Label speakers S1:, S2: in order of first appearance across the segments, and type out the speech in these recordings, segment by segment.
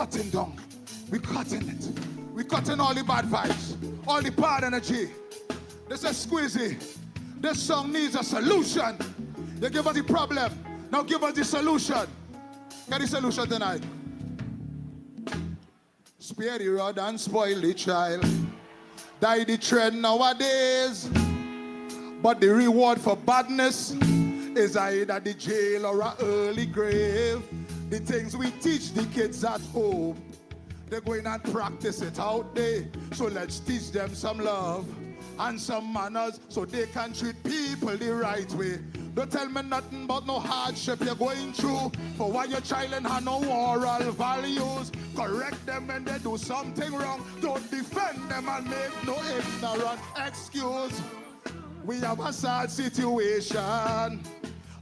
S1: cutting down. We cutting it. We cutting all the bad vibes, all the bad energy. This is Squeezy. This song needs a solution. You give us the problem, now give us the solution. Get the solution tonight. Spare the rod and spoil the child. Die the trend nowadays. But the reward for badness is either the jail or an early grave. The things we teach the kids at home, they're going and practice it out there. So let's teach them some love and some manners so they can treat people the right way. Don't tell me nothing about no hardship you're going through. For why your child and have no moral values. Correct them when they do something wrong. Don't defend them and make no ignorant excuse. We have a sad situation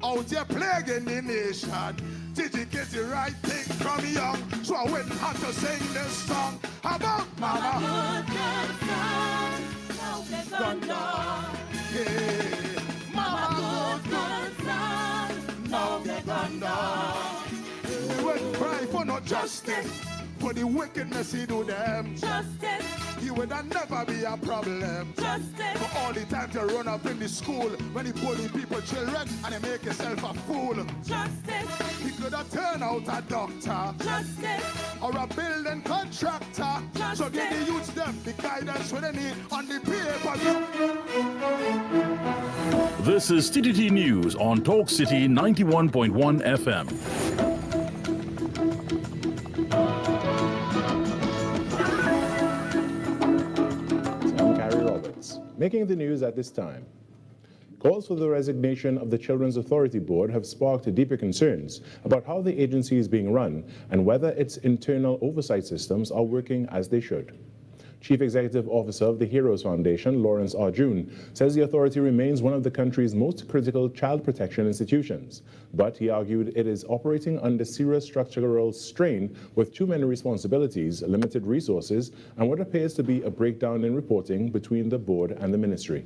S1: out here plaguing the nation. Did you get the right thing from young? So I went and had to sing this song about Mama. Good son, yeah. Mama, good son, now they're gone down. We would cry for no justice, for the wickedness he do them. Justice. He would never be a problem. Justice. For all the time to run up in the school when he bully people, children, and he make himself a fool. Justice. He could have turned out a doctor. Justice. Or a building contractor. Justice. So give the youths them the guidance when they need on the paper.
S2: This is TTT News on Talk City 91.1 FM.
S3: Making the news at this time. Calls for the resignation of the Children's Authority Board have sparked deeper concerns about how the agency is being run and whether its internal oversight systems are working as they should. Chief Executive Officer of the Heroes Foundation, Lawrence Arjun, says the authority remains one of the country's most critical child protection institutions. But he argued it is operating under serious structural strain with too many responsibilities, limited resources, and what appears to be a breakdown in reporting between the board and the ministry.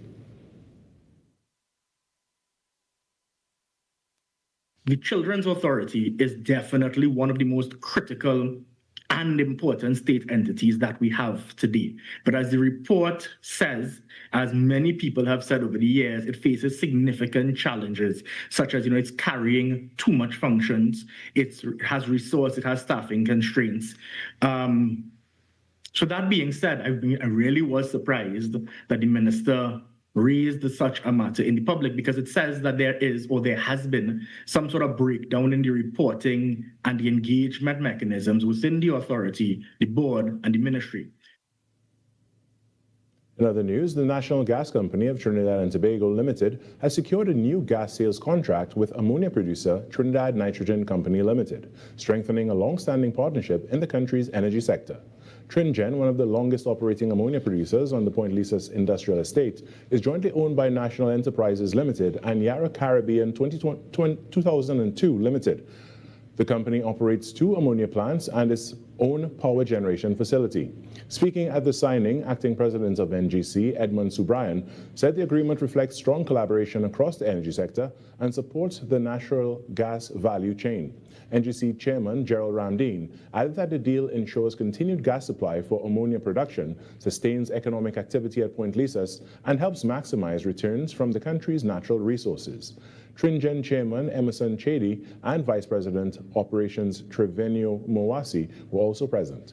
S4: The Children's Authority is definitely one of the most critical and important state entities that we have today. But as the report says, as many people have said over the years, it faces significant challenges, such as, it's carrying too much functions, it has resource, it has staffing constraints. So that being said, I really was surprised that the minister raised such a matter in the public, because it says that there is, or there has been, some sort of breakdown in the reporting and the engagement mechanisms within the authority, the board, and the ministry.
S3: In other news, the National Gas Company of Trinidad and Tobago Limited has secured a new gas sales contract with ammonia producer Trinidad Nitrogen Company Limited, strengthening a long-standing partnership in the country's energy sector. Tringen, one of the longest operating ammonia producers on the Point Lisas industrial estate, is jointly owned by National Enterprises Limited and Yarra Caribbean 2002 Limited. The company operates 2 ammonia plants and its own power generation facility. Speaking at the signing, Acting President of NGC, Edmund Subrian, said the agreement reflects strong collaboration across the energy sector and supports the natural gas value chain. NGC Chairman Gerald Ramdeen added that the deal ensures continued gas supply for ammonia production, sustains economic activity at Point Lisas, and helps maximize returns from the country's natural resources. Tringen Chairman Emerson Chady and Vice President Operations Trevino Mowasi were also present.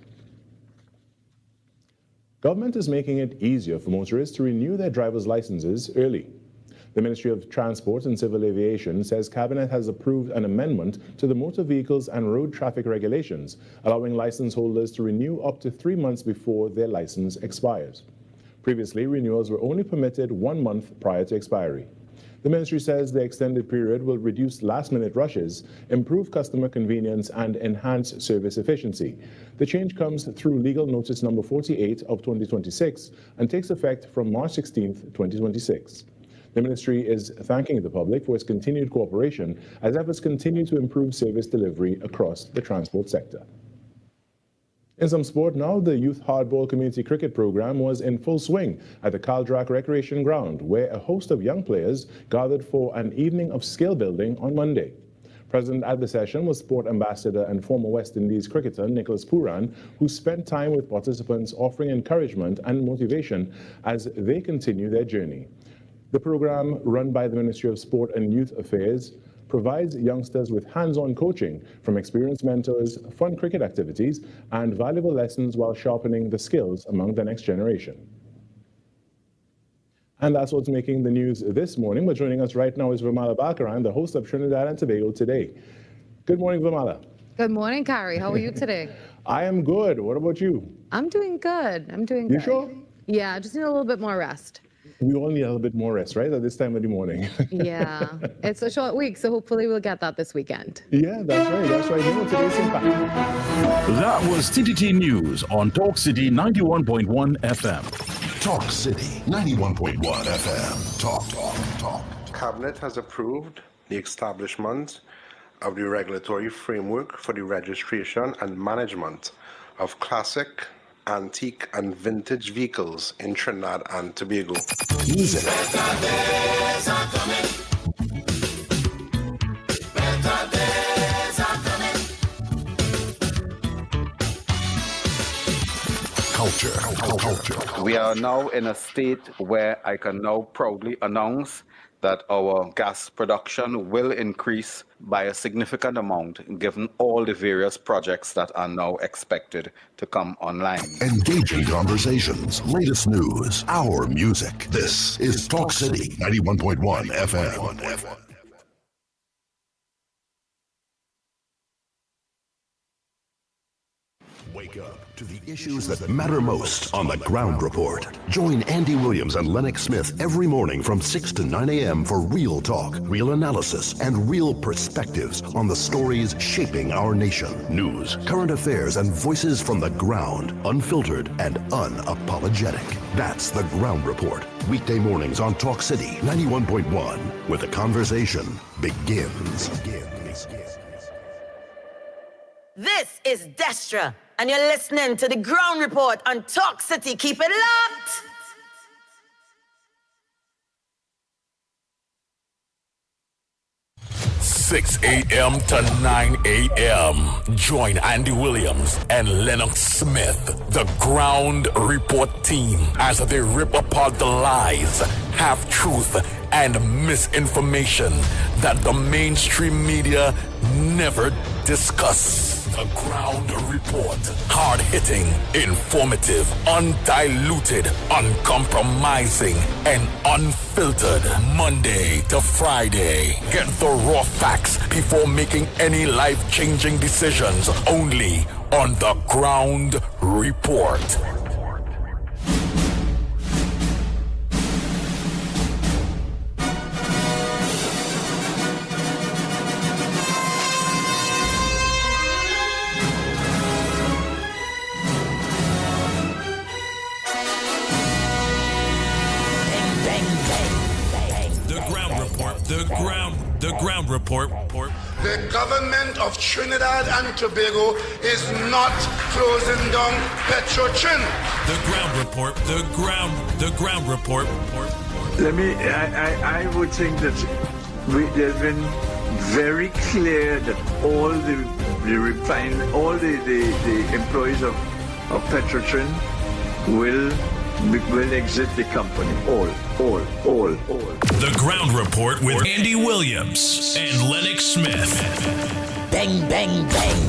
S3: Government is making it easier for motorists to renew their driver's licenses early. The Ministry of Transport and Civil Aviation says Cabinet has approved an amendment to the Motor Vehicles and Road Traffic Regulations, allowing license holders to renew up to 3 months before their license expires. Previously, renewals were only permitted 1 month prior to expiry. The ministry says the extended period will reduce last-minute rushes, improve customer convenience, and enhance service efficiency. The change comes through Legal Notice Number 48 of 2026 and takes effect from March 16, 2026. The ministry is thanking the public for its continued cooperation as efforts continue to improve service delivery across the transport sector. In some sport now, the Youth Hardball Community Cricket program was in full swing at the Calderac Recreation Ground, where a host of young players gathered for an evening of skill building on Monday. Present at the session was Sport Ambassador and former West Indies cricketer Nicholas Pooran, who spent time with participants offering encouragement and motivation as they continue their journey. The program, run by the Ministry of Sport and Youth Affairs, provides youngsters with hands-on coaching from experienced mentors, fun cricket activities, and valuable lessons while sharpening the skills among the next generation. And that's what's making the news this morning. But joining us right now is Vimala Bakaran, the host of Trinidad and Tobago Today. Good morning, Vimala.
S5: Good morning, Carrie. How are you today?
S3: I am good. What about you?
S5: I'm doing good.
S3: You sure?
S5: Yeah, I just need a little bit more rest.
S3: We all need a little bit more rest, right, at this time of the morning.
S5: Yeah, it's a short week, so hopefully we'll get that this weekend.
S3: Yeah, that's right. That's right. Here with today's impact.
S2: That was TTT News on Talk City 91.1 FM.
S6: Talk City 91.1 FM. Talk.
S7: Cabinet has approved the establishment of the regulatory framework for the registration and management of classic, antique, and vintage vehicles in Trinidad and Tobago.
S6: Music. Culture.
S8: We are now in a state where I can now proudly announce that our gas production will increase by a significant amount given all the various projects that are now expected to come online.
S6: Engaging conversations, latest news, our music. This is Talk City 91.1 FM. Wake up to the issues that matter most on the Ground Report. Join Andy Williams and Lennox Smith every morning from 6 to 9 a.m. for real talk, real analysis, and real perspectives on the stories shaping our nation. News, current affairs, and voices from the ground, unfiltered and unapologetic. That's the Ground Report. Weekday mornings on Talk City 91.1, where the conversation begins.
S9: This is Destra, and you're listening to the Ground Report on Talk City. Keep it locked!
S10: Six a.m. to 9 a.m. Join Andy Williams and Lennox Smith, the Ground Report team, as they rip apart the lies, half-truth, and misinformation that the mainstream media never discuss. The Ground Report. Hard-hitting, informative, undiluted, uncompromising, and unfiltered. Monday to Friday. Get the raw facts before making any life-changing decisions. Only on the Ground Report. The Ground Report.
S11: The government of Trinidad and Tobago is not closing down Petrotrin.
S10: The Ground Report. The Ground Report.
S12: I would think that there's been very clear that all the employees of Petrotrin will exit the company. All.
S10: The Ground Report with Andy Williams and Lennox Smith.
S9: Bang, bang, bang.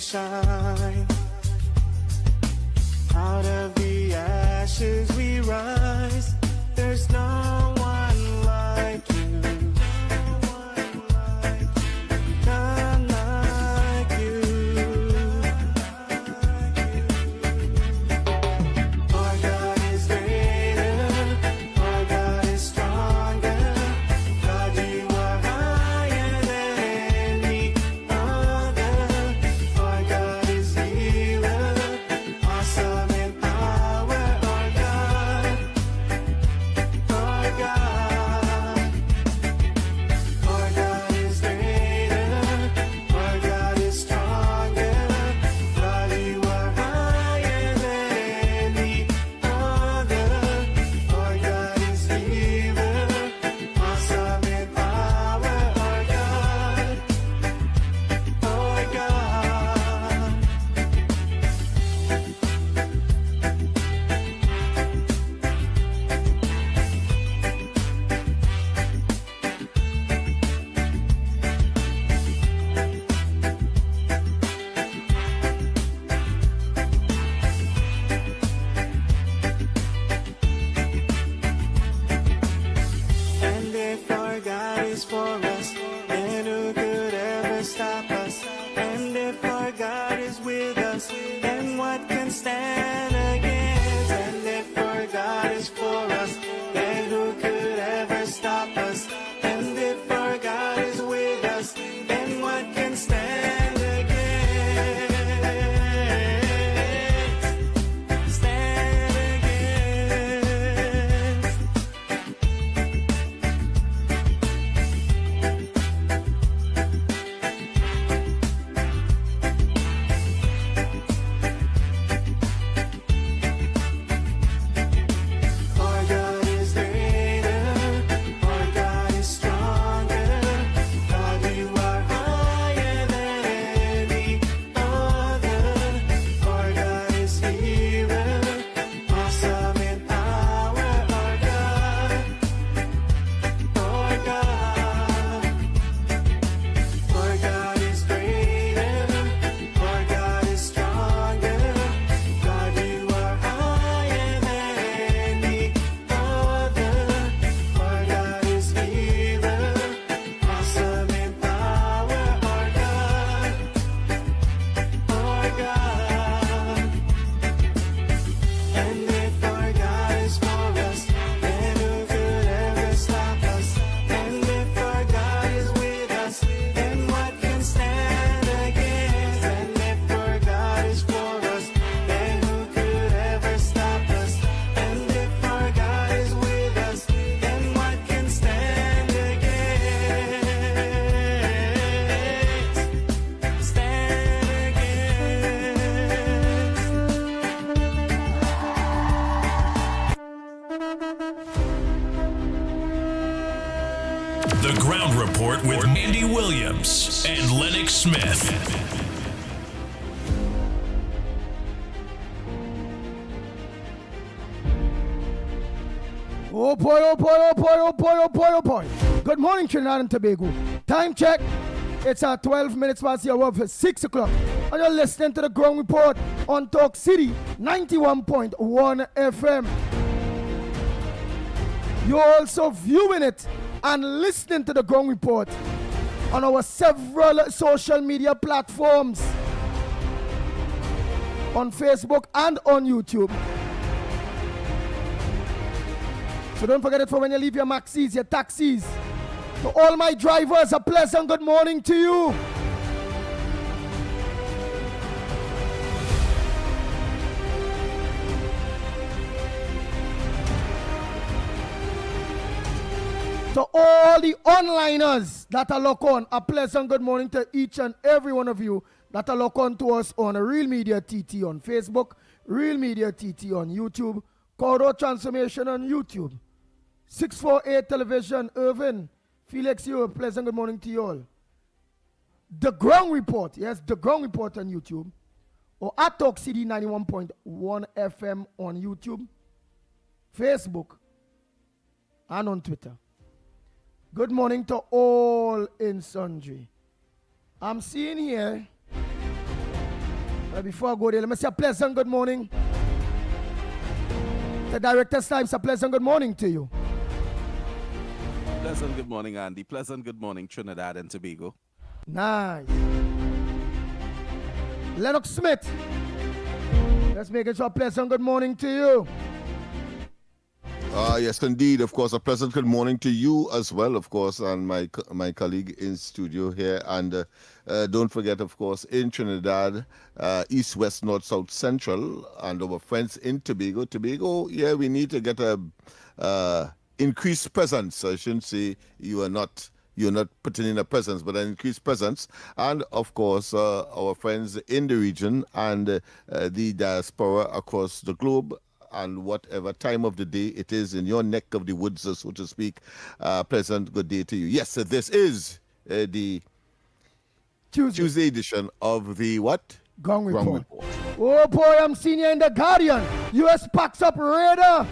S13: shine. Out of the ashes we rise. There's no one like you. None like you. Our God is greater. Our God is stronger. God, you are higher than any other. Our God is healer. Awesome in power. Our God. Our God. Our God is greater. Our God is stronger. God, you are higher than any other. Our God is healer. Awesome in power. Our God. Our God. And if our God is for us, then who could ever stop us? And if our God is with us, then what can stand against? And if our God is for us, then who could ever stop us? And if our God is with us, then what can stand against? Stand against. Our God is greater. Our God is stronger. God, you are higher than any other. Our God is healer. Awesome in power. Our God. Our God. Our God is greater. Our God is stronger. God, you are higher than any other. Our God is healer. Awesome in power. Our God. Our God. And if our God is for us, then who could ever stop us? And if our God is with us, then what can stand against? And if our God is for us, then who could ever stop us? And if our God is with us, then what can stand against? Stand against.
S10: The Ground Report with Andy Williams and Lennox Smith.
S14: Oh boy, oh boy, oh boy, oh boy, oh boy, oh boy. Good morning, Trinidad and Tobago. Time check. It's 12 minutes past the hour of 6 o'clock. And you're listening to the Ground Report on Talk City 91.1 FM. You're also viewing it and listening to the Ground Report on our several social media platforms on Facebook and on YouTube. So don't forget it for when you leave your maxis, your taxis. To all my drivers, a pleasant good morning to you. To all the onliners that are locked on, a pleasant good morning to each and every one of you that are locked on to us on Real Media TT on Facebook, Real Media TT on YouTube, Corridor Transformation on YouTube, 648 Television, Irvin, Felix, you a pleasant good morning to you all. The Ground Report, yes, The Ground Report on YouTube, or at Talk City 91.1 FM on YouTube, Facebook, and on Twitter. Good morning to all in sundry. I'm seeing here Before I go there, let me say a pleasant good morning. The Director Snipes, a pleasant good morning to you.
S15: Pleasant good morning, Andy. Pleasant good morning, Trinidad and Tobago.
S14: Nice. Lennox Smith, let's make it a pleasant good morning to you.
S16: Yes, indeed. Of course, a pleasant good morning to you as well, of course, and my colleague in studio here. And don't forget, of course, in Trinidad, East, West, North, South, Central, and our friends in Tobago. Tobago, yeah, we need to get a increased presence. I shouldn't say you're not putting in a presence, but an increased presence. And, of course, our friends in the region and the diaspora across the globe, and whatever time of the day it is in your neck of the woods, so to speak. Pleasant good day to you. Yes, this is the Tuesday edition of the what?
S14: Ground Report. Oh boy, I'm seeing you in the Guardian. U.S. packs up radar.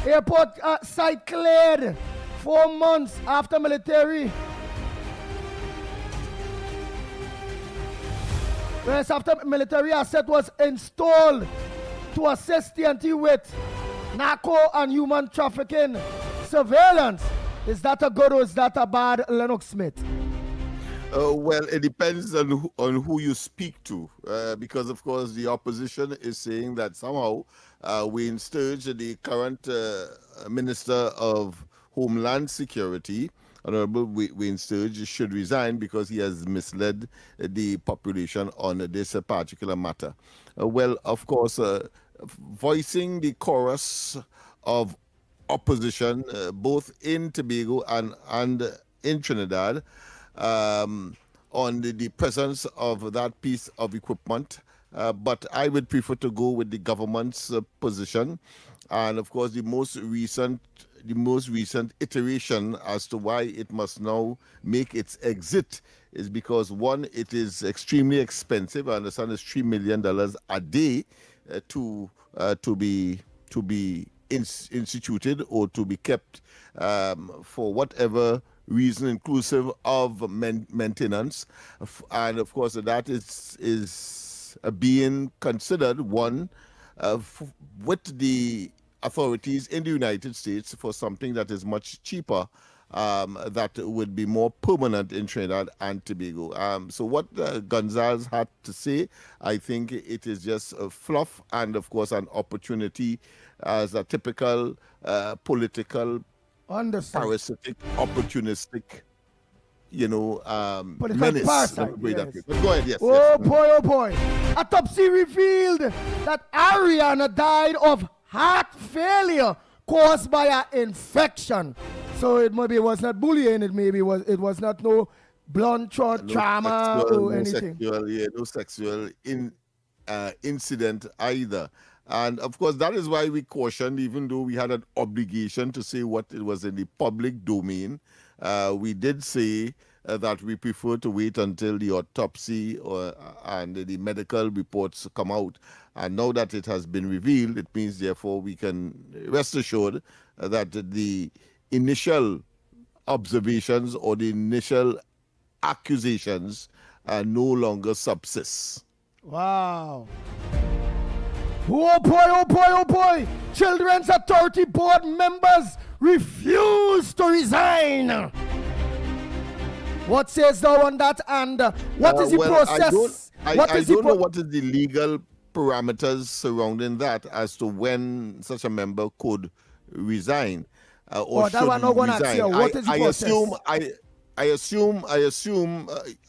S14: Airport site cleared 4 months after military. Whereas after military asset was installed to assist TNT with narco and human trafficking surveillance. Is that a good or is that a bad, Lennox Smith?
S16: Well, it depends on who you speak to, because, of course, the opposition is saying that somehow Wayne Sturge, the current Minister of Homeland Security, Honorable Wayne Sturge, should resign because he has misled the population on this particular matter. Well, of course, voicing the chorus of opposition, both in Tobago and in Trinidad, on the presence of that piece of equipment. But I would prefer to go with the government's position. And, of course, the most recent iteration as to why it must now make its exit is because, one, it is extremely expensive. I understand it's $3 million a day to be instituted or to be kept for whatever reason, inclusive of maintenance. And, of course, that is being considered, one, with the authorities in the United States for something that is much cheaper, that would be more permanent in Trinidad and Tobago. So what Gonzalez had to say, I think it is just a fluff and, of course, an opportunity as a typical political, parasitic, opportunistic, menace.
S14: Parasite, yes.
S16: But go ahead, yes.
S14: Oh boy. Autopsy revealed that Ariana died of heart failure caused by an infection. So it was not bullying. It was not no blunt trauma or anything.
S16: No sexual incident either. And of course, that is why we cautioned, even though we had an obligation to say what it was in the public domain. We did say that we prefer to wait until the autopsy and the medical reports come out. And now that it has been revealed, it means, therefore, we can rest assured that the initial observations or the initial accusations no longer subsist.
S14: Wow. Oh boy. Children's Authority Board members refuse to resign. What says thou on that, and what is the process?
S16: I don't know what is the legal parameters surrounding that as to when such a member could resign or should resign.
S14: What is the process?
S16: I assume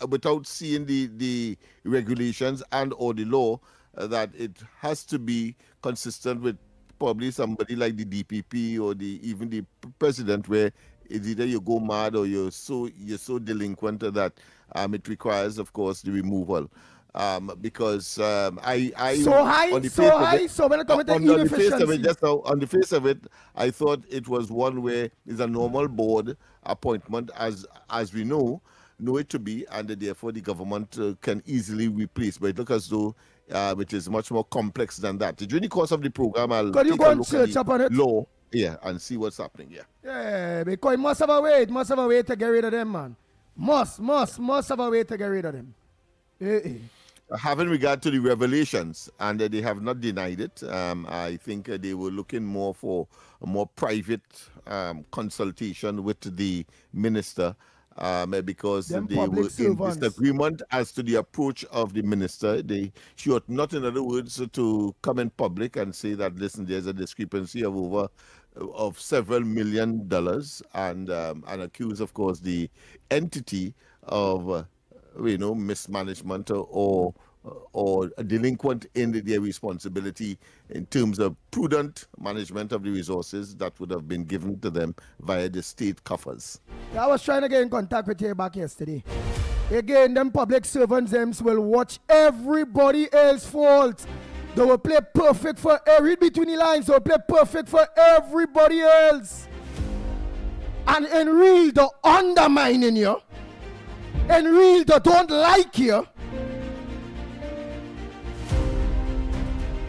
S16: without seeing the regulations and or the law that it has to be consistent with probably somebody like the DPP or even the president, where it's either you go mad or you're so delinquent that it requires, of course, the removal. Because on the face of it, I thought it was one where it's a normal board appointment, as we know it to be, and therefore the government can easily replace. But it looks as though it is much more complex than that. During the course of the program, I'll take a look at the law, and see what's happening.
S14: Yeah, because it must have a way. It must have a way to get rid of them, man. Must have a way to get rid of them.
S16: Having regard to the revelations, and they have not denied it, I think they were looking more for a more private consultation with the minister, because they were in disagreement as to the approach of the minister. She ought not, in other words, to come in public and say that, listen, there's a discrepancy of several $1 million, and accuse, of course, the entity of mismanagement or a delinquent in their responsibility in terms of prudent management of the resources that would have been given to them via the state coffers.
S14: I was trying to get in contact with you back yesterday. Again, them public servants will watch everybody else's fault. They will play perfect for read between the lines. They will play perfect for everybody else. And in real, they're undermining you. In real, they don't like you.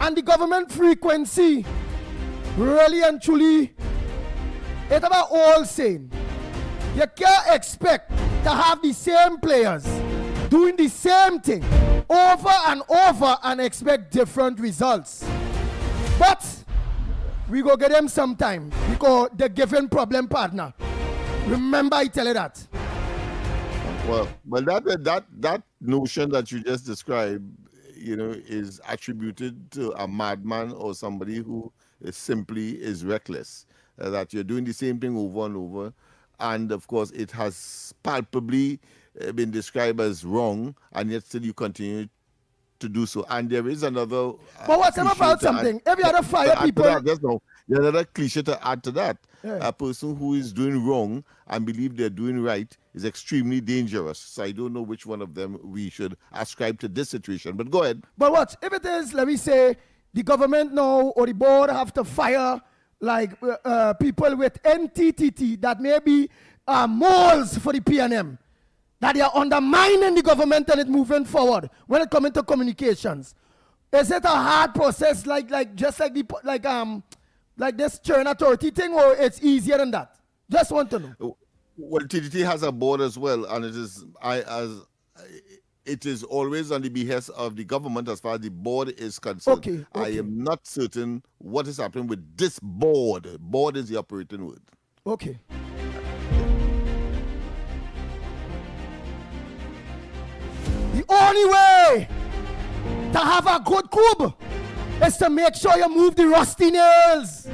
S14: And the government frequency, really and truly, it's about all saying. You can't expect to have the same players doing the same thing over and over and expect different results. But we go get them sometime because they're given problem partner. Remember I tell you that.
S16: Well, that notion that you just described, is attributed to a madman or somebody who simply is reckless. That you're doing the same thing over and over, and of course it has palpably been described as wrong, and yet still you continue to do so. And there is another.
S14: But what's about something? Every other fire people.
S16: There's another cliche to add to that. Yeah. A person who is doing wrong and believe they're doing right is extremely dangerous. So I don't know which one of them we should ascribe to this situation. But go ahead.
S14: But what if it is? Let me say the government now or the board have to fire people with NTTT that may be moles for the PNM. That they are undermining the government and it moving forward when it comes to communications. Is it a hard process like this churn authority thing, or it's easier than that? Just want to know.
S16: Well, TTT has a board as well, and it is always on the behest of the government as far as the board is concerned.
S14: Okay.
S16: I am not certain what is happening with this board. Board is the operating word.
S14: Okay. The only way to have a good coup is to make sure you move the rusty nails.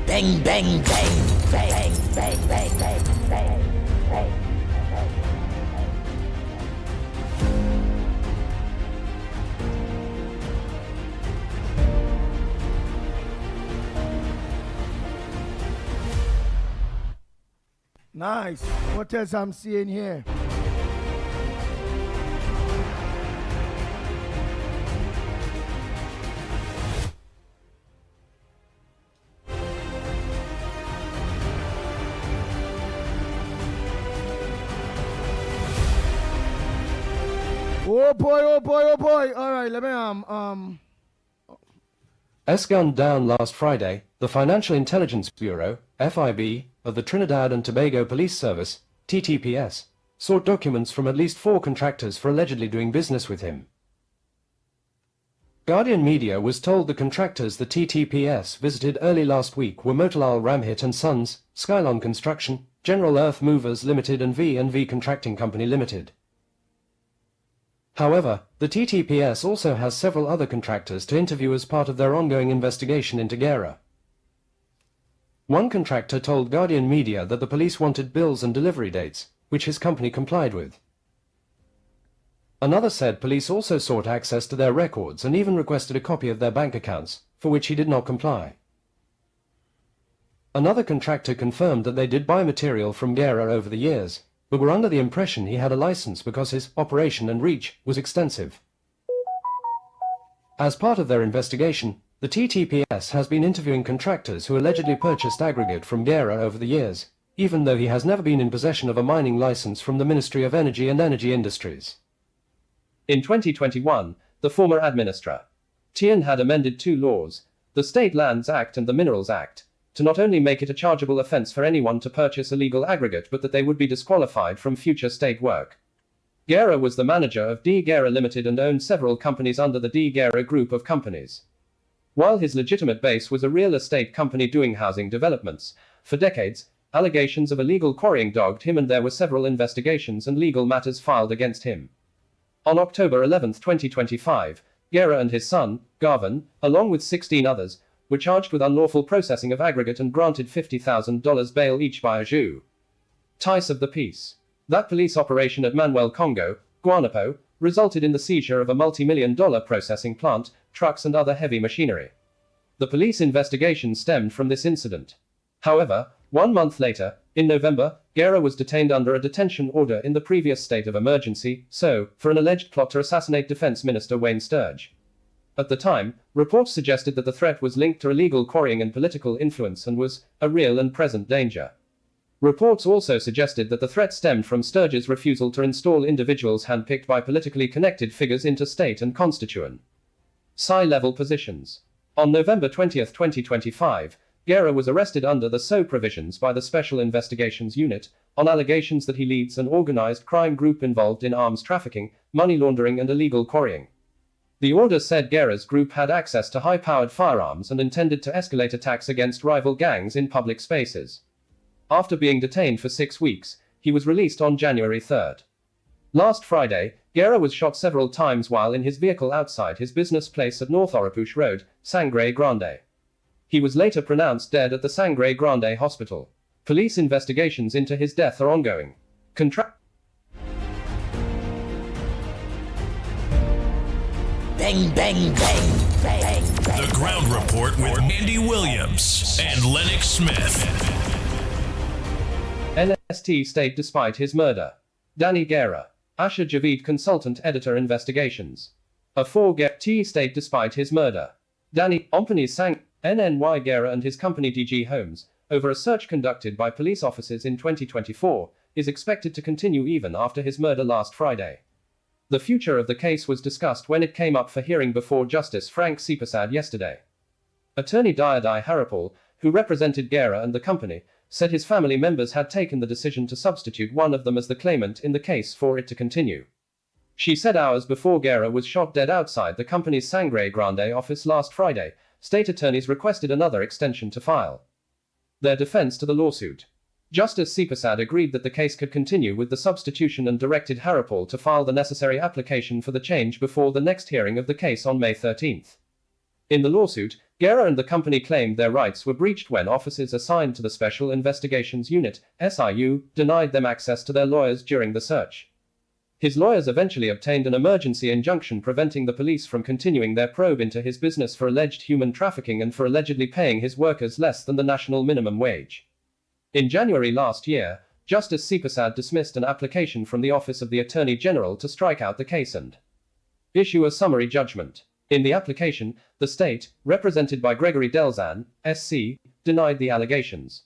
S9: Bang, bang, bang, bang, bang, bang, bang, bang, bang.
S14: Nice. What else I'm seeing here? Oh boy, oh boy, oh boy. All right, let me
S17: S-gunned down last Friday, the Financial Intelligence Bureau, FIB, of the Trinidad and Tobago Police Service, TTPS, sought documents from at least 4 contractors for allegedly doing business with him. Guardian Media was told the contractors the TTPS visited early last week were Motilal Ramhit and Sons, Skylon Construction, General Earth Movers Limited and V&V Contracting Company Limited. However, the TTPS also has several other contractors to interview as part of their ongoing investigation into Gera. One contractor told Guardian Media that the police wanted bills and delivery dates, which his company complied with. Another said police also sought access to their records and even requested a copy of their bank accounts, for which he did not comply. Another contractor confirmed that they did buy material from Gera over the years, but were under the impression he had a license because his operation and reach was extensive. As part of their investigation, the TTPS has been interviewing contractors who allegedly purchased aggregate from Gera over the years, even though he has never been in possession of a mining license from the Ministry of Energy and Energy Industries. In 2021, the former administrator, Tien had amended 2 laws, the State Lands Act and the Minerals Act, to not only make it a chargeable offense for anyone to purchase illegal aggregate but that they would be disqualified from future state work. Guerra was the manager of D. Guerra Limited and owned several companies under the D. Guerra group of companies. While his legitimate base was a real estate company doing housing developments, for decades, allegations of illegal quarrying dogged him and there were several investigations and legal matters filed against him. On October 11, 2025, Guerra and his son, Garvin, along with 16 others, were charged with unlawful processing of aggregate and granted $50,000 bail each by a jus. Tice of the peace. That police operation at Manuel Congo, Guanapo, resulted in the seizure of a multi-million-dollar processing plant, trucks and other heavy machinery. The police investigation stemmed from this incident. However, 1 month later, in November, Guerra was detained under a detention order in the previous state of emergency, for an alleged plot to assassinate Defense Minister Wayne Sturge. At the time, reports suggested that the threat was linked to illegal quarrying and political influence and was a real and present danger. Reports also suggested that the threat stemmed from Sturge's refusal to install individuals handpicked by politically connected figures into state and constituent level positions. On November 20, 2025, Guerra was arrested under the SO provisions by the Special Investigations Unit on allegations that he leads an organized crime group involved in arms trafficking, money laundering and illegal quarrying. The order said Guerra's group had access to high-powered firearms and intended to escalate attacks against rival gangs in public spaces. After being detained for 6 weeks, he was released on January 3rd. Last Friday, Guerra was shot several times while in his vehicle outside his business place at North Oropouche Road, Sangre Grande. He was later pronounced dead at the Sangre Grande Hospital. Police investigations into his death are ongoing.
S10: Bang, bang, bang, bang. The Ground Report with Andy Williams and Lennox Smith.
S17: NST stayed despite his murder. Danny Guerra. Asha Javid Consultant Editor Investigations. A 4T stayed despite his murder. Danny Ompany sang NNY Guerra and his company DG Homes, over a search conducted by police officers in 2024, is expected to continue even after his murder last Friday. The future of the case was discussed when it came up for hearing before Justice Frank Sipasad yesterday. Attorney Dayadai Harapal, who represented Guerra and the company, said his family members had taken the decision to substitute one of them as the claimant in the case for it to continue. She said hours before Guerra was shot dead outside the company's Sangre Grande office last Friday, state attorneys requested another extension to file their defense to the lawsuit. Justice Sipasad agreed that the case could continue with the substitution and directed Harapal to file the necessary application for the change before the next hearing of the case on May 13th. In the lawsuit, Guerra and the company claimed their rights were breached when officers assigned to the Special Investigations Unit, SIU, denied them access to their lawyers during the search. His lawyers eventually obtained an emergency injunction preventing the police from continuing their probe into his business for alleged human trafficking and for allegedly paying his workers less than the national minimum wage. In January last year, Justice Sipasad dismissed an application from the Office of the Attorney General to strike out the case and issue a summary judgment. In the application, the state, represented by Gregory Delzan, SC, denied the allegations.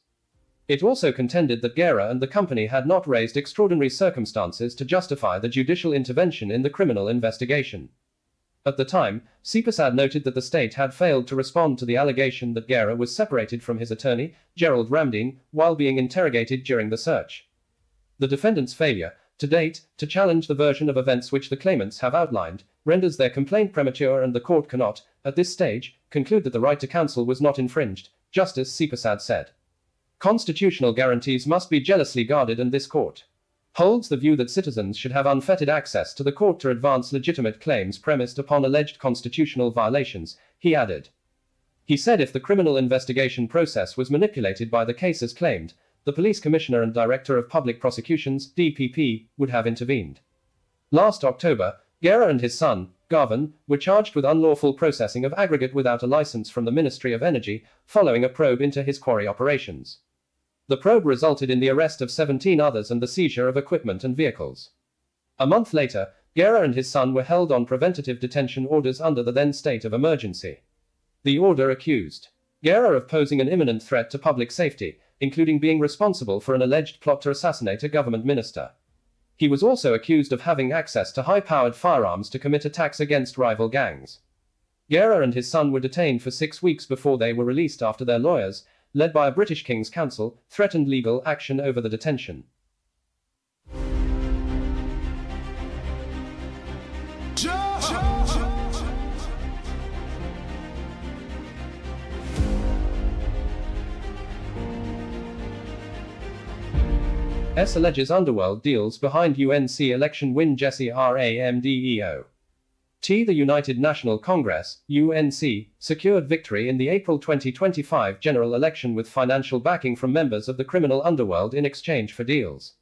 S17: It also contended that Guerra and the company had not raised extraordinary circumstances to justify the judicial intervention in the criminal investigation. At the time, Sipasad noted that the state had failed to respond to the allegation that Guerra was separated from his attorney, Gerald Ramdeen, while being interrogated during the search. The defendant's failure, to date, to challenge the version of events which the claimants have outlined, renders their complaint premature and the court cannot, at this stage, conclude that the right to counsel was not infringed, Justice Sipasad said. Constitutional guarantees must be jealously guarded and this court holds the view that citizens should have unfettered access to the court to advance legitimate claims premised upon alleged constitutional violations, he added. He said if the criminal investigation process was manipulated by the cases claimed, the police commissioner and director of public prosecutions, DPP, would have intervened. Last October, Guerra and his son, Garvin, were charged with unlawful processing of aggregate without a license from the Ministry of Energy, following a probe into his quarry operations. The probe resulted in the arrest of 17 others and the seizure of equipment and vehicles. A month later, Guerra and his son were held on preventative detention orders under the then state of emergency. The order accused Guerra of posing an imminent threat to public safety, including being responsible for an alleged plot to assassinate a government minister. He was also accused of having access to high-powered firearms to commit attacks against rival gangs. Guerra and his son were detained for 6 weeks before they were released after their lawyers, led by a British King's Council, threatened legal action over the detention. S alleges underworld deals behind UNC election win Jesse Ramdeo. The United National Congress, UNC, secured victory in the April 2025 general election with financial backing from members of the criminal underworld in exchange for deals.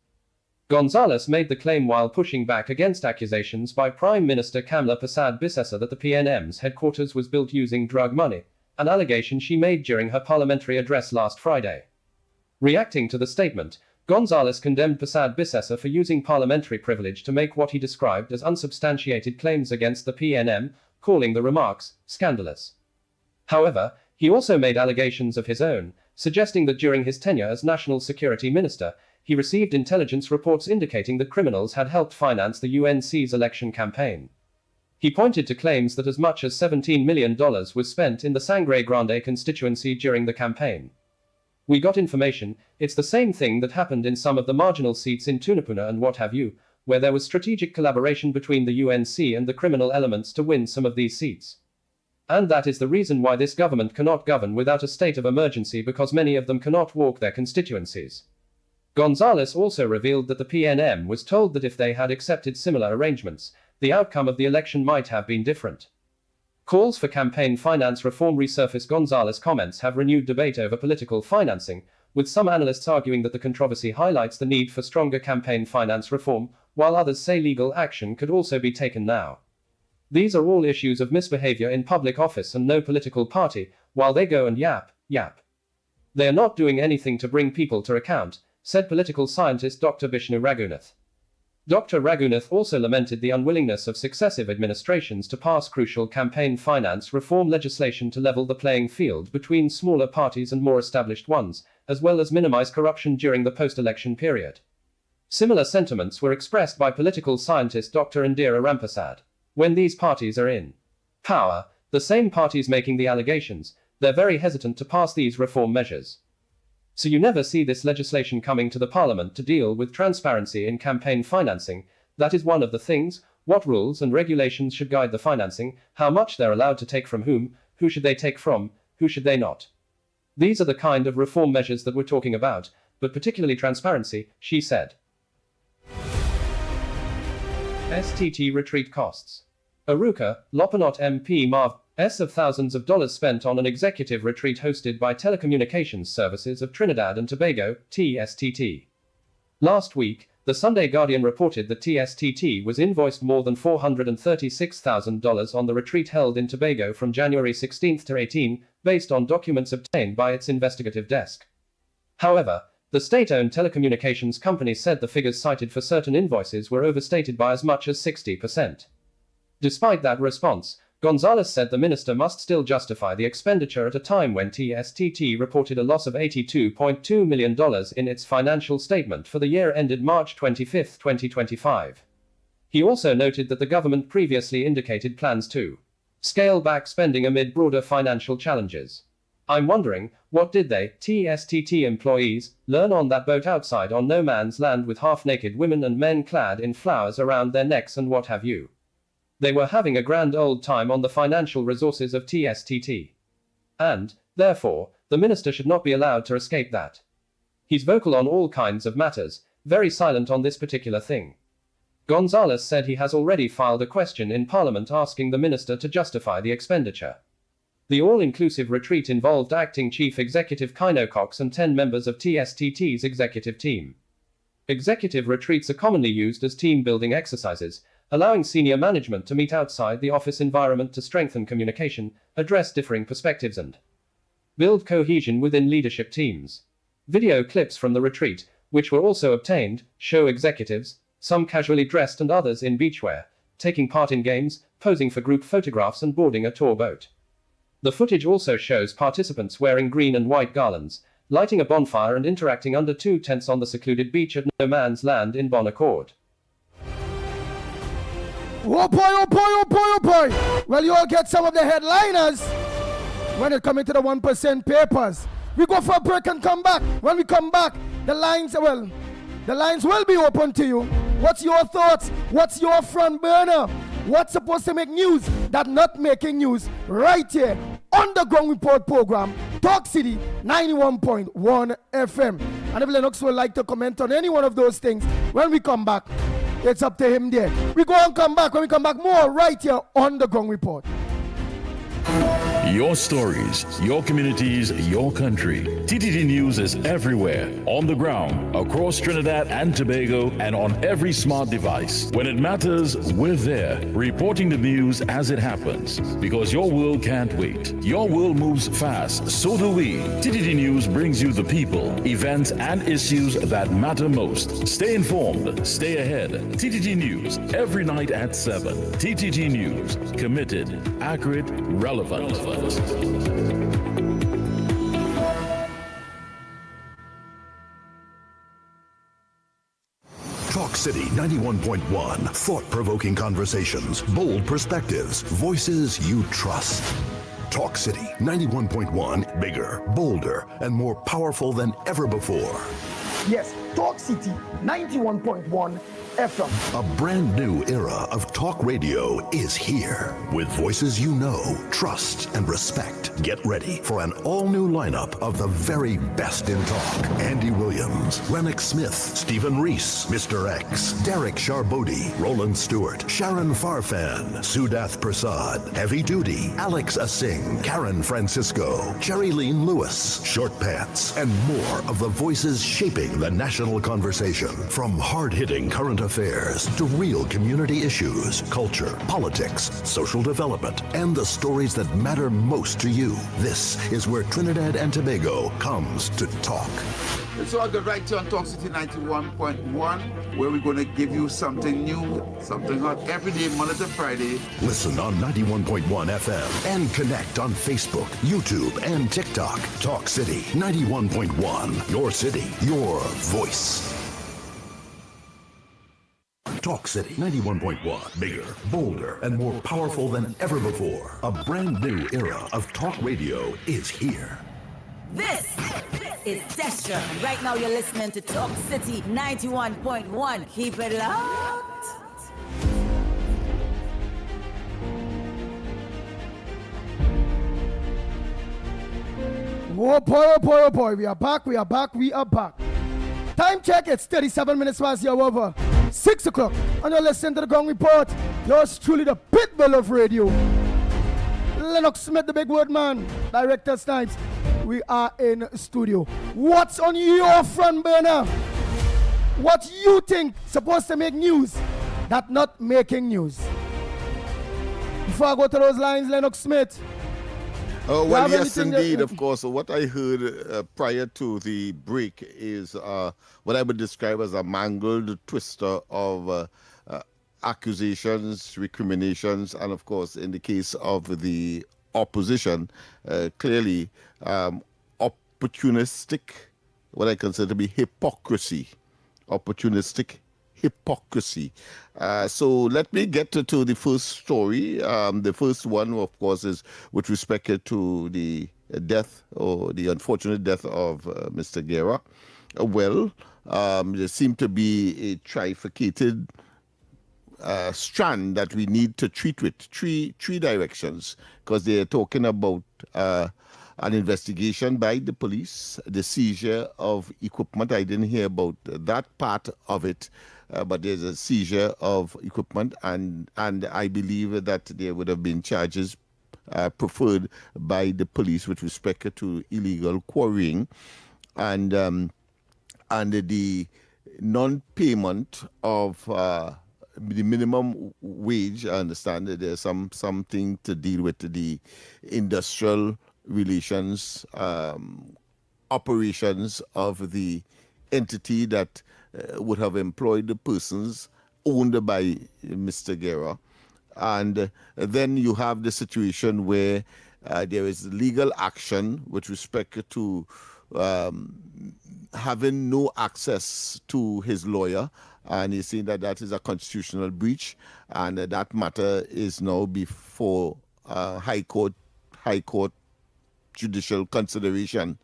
S17: Gonzalez made the claim while pushing back against accusations by Prime Minister Kamla Persad-Bissessar that the PNM's headquarters was built using drug money, an allegation she made during her parliamentary address last Friday. Reacting to the statement, Gonzalez condemned Persad-Bissessar for using parliamentary privilege to make what he described as unsubstantiated claims against the PNM, calling the remarks scandalous. However, he also made allegations of his own, suggesting that during his tenure as National Security Minister, he received intelligence reports indicating that criminals had helped finance the UNC's election campaign. He pointed to claims that as much as $17 million was spent in the Sangre Grande constituency during the campaign. We got information, it's the same thing that happened in some of the marginal seats in Tunapuna and what have you, where there was strategic collaboration between the UNC and the criminal elements to win some of these seats. And that is the reason why this government cannot govern without a state of emergency, because many of them cannot walk their constituencies. Gonzalez also revealed that the PNM was told that if they had accepted similar arrangements, the outcome of the election might have been different. Calls for campaign finance reform resurface. Gonzalez comments have renewed debate over political financing, with some analysts arguing that the controversy highlights the need for stronger campaign finance reform, while others say legal action could also be taken now. These are all issues of misbehavior in public office and no political party, while they go and yap. They are not doing anything to bring people to account, said political scientist Dr. Vishnu Raghunath. Dr. Raghunath also lamented the unwillingness of successive administrations to pass crucial campaign finance reform legislation to level the playing field between smaller parties and more established ones, as well as minimize corruption during the post-election period. Similar sentiments were expressed by political scientist Dr. Indira Rampasad. When these parties are in power, the same parties making the allegations, they're very hesitant to pass these reform measures. So you never see this legislation coming to the parliament to deal with transparency in campaign financing. That is one of the things. What rules and regulations should guide the financing, how much they're allowed to take from whom, who should they take from, who should they not. These are the kind of reform measures that we're talking about, but particularly transparency, she said. STT retreat costs. Aruka, Lopanot MP Marv S of thousands of dollars spent on an executive retreat hosted by Telecommunications Services of Trinidad and Tobago, TSTT. Last week, the Sunday Guardian reported that TSTT was invoiced more than $436,000 on the retreat held in Tobago from January 16 to 18, based on documents obtained by its investigative desk. However, the state-owned telecommunications company said the figures cited for certain invoices were overstated by as much as 60%. Despite that response, Gonzalez said the minister must still justify the expenditure at a time when TSTT reported a loss of $82.2 million in its financial statement for the year ended March 25, 2025. He also noted that the government previously indicated plans to scale back spending amid broader financial challenges. I'm wondering, what did they, TSTT employees, learn on that boat outside on no man's land with half-naked women and men clad in flowers around their necks and what have you? They were having a grand old time on the financial resources of TSTT. And, therefore, the minister should not be allowed to escape that. He's vocal on all kinds of matters, very silent on this particular thing. Gonzalez said he has already filed a question in Parliament asking the minister to justify the expenditure. The all-inclusive retreat involved acting chief executive Kino Cox and 10 members of TSTT's executive team. Executive retreats are commonly used as team-building exercises, allowing senior management to meet outside the office environment to strengthen communication, address differing perspectives and build cohesion within leadership teams. Video clips from the retreat, which were also obtained, show executives, some casually dressed and others in beachwear, taking part in games, posing for group photographs and boarding a tour boat. The footage also shows participants wearing green and white garlands, lighting a bonfire and interacting under two tents on the secluded beach at No Man's Land in Bon Accord.
S14: Oh boy, oh boy, oh boy, oh boy. Well, you all get some of the headliners when it comes to the 1% papers. We go for a break and come back. When we come back, the lines will be open to you. What's your thoughts? What's your front burner? What's supposed to make news that not making news? Right here on the Ground Report program, Talk City 91.1 FM. And if Lennox would like to comment on any one of those things, when we come back, it's up to him there. We go and come back. When we come back, more right here on the Ground Report.
S2: Your stories, your communities, your country. TTT News is everywhere, on the ground, across Trinidad and Tobago, and on every smart device. When it matters, we're there, reporting the news as it happens. Because your world can't wait. Your world moves fast, so do we. TTT News brings you the people, events, and issues that matter most. Stay informed, stay ahead. TTT News, every night at 7. TTT News, committed, accurate, relevant.
S6: Talk City 91.1. Thought-provoking conversations, bold perspectives, voices you trust. Talk City 91.1. Bigger, bolder, and more powerful than ever before.
S14: Yes, Talk City 91.1 FM.
S6: A brand new era of talk radio is here. With voices you know, trust, and respect. Get ready for an all-new lineup of the very best in talk. Andy Williams, Lennox Smith, Stephen Reese, Mr. X, Derek Charbodi, Roland Stewart, Sharon Farfan, Sudath Prasad, Heavy Duty, Alex Asing, Karen Francisco, Cherry Lean Lewis, Short Pants, and more of the voices shaping the national conversation. From hard-hitting current affairs to real community issues, culture, politics, social development, and the stories that matter most to you. This is where Trinidad and Tobago comes to talk.
S18: It's all good right here on Talk City 91.1, where we're going to give you something new, something hot every day, Monday to Friday.
S6: Listen on 91.1 FM and connect on Facebook, YouTube, and TikTok. Talk City 91.1. Your city, your voice. Talk City 91.1. Bigger, bolder, and more powerful than ever before. A brand new era of talk radio is here.
S9: This is Destra, and right now you're listening to Talk City 91.1. Keep it locked.
S14: Oh boy, oh boy, oh boy. We are back, we are back, we are back. Time check, it's 37 minutes past the hour. 6 o'clock, and you're listening to the Ground Report. Yours truly, the pitbull of radio. Lennox Smith, the big word man, Director Snipes. We are in studio. What's on your front burner? What you think supposed to make news that not making news? Before I go to those lines, Lennox Smith.
S16: Oh, well, yes, indeed. Of course, what I heard prior to the break is what I would describe as a mangled twister of accusations, recriminations, and, of course, in the case of the opposition, clearly opportunistic, what I consider to be hypocrisy, opportunistic hypocrisy. So let me get to the first story. The first one, of course, is with respect to the death or the unfortunate death of Mr. Guerra. Well, there seemed to be a trifurcated strand that we need to treat with three directions, because they're talking about an investigation by the police, the seizure of equipment. I didn't hear about that part of it, but there's a seizure of equipment, and I believe that there would have been charges preferred by the police with respect to illegal quarrying, and the non-payment of the minimum wage. I understand that there's something to deal with the industrial relations, operations of the entity that would have employed the persons owned by Mr. Guerra. And then you have the situation where there is legal action with respect to having no access to his lawyer, and he's saying that that is a constitutional breach, and that matter is now before High Court judicial consideration.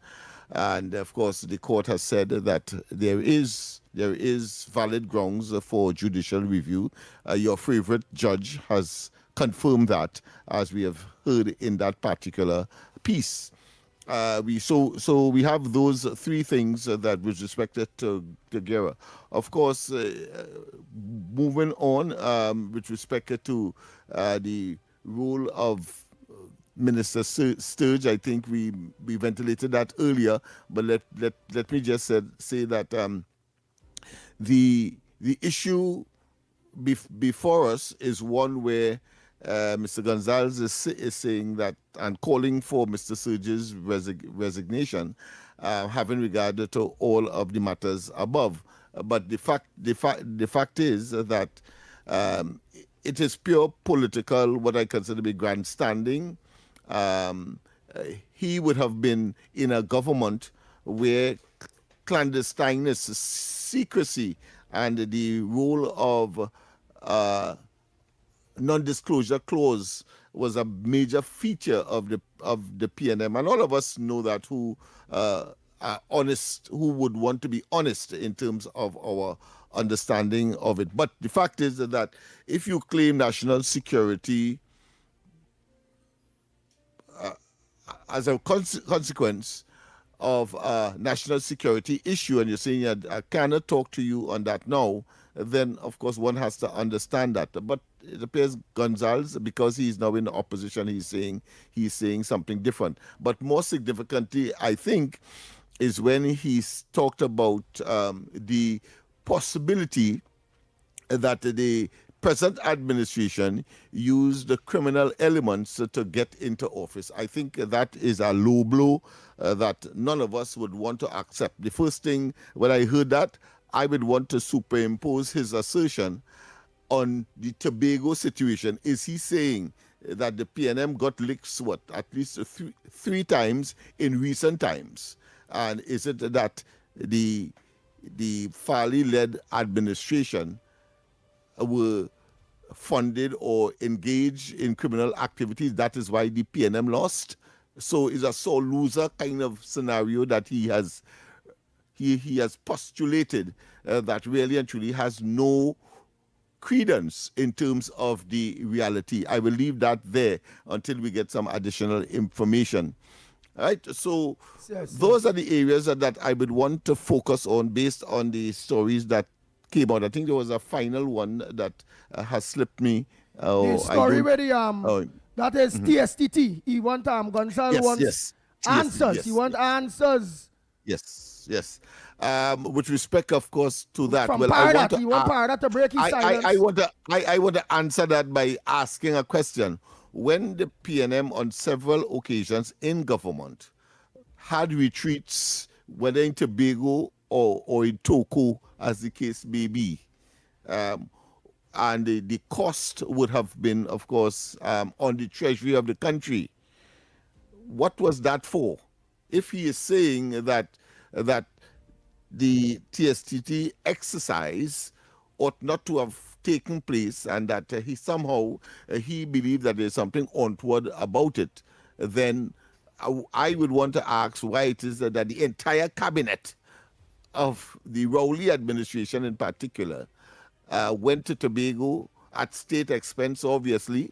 S16: And of course, the court has said that there is valid grounds for judicial review. Your favorite judge has confirmed that, as we have heard in that particular piece. We have those three things that with respect to GERA. Of course, moving on with respect to the role of Minister Sturge, I think we ventilated that earlier, but let me just say that the issue before us is one where Mr. Gonzalez is saying that and calling for Mr. Sturge's resignation, having regard to all of the matters above. But the fact is that it is pure political, what I consider to be grandstanding. He would have been in a government where clandestineness, secrecy, and the role of non-disclosure clause was a major feature of the PNM, and all of us know that who are honest, who would want to be honest in terms of our understanding of it. But the fact is that if you claim national security as a consequence of a national security issue, and you're saying I cannot talk to you on that now, then of course one has to understand that. But it appears Gonzalez, because he's now in the opposition, he's saying something different. But more significantly, I think, is when he's talked about the possibility that the present administration used the criminal elements to get into office. I think that is a low blow that none of us would want to accept. The first thing, when I heard that, I would want to superimpose his assertion on the Tobago situation. Is he saying that the PNM got licked, at least three times in recent times? And is it that the Farley-led administration were funded or engaged in criminal activities? That is why the PNM lost. So it's a sore loser kind of scenario that he has postulated that really and truly has no credence in terms of the reality. I will leave that there until we get some additional information. All right, so those are the areas that I would want to focus on based on the stories that came out. I think there was a final one that has slipped me.
S14: The story where that is TSTT. He want Gonzalo wants answers.
S16: Yes,
S14: he want answers.
S16: Yes. With respect, of course, to that.
S14: From Paradat, he want Paradat to break his silence.
S16: I want to answer that by asking a question. When the PNM on several occasions in government had retreats, whether in Tobago or in Toco, as the case may be, and the cost would have been, of course, on the treasury of the country. What was that for? If he is saying that the TSTT exercise ought not to have taken place and that he somehow he believed that there's something untoward about it, then I would want to ask why it is that the entire cabinet of the Rowley administration in particular went to Tobago at state expense, obviously,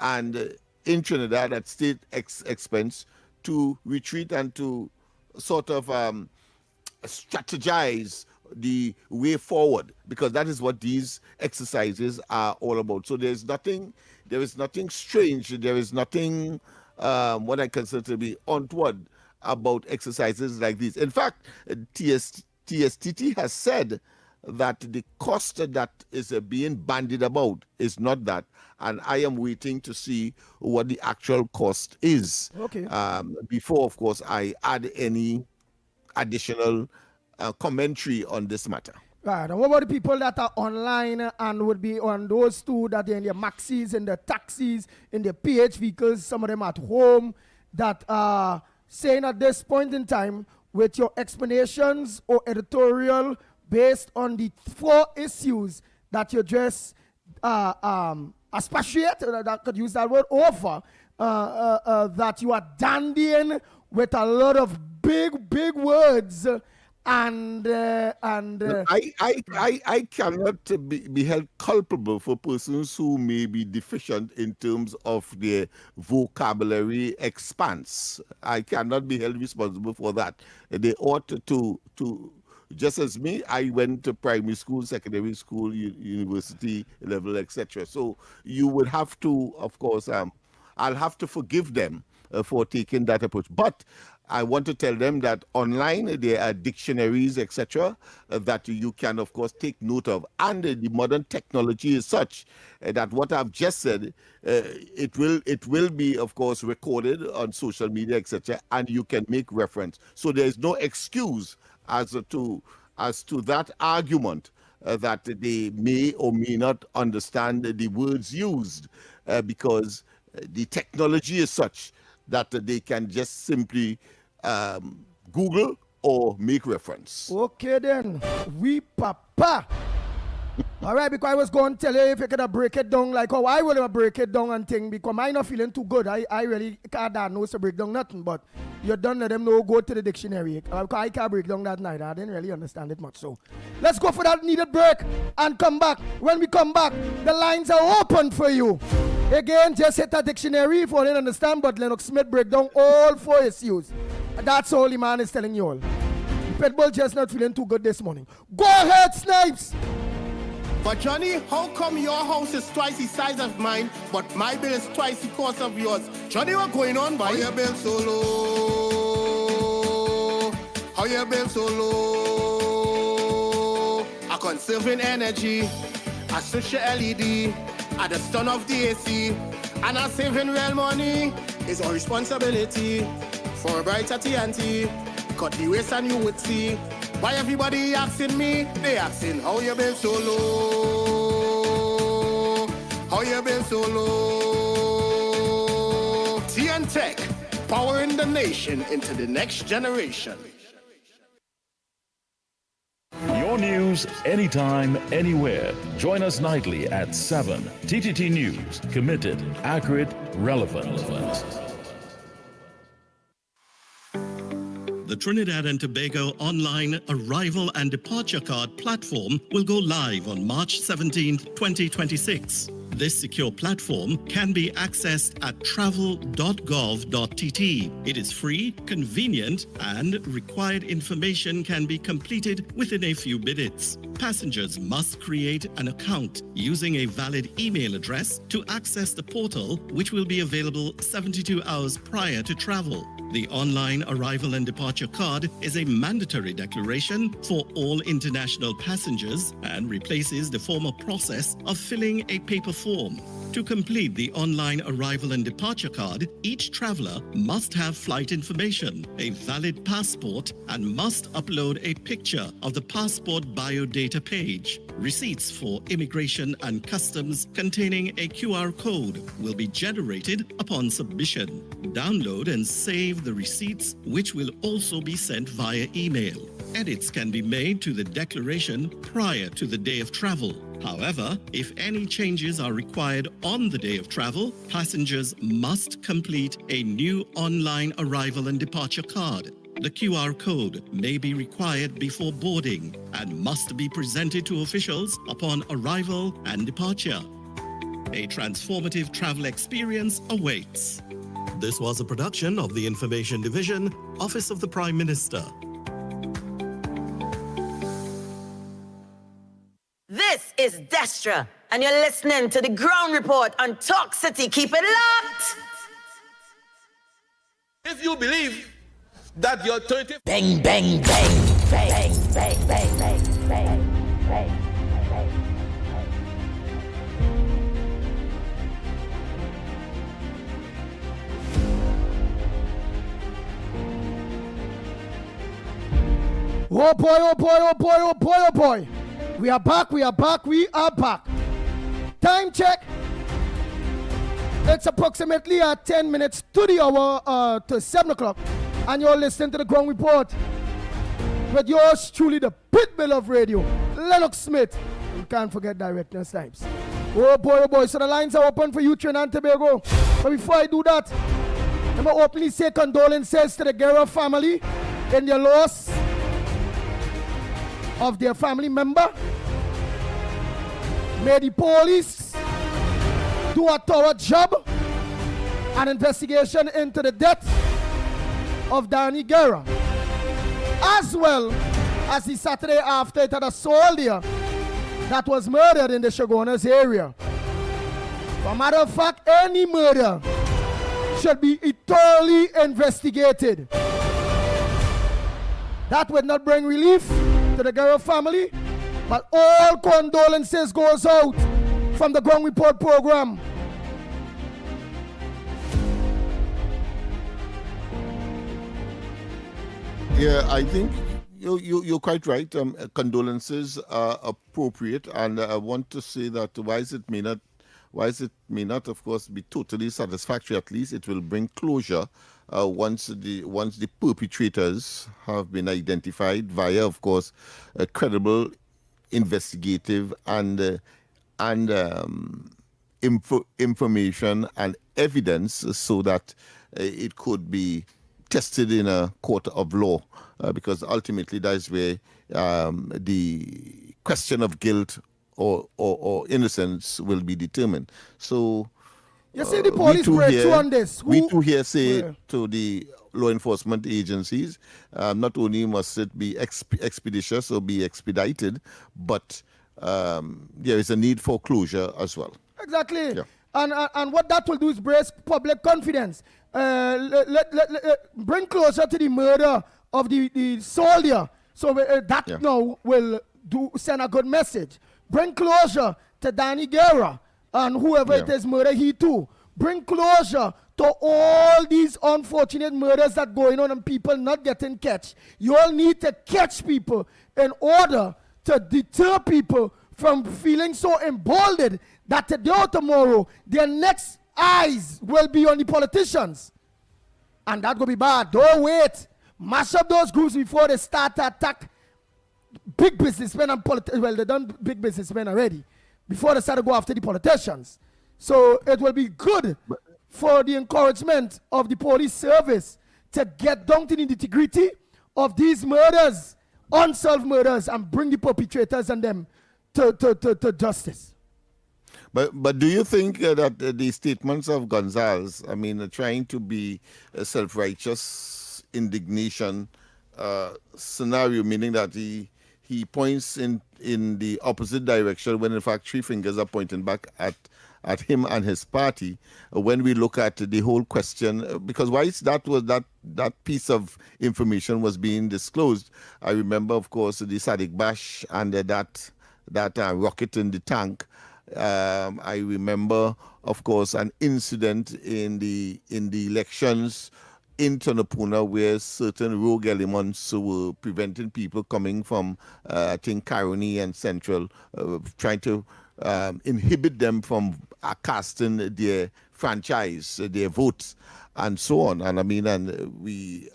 S16: and in Trinidad at state expense to retreat and to sort of strategize the way forward, because that is what these exercises are all about. So there is nothing strange, there is nothing what I consider to be untoward about exercises like these. In fact, TSTT has said that the cost that is being bandied about is not that, and I am waiting to see what the actual cost is.
S14: Okay.
S16: Before, of course, I add any additional commentary on this matter.
S14: Right. And what about the people that are online and would be on those two that are in their maxis, in the taxis, in their PH vehicles, some of them at home, that are saying at this point in time, with your explanations or editorial based on the 4 issues that you just expatiate, that could use that word, over, that you are dandying with a lot of big big words. I
S16: cannot be held culpable for persons who may be deficient in terms of their vocabulary expanse. I cannot be held responsible for that. They ought to just as me, I went to primary school, secondary school, university level, etc. So you would have to, of course, I'll have to forgive them for taking that approach. But I want to tell them that online there are dictionaries, etc., that you can, of course, take note of. And the modern technology is such that what I've just said, it will be, of course, recorded on social media, etc., and you can make reference. So there is no excuse as to that argument that they may or may not understand the words used, because the technology is such that they can just simply Google or make reference.
S14: Okay then, we papa. All right, because I was going to tell you if you could break it down like how I will break it down and thing, because I'm not feeling too good. I really can't know to break down nothing, but you don't let them know go to the dictionary. I can't break down that night. I didn't really understand it much. So let's go for that needed break and come back. When we come back, the lines are open for you. Again, just hit that dictionary if you didn't understand, but Lennox Smith break down all 4 issues. That's all the man is telling you all. Pitbull just not feeling too good this morning. Go ahead, Snipes!
S19: But Johnny, how come your house is twice the size of mine, but my bill is twice the cost of yours? Johnny, what's going on, boy? How your bill so low? How your bill so low? I'm conserving energy. I switch your LED. At the stun of the AC. And I'm saving real money. It's our responsibility for a brighter TNT. Cut the waste and you would see. Why everybody asking me? They asking how you been so low? How you been so low? TN Tech, powering the nation into the next generation.
S2: Your news anytime, anywhere. Join us nightly at 7. TTT News. Committed, accurate, relevant.
S20: The Trinidad and Tobago online arrival and departure card platform will go live on March 17, 2026. This secure platform can be accessed at travel.gov.tt. It is free, convenient, and required information can be completed within a few minutes. Passengers must create an account using a valid email address to access the portal, which will be available 72 hours prior to travel. The online arrival and departure card is a mandatory declaration for all international passengers and replaces the former process of filling a paper form. To complete the online arrival and departure card, each traveler must have flight information, a valid passport, and must upload a picture of the passport biodata page. Receipts for immigration and customs containing a QR code will be generated upon submission. Download and save the receipts, which will also be sent via email. Edits can be made to the declaration prior to the day of travel. However, if any changes are required on the day of travel, passengers must complete a new online arrival and departure card. The QR code may be required before boarding and must be presented to officials upon arrival and departure. A transformative travel experience awaits. This was a production of the Information Division, Office of the Prime Minister.
S9: This is Destra, and you're listening to the Ground Report on Talk City. Keep it locked!
S19: If you believe that you're 30...
S9: Bang, bang, bang, bang, bang, bang, bang, bang, bang.
S14: Oh boy, oh boy, oh boy, oh boy, oh boy. We are back, we are back, we are back. Time check. It's approximately 10 minutes to the hour, to 7 o'clock. And you're listening to the Ground Report with yours truly, the Pitbull of radio, Lennox Smith. You can't forget Director Snipes. Oh boy, oh boy. So the lines are open for you, Trinidad and Tobago. But before I do that, let me openly say condolences to the Guerra family. in the loss of their family member. May the police do a thorough job, an investigation into the death of Danny Guerra, as well as the Saturday after it had a soldier that was murdered in the Chaguanas area. For a matter of fact, any murder should be thoroughly investigated. That would not bring relief to the Guerra family, but all condolences goes out from the Ground Report program.
S16: Yeah, I think you're quite right. Condolences are appropriate, and I want to say that whilst it may not, of course, be totally satisfactory, at least it will bring closure once the perpetrators have been identified via, of course, a credible investigative and information and evidence, so that it could be tested in a court of law, because ultimately that is where the question of guilt or innocence will be determined. So
S14: you see the police breakthrough on this.
S16: We too here say to the law enforcement agencies, not only must it be expeditious or be expedited, but there is a need for closure as well.
S14: Exactly.
S16: Yeah.
S14: And what that will do is raise public confidence. Bring closer to the murder of the soldier. So that now will send a good message. Bring closure to Danny Guerra and whoever it is murder he too. Bring closure to all these unfortunate murders that going on and people not getting catch. You all need to catch people in order to deter people from feeling so emboldened that today or tomorrow their next eyes will be on the politicians. And that will be bad. Don't wait. Mash up those groups before they start to attack big businessmen and politicians. Well, they done big businessmen already. Before they start to go after the politicians. So it will be good for the encouragement of the police service to get down to the nitty-gritty of these murders, unsolved murders, and bring the perpetrators and them to justice.
S16: But do you think that the statements of Gonzalez, I mean, trying to be a self-righteous indignation scenario, meaning that he points in the opposite direction when in fact three fingers are pointing back at him and his party, when we look at the whole question, because whilst that piece of information was being disclosed, I remember, of course, the Sadiq Bash and that rocket in the tank. I remember, of course, an incident in the elections in Tonopuna where certain rogue elements were preventing people coming from, I think, Caroni and Central, trying to inhibit them from casting their franchise, their votes, and so on. And I mean, and we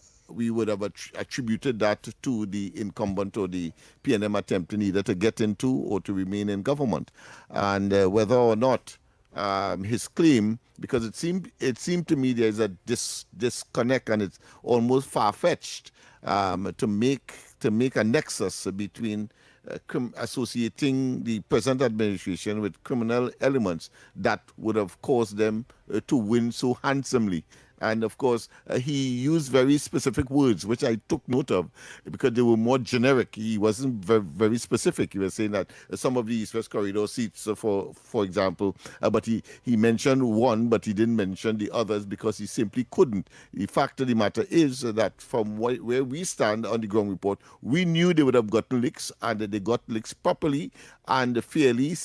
S16: would have attributed that to the incumbent or the PNM attempting either to get into or to remain in government. And whether or not his claim, because it seemed to me there's a disconnect, and it's almost far-fetched to make a nexus between associating the present administration with criminal elements that would have caused them to win so handsomely. And of course, he used very specific words, which I took note of because they were more generic. He wasn't very specific. He was saying that some of the East-West Corridor seats, for example, but he mentioned one, but he didn't mention the others because he simply couldn't. The fact of the matter is that from where we stand on the ground report, we knew they would have gotten licks, and that they got licks properly and fairly,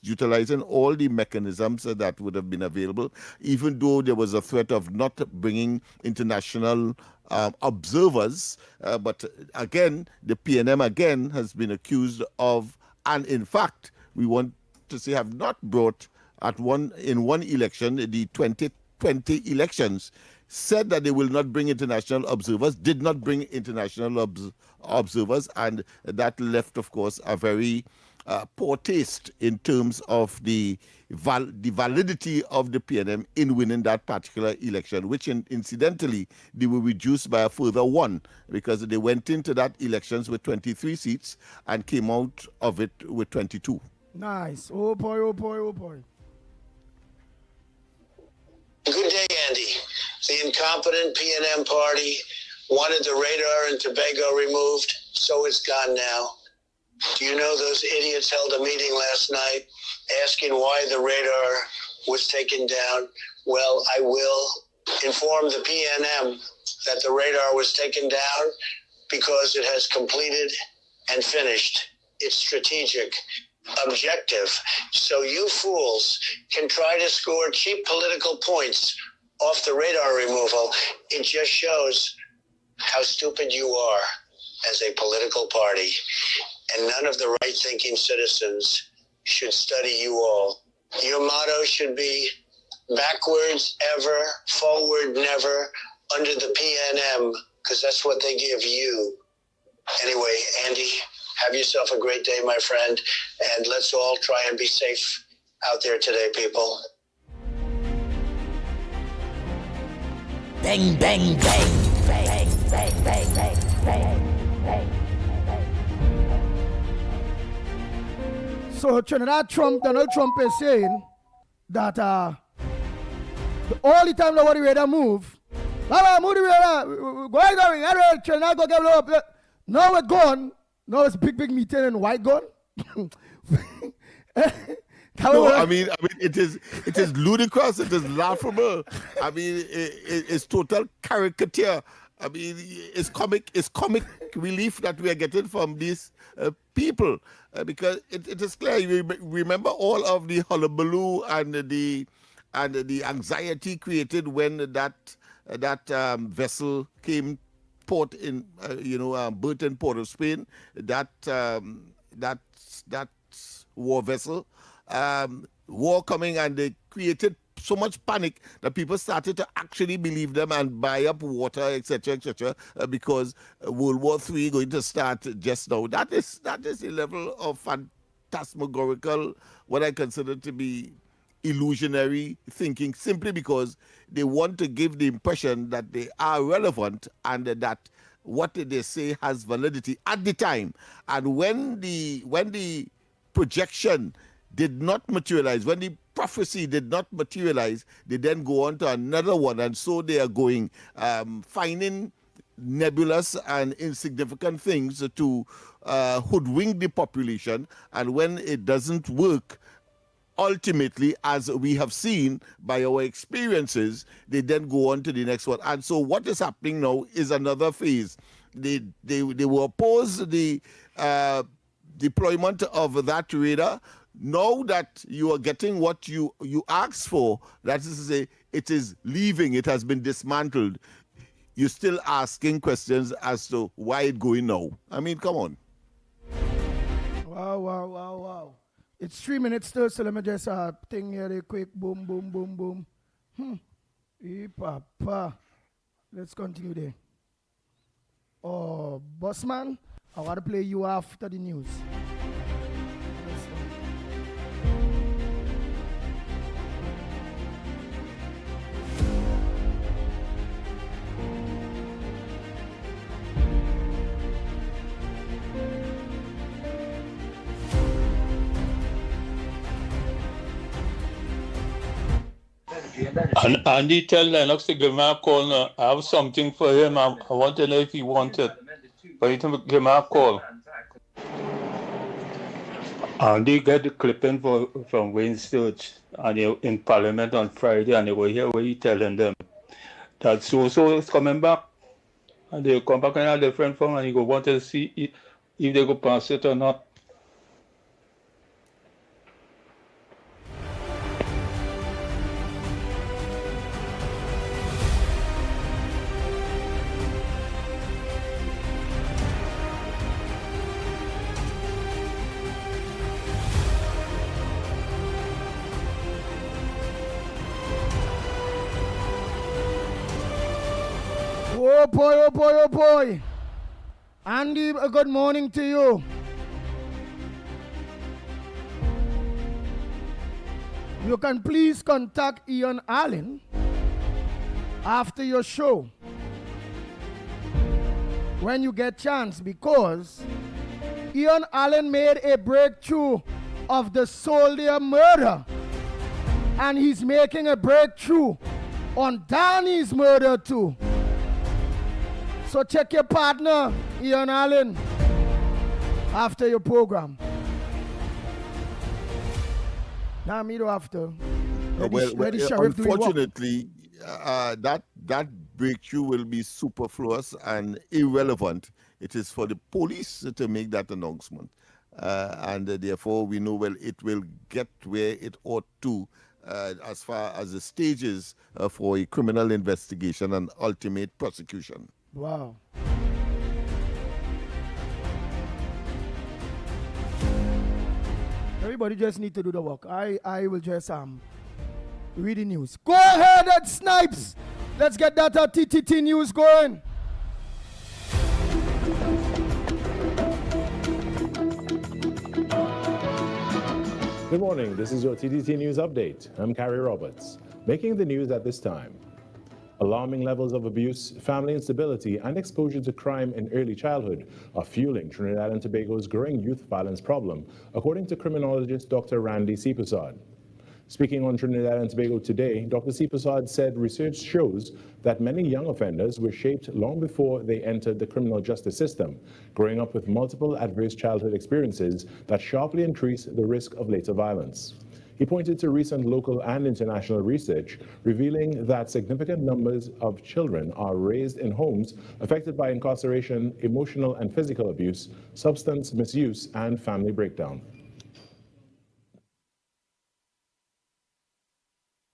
S16: utilizing all the mechanisms that would have been available, even though there was a threat of not bringing international observers. But again, the PNM again has been accused of, and in fact, we want to say have not brought in one election, the 2020 elections, said that they will not bring international observers, did not bring international observers, and that left, of course, a very poor taste in terms of the validity of the PNM in winning that particular election, which incidentally, they were reduced by a further one because they went into that elections with 23 seats and came out of it with 22.
S14: Nice. Oh boy, oh boy, oh boy.
S21: Good day, Andy. The incompetent PNM party wanted the radar in Tobago removed, so it's gone now. Do you know those idiots held a meeting last night asking why the radar was taken down? Well, I will inform the PNM that the radar was taken down because it has completed and finished its strategic objective. So you fools can try to score cheap political points off the radar removal. It just shows how stupid you are as a political party. And none of the right-thinking citizens should study you all. Your motto should be backwards ever, forward never, under the PNM, because that's what they give you. Anyway, Andy, have yourself a great day, my friend, and let's all try and be safe out there today, people.
S9: Bang, bang, bang, bang, bang, bang, bang, bang, bang.
S14: So Donald Trump is saying that all the time that the radar move, move the radar, go ahead, Trinidad go get up. Now it's gone. Now it's big meeting in White Gun.
S16: No, I mean, it is ludicrous. It is laughable. I mean, it's total caricature. I mean, it's comic relief that we are getting from these people because it is clear. You remember all of the hullabaloo and the anxiety created when that vessel came port in berth in Port of Spain. That war vessel. War coming, and they created so much panic that people started to actually believe them and buy up water, etc., because World War III going to start just now. That is a level of phantasmagorical, what I consider to be illusionary thinking, simply because they want to give the impression that they are relevant and that what they say has validity at the time. And when the projection did not materialize, when the prophecy did not materialize, they then go on to another one, and so they are going, finding nebulous and insignificant things to hoodwink the population, and when it doesn't work, ultimately, as we have seen by our experiences, they then go on to the next one. And so what is happening now is another phase. They will oppose the deployment of that radar. Now that you are getting what you asked for, that is to say, it is leaving, it has been dismantled, you're still asking questions as to why it's going now. I mean, come on.
S14: Wow. It's 3 minutes still, so let me just thing here real quick. Boom, boom, boom, boom. Hey, papa. Let's continue there. Oh, Bossman, I want to play you after the news.
S22: And Andy tell Lennox to give me a call now. I have something for him. I want to know if he wants it. For you to give me a call. Andy get the clipping from Wayne Sturge and in Parliament on Friday, and they were here where he telling them that so is coming back. And they come back in a different form, and he go want to see if they go pass it or not.
S14: Oh boy. Andy, a good morning to you. you can please contact Ian Allen after your show when you get chance, because Ian Allen made a breakthrough of the soldier murder, and he's making a breakthrough on Danny's murder too. So check your partner, Ian Allen, after your program. Now me do after.
S16: Unfortunately, that breakthrough will be superfluous and irrelevant. It is for the police to make that announcement, and therefore we know well it will get where it ought to, as far as the stages for a criminal investigation and ultimate prosecution.
S14: Wow. Everybody just need to do the work. I will just read the news. Go ahead, Ed Snipes. Let's get that TTT news going.
S3: Good morning. This is your TTT News Update. I'm Carrie Roberts. Making the news at this time. Alarming levels of abuse, family instability, and exposure to crime in early childhood are fueling Trinidad and Tobago's growing youth violence problem, according to criminologist Dr. Randy Sipasad. Speaking on Trinidad and Tobago today, Dr. Sipasad said research shows that many young offenders were shaped long before they entered the criminal justice system, growing up with multiple adverse childhood experiences that sharply increase the risk of later violence. He pointed to recent local and international research revealing that significant numbers of children are raised in homes affected by incarceration, emotional and physical abuse, substance misuse, and family breakdown.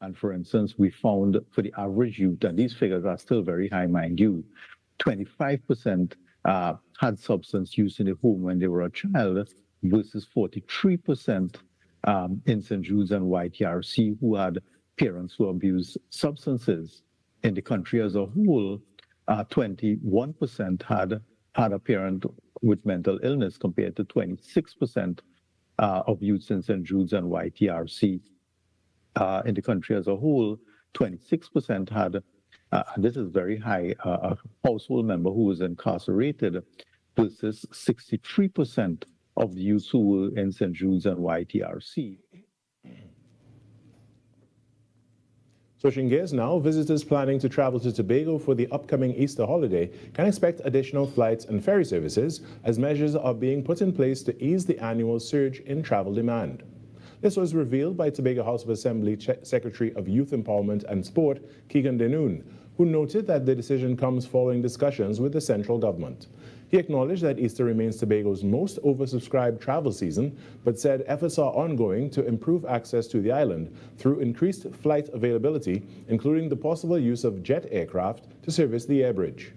S1: And for instance, we found for the average youth, and these figures are still very high, mind you, 25% had substance use in the home when they were a child versus 43% in St. Jude's and YTRC who had parents who abused substances. In the country as a whole, 21% had a parent with mental illness compared to 26% of youths in St. Jude's and YTRC. In the country as a whole, 26% had, this is very high, a household member who was incarcerated versus 63% of the youths who were in St. Jude's and YTRC.
S3: Switching gears now, visitors planning to travel to Tobago for the upcoming Easter holiday can expect additional flights and ferry services as measures are being put in place to ease the annual surge in travel demand. This was revealed by Tobago House of Assembly Secretary of Youth Empowerment and Sport, Keegan Denoon, who noted that the decision comes following discussions with the central government. He acknowledged that Easter remains Tobago's most oversubscribed travel season, but said efforts are ongoing to improve access to the island through increased flight availability, including the possible use of jet aircraft to service the air bridge.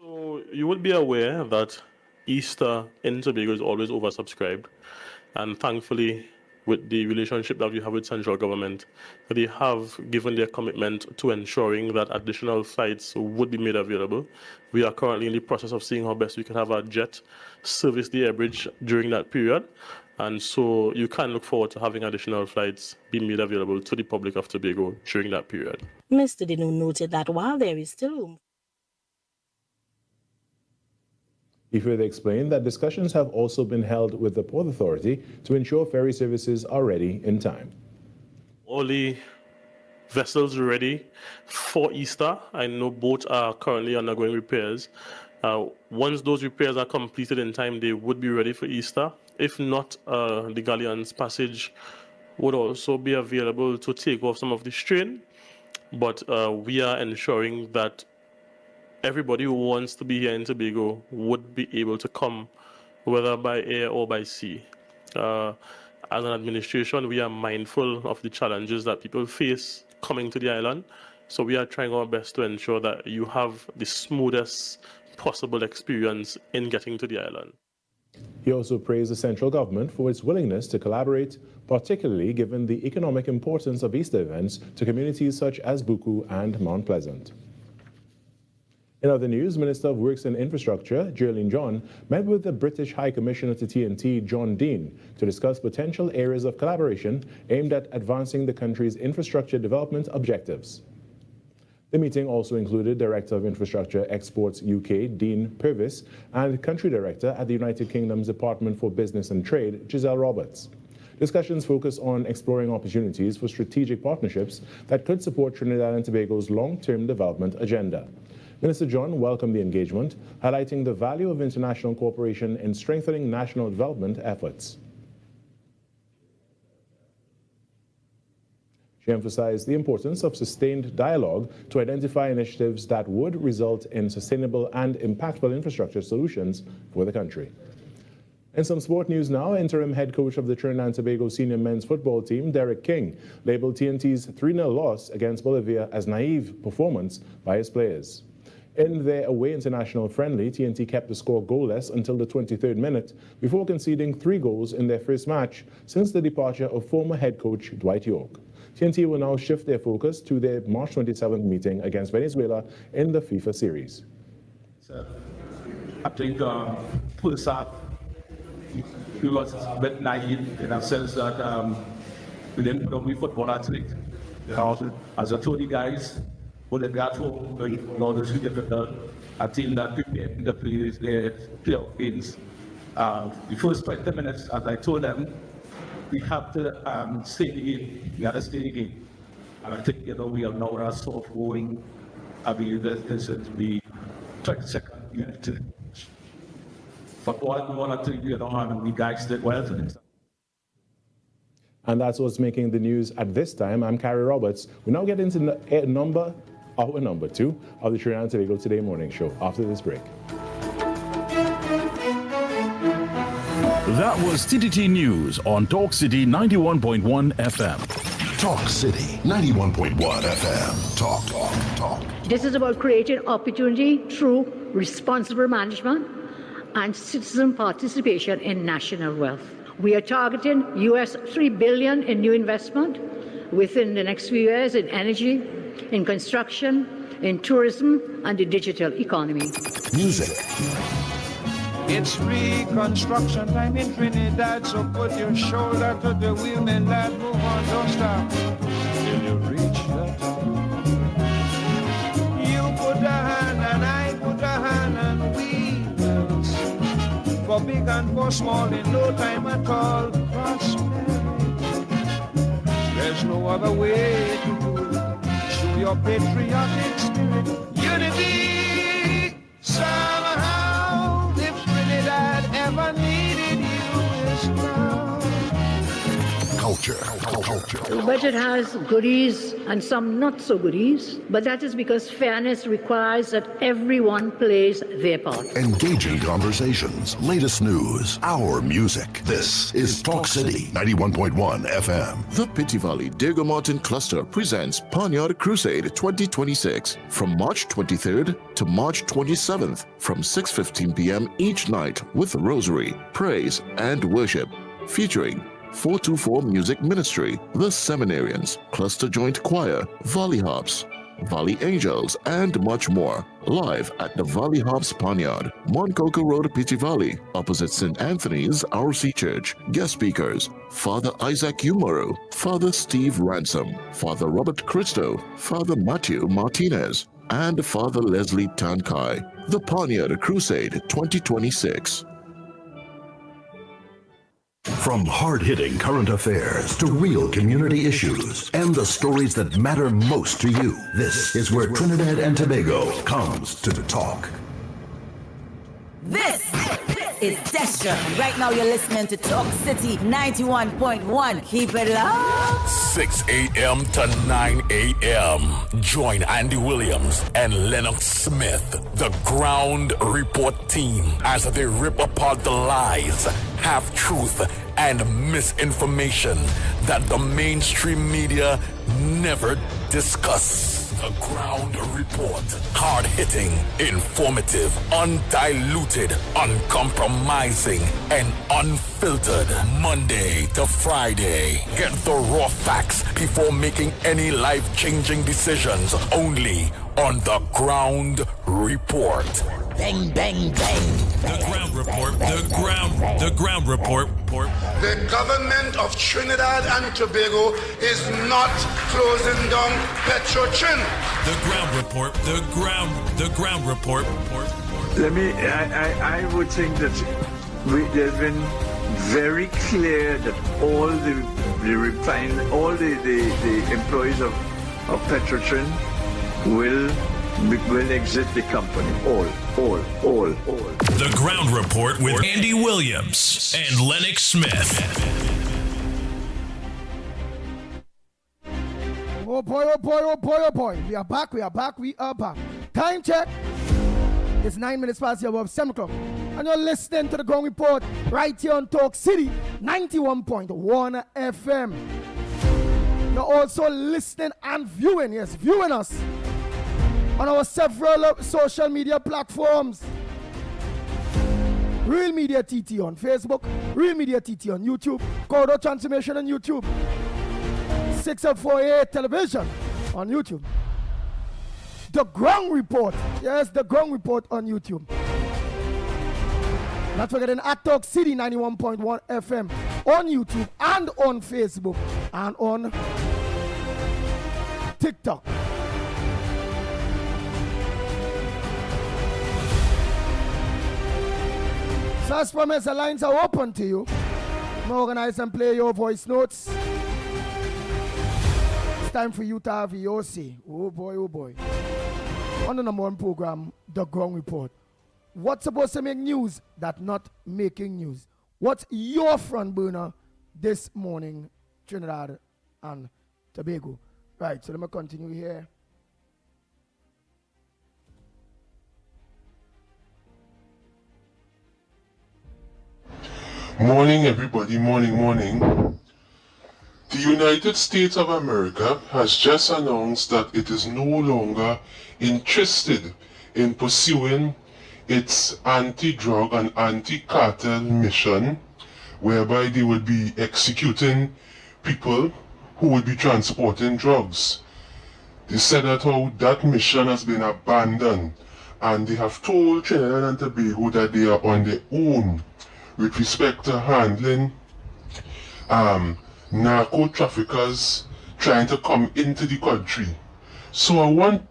S4: So you would be aware that Easter in Tobago is always oversubscribed, and thankfully, with the relationship that we have with central government, they have given their commitment to ensuring that additional flights would be made available. We are currently in the process of seeing how best we can have a jet service the air bridge during that period, and so you can look forward to having additional flights being made available to the public of Tobago during that period.
S23: Mr. Dinu noted that while there is still room,
S3: He further explained that discussions have also been held with the Port Authority to ensure ferry services are ready in time.
S4: All the vessels are ready for Easter. I know boats are currently undergoing repairs. Once those repairs are completed in time, they would be ready for Easter. If not, the Galleon's passage would also be available to take off some of the strain. But we are ensuring that everybody who wants to be here in Tobago would be able to come, whether by air or by sea. As an administration, we are mindful of the challenges that people face coming to the island. So we are trying our best to ensure that you have the smoothest possible experience in getting to the island.
S3: He also praised the central government for its willingness to collaborate, particularly given the economic importance of Easter events to communities such as Buku and Mount Pleasant. In other news, Minister of Works and Infrastructure, Jerlene John, met with the British High Commissioner to TNT, John Dean, to discuss potential areas of collaboration aimed at advancing the country's infrastructure development objectives. The meeting also included Director of Infrastructure Exports UK, Dean Purvis, and Country Director at the United Kingdom's Department for Business and Trade, Giselle Roberts. Discussions focus on exploring opportunities for strategic partnerships that could support Trinidad and Tobago's long-term development agenda. Minister John welcomed the engagement, highlighting the value of international cooperation in strengthening national development efforts. She emphasized the importance of sustained dialogue to identify initiatives that would result in sustainable and impactful infrastructure solutions for the country. In some sport news now, interim head coach of the Trinidad and Tobago senior men's football team, Derek King, labeled TNT's 3-0 loss against Bolivia as naive performance by his players. In their away international friendly, TNT kept the score goalless until the 23rd minute before conceding 3 goals in their first match since the departure of former head coach Dwight York. TNT will now shift their focus to their March 27th meeting against Venezuela in the FIFA series.
S5: I think first half, we was a bit naive in a sense that we didn't put up with football athlete. As I told you guys, when they got home, this is difficult. A team that prepared the players, their playoff games. The first 20 minutes, as I told them, we have to stay in the game. We got to stay in the game. And I think, we are now soft going. I believe that this is the 22nd minute. Football, we want to think, and the guys did well today.
S3: And that's what's making the news at this time. I'm Carrie Roberts. We now get into hour number 2 of the Trinidad and Tobago Today Morning Show after this break.
S2: That was TTT News on Talk City 91.1 FM.
S6: Talk City 91.1 FM. Talk.
S7: This is about creating opportunity through responsible management and citizen participation in national wealth. We are targeting US $3 billion in new investment within the next few years in energy, in construction, in tourism, and the digital economy.
S6: Music.
S8: It's reconstruction time in Trinidad, so put your shoulder to the wheel, man, lad, move on, don't stop till you reach the top. You put a hand and I put a hand and we will sing. For big and for small in no time at all, prosperity. There's no other way to do it. Show your patriotic spirit, unity, somehow. If Trinidad ever needed you, is now.
S6: Culture.
S7: The budget has goodies and some not so goodies, but that is because fairness requires that everyone plays their part.
S6: Engaging conversations, latest news, our music. This is Talk City 91.1 FM.
S24: The Pitti Valley Diego Martin Cluster presents Panyard Crusade 2026 from March 23rd to March 27th from 6:15 p.m. each night with rosary, praise, and worship, featuring 424 Music Ministry, The Seminarians, Cluster Joint Choir, Valley Harps, Valley Angels, and much more. Live at the Valley Harps Panyard, Moncoco Road, Pitti Valley, opposite St. Anthony's RC Church. Guest speakers, Father Isaac Umaro, Father Steve Ransom, Father Robert Cristo, Father Matthew Martinez, and Father Leslie Tankai. The Panyard Crusade 2026.
S6: From hard-hitting current affairs to real community issues and the stories that matter most to you, this is where Trinidad and Tobago comes to talk.
S9: This is Destra. And right now you're listening to Talk City 91.1. Keep it loud.
S10: 6 a.m. to 9 a.m. Join Andy Williams and Lennox Smith, the Ground Report team, as they rip apart the lies, half-truth, and misinformation that the mainstream media never discuss. The Ground Report. Hard-hitting, informative, undiluted, uncompromising, and unfiltered. Monday to Friday. Get the raw facts before making any life-changing decisions. Only on the Ground Report.
S9: Bang, bang, bang.
S10: The Ground Report. The Ground Report.
S11: The government of Trinidad and Tobago is not closing down Petrotrin.
S10: The Ground Report. The Ground Report.
S12: I would think that there's been very clear that all the employees of Petrotrin will exit the company. All.
S10: The Ground Report with Andy Williams and Lennox Smith.
S14: Oh boy. We are back. Time check. It's 9 minutes past the hour of 7 o'clock. And you're listening to the Ground Report right here on Talk City 91.1 FM. You're also listening and viewing us on our several social media platforms. Real Media TT on Facebook, Real Media TT on YouTube, Corridor Transformation on YouTube, 648 Television on YouTube. The Ground Report. Yes, The Ground Report on YouTube. Not forgetting at Talk City 91.1 FM on YouTube and on Facebook and on TikTok. So as promised, the lines are open to you. Organize and play your voice notes. It's time for you to have your say. Oh boy. On the number one program, The Ground Report. What's supposed to make news that not making news? What's your front burner this morning, Trinidad and Tobago? Right, so let me continue here.
S13: Morning, everybody. Morning. The United States of America has just announced that it is no longer interested in pursuing its anti-drug and anti-cartel mission, whereby they would be executing people who would be transporting drugs. They said that mission has been abandoned, and they have told Trinidad and Tobago that they are on their own with respect to handling narco traffickers trying to come into the country. So I want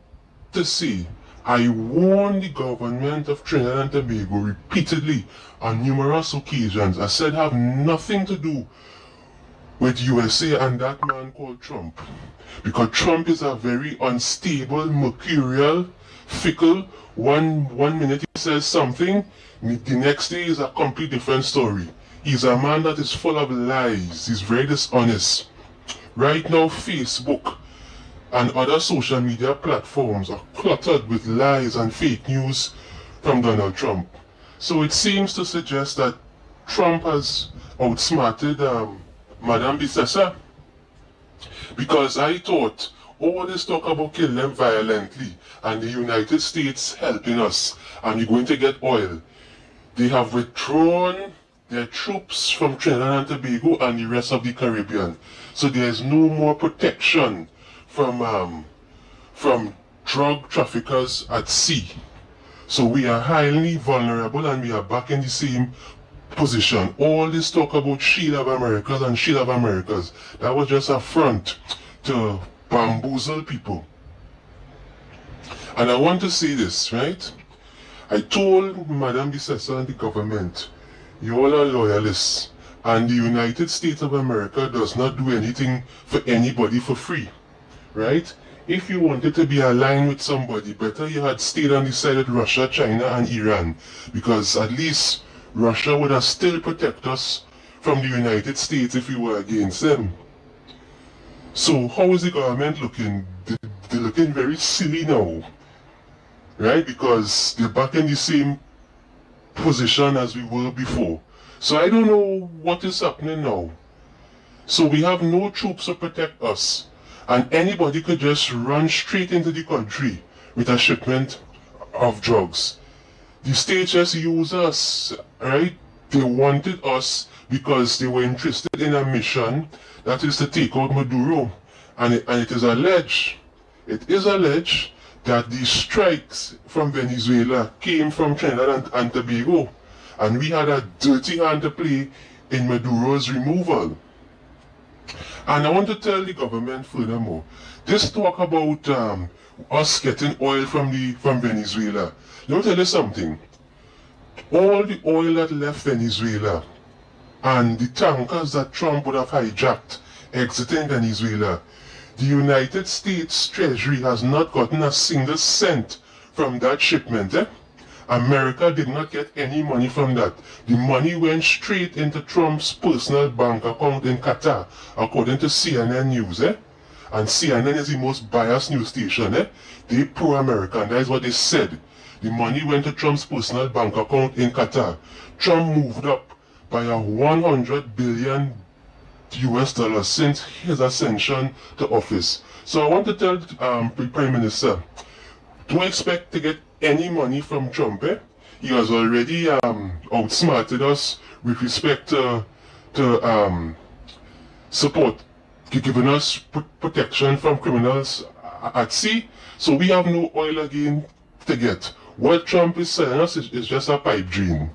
S13: to say, I warned the government of Trinidad and Tobago repeatedly on numerous occasions. I said have nothing to do with USA and that man called Trump. Because Trump is a very unstable, mercurial, fickle. One minute he says something, the next day is a complete different story. He's a man that is full of lies. He's very dishonest. Right now, Facebook and other social media platforms are cluttered with lies and fake news from Donald Trump. So it seems to suggest that Trump has outsmarted Madame Bissessa. Because I thought all this talk about killing them violently and the United States helping us and we're going to get oil. They have withdrawn their troops from Trinidad and Tobago and the rest of the Caribbean. So there is no more protection from drug traffickers at sea. So we are highly vulnerable and we are back in the same position. All this talk about shield of Americas and shield of Americas, that was just a front to bamboozle people. And I want to say this, right? I told Madame Bissessa and the government, you all are loyalists, and the United States of America does not do anything for anybody for free, right? If you wanted to be aligned with somebody, better you had stayed on the side of Russia, China, and Iran, because at least Russia would have still protected us from the United States if we were against them. So how is the government looking? They're looking very silly now, right? Because they're back in the same position as we were before. So I don't know what is happening now. So we have no troops to protect us, and anybody could just run straight into the country with a shipment of drugs. The state just used us, right? They wanted us because they were interested in a mission that is to take out Maduro. And it is alleged that the strikes from Venezuela came from Trinidad and Tobago, and we had a dirty hand to play in Maduro's removal. And I want to tell the government furthermore, this talk about us getting oil from Venezuela. Let me tell you something. All the oil that left Venezuela and the tankers that Trump would have hijacked exiting Venezuela, the United States Treasury has not gotten a single cent from that shipment. America did not get any money from that. The money went straight into Trump's personal bank account in Qatar, according to CNN News. And CNN is the most biased news station. They pro-American, that is what they said. The money went to Trump's personal bank account in Qatar. Trump moved up by a $100 billion since his ascension to office. So I want to tell the Prime Minister, don't expect to get any money from Trump. He has already outsmarted us with respect to support, giving us protection from criminals at sea. So we have no oil again to get. What Trump is selling us is just a pipe dream.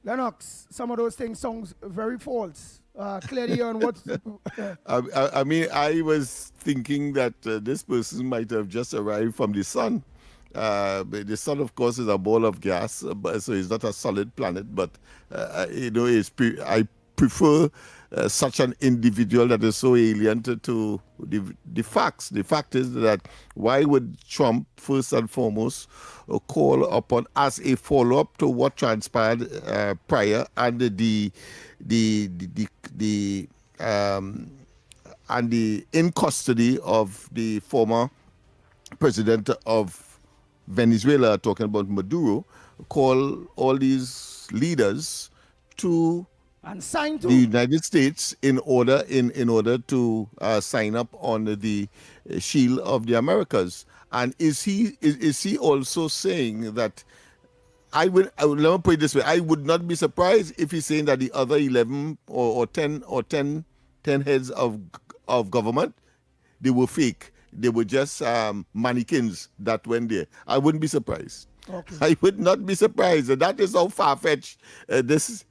S14: Lennox, some of those things sounds very false. Clearly on what...
S16: I mean, I was thinking that this person might have just arrived from the sun. But the sun, of course, is a ball of gas, so it's not a solid planet. But, I prefer such an individual that is so alien to the facts. The fact is that why would Trump, first and foremost, call upon as a follow-up to what transpired prior and the in custody of the former president of Venezuela, talking about Maduro, call all these leaders to
S14: and sign to
S16: the United States in order to sign up on the Shield of the Americas. And is he also saying that let me put it this way, I would not be surprised if he's saying that the other 11 or 10 heads of government, they were fake. They were just mannequins that went there. I wouldn't be surprised.
S14: Okay.
S16: I would not be surprised. And that is how far-fetched this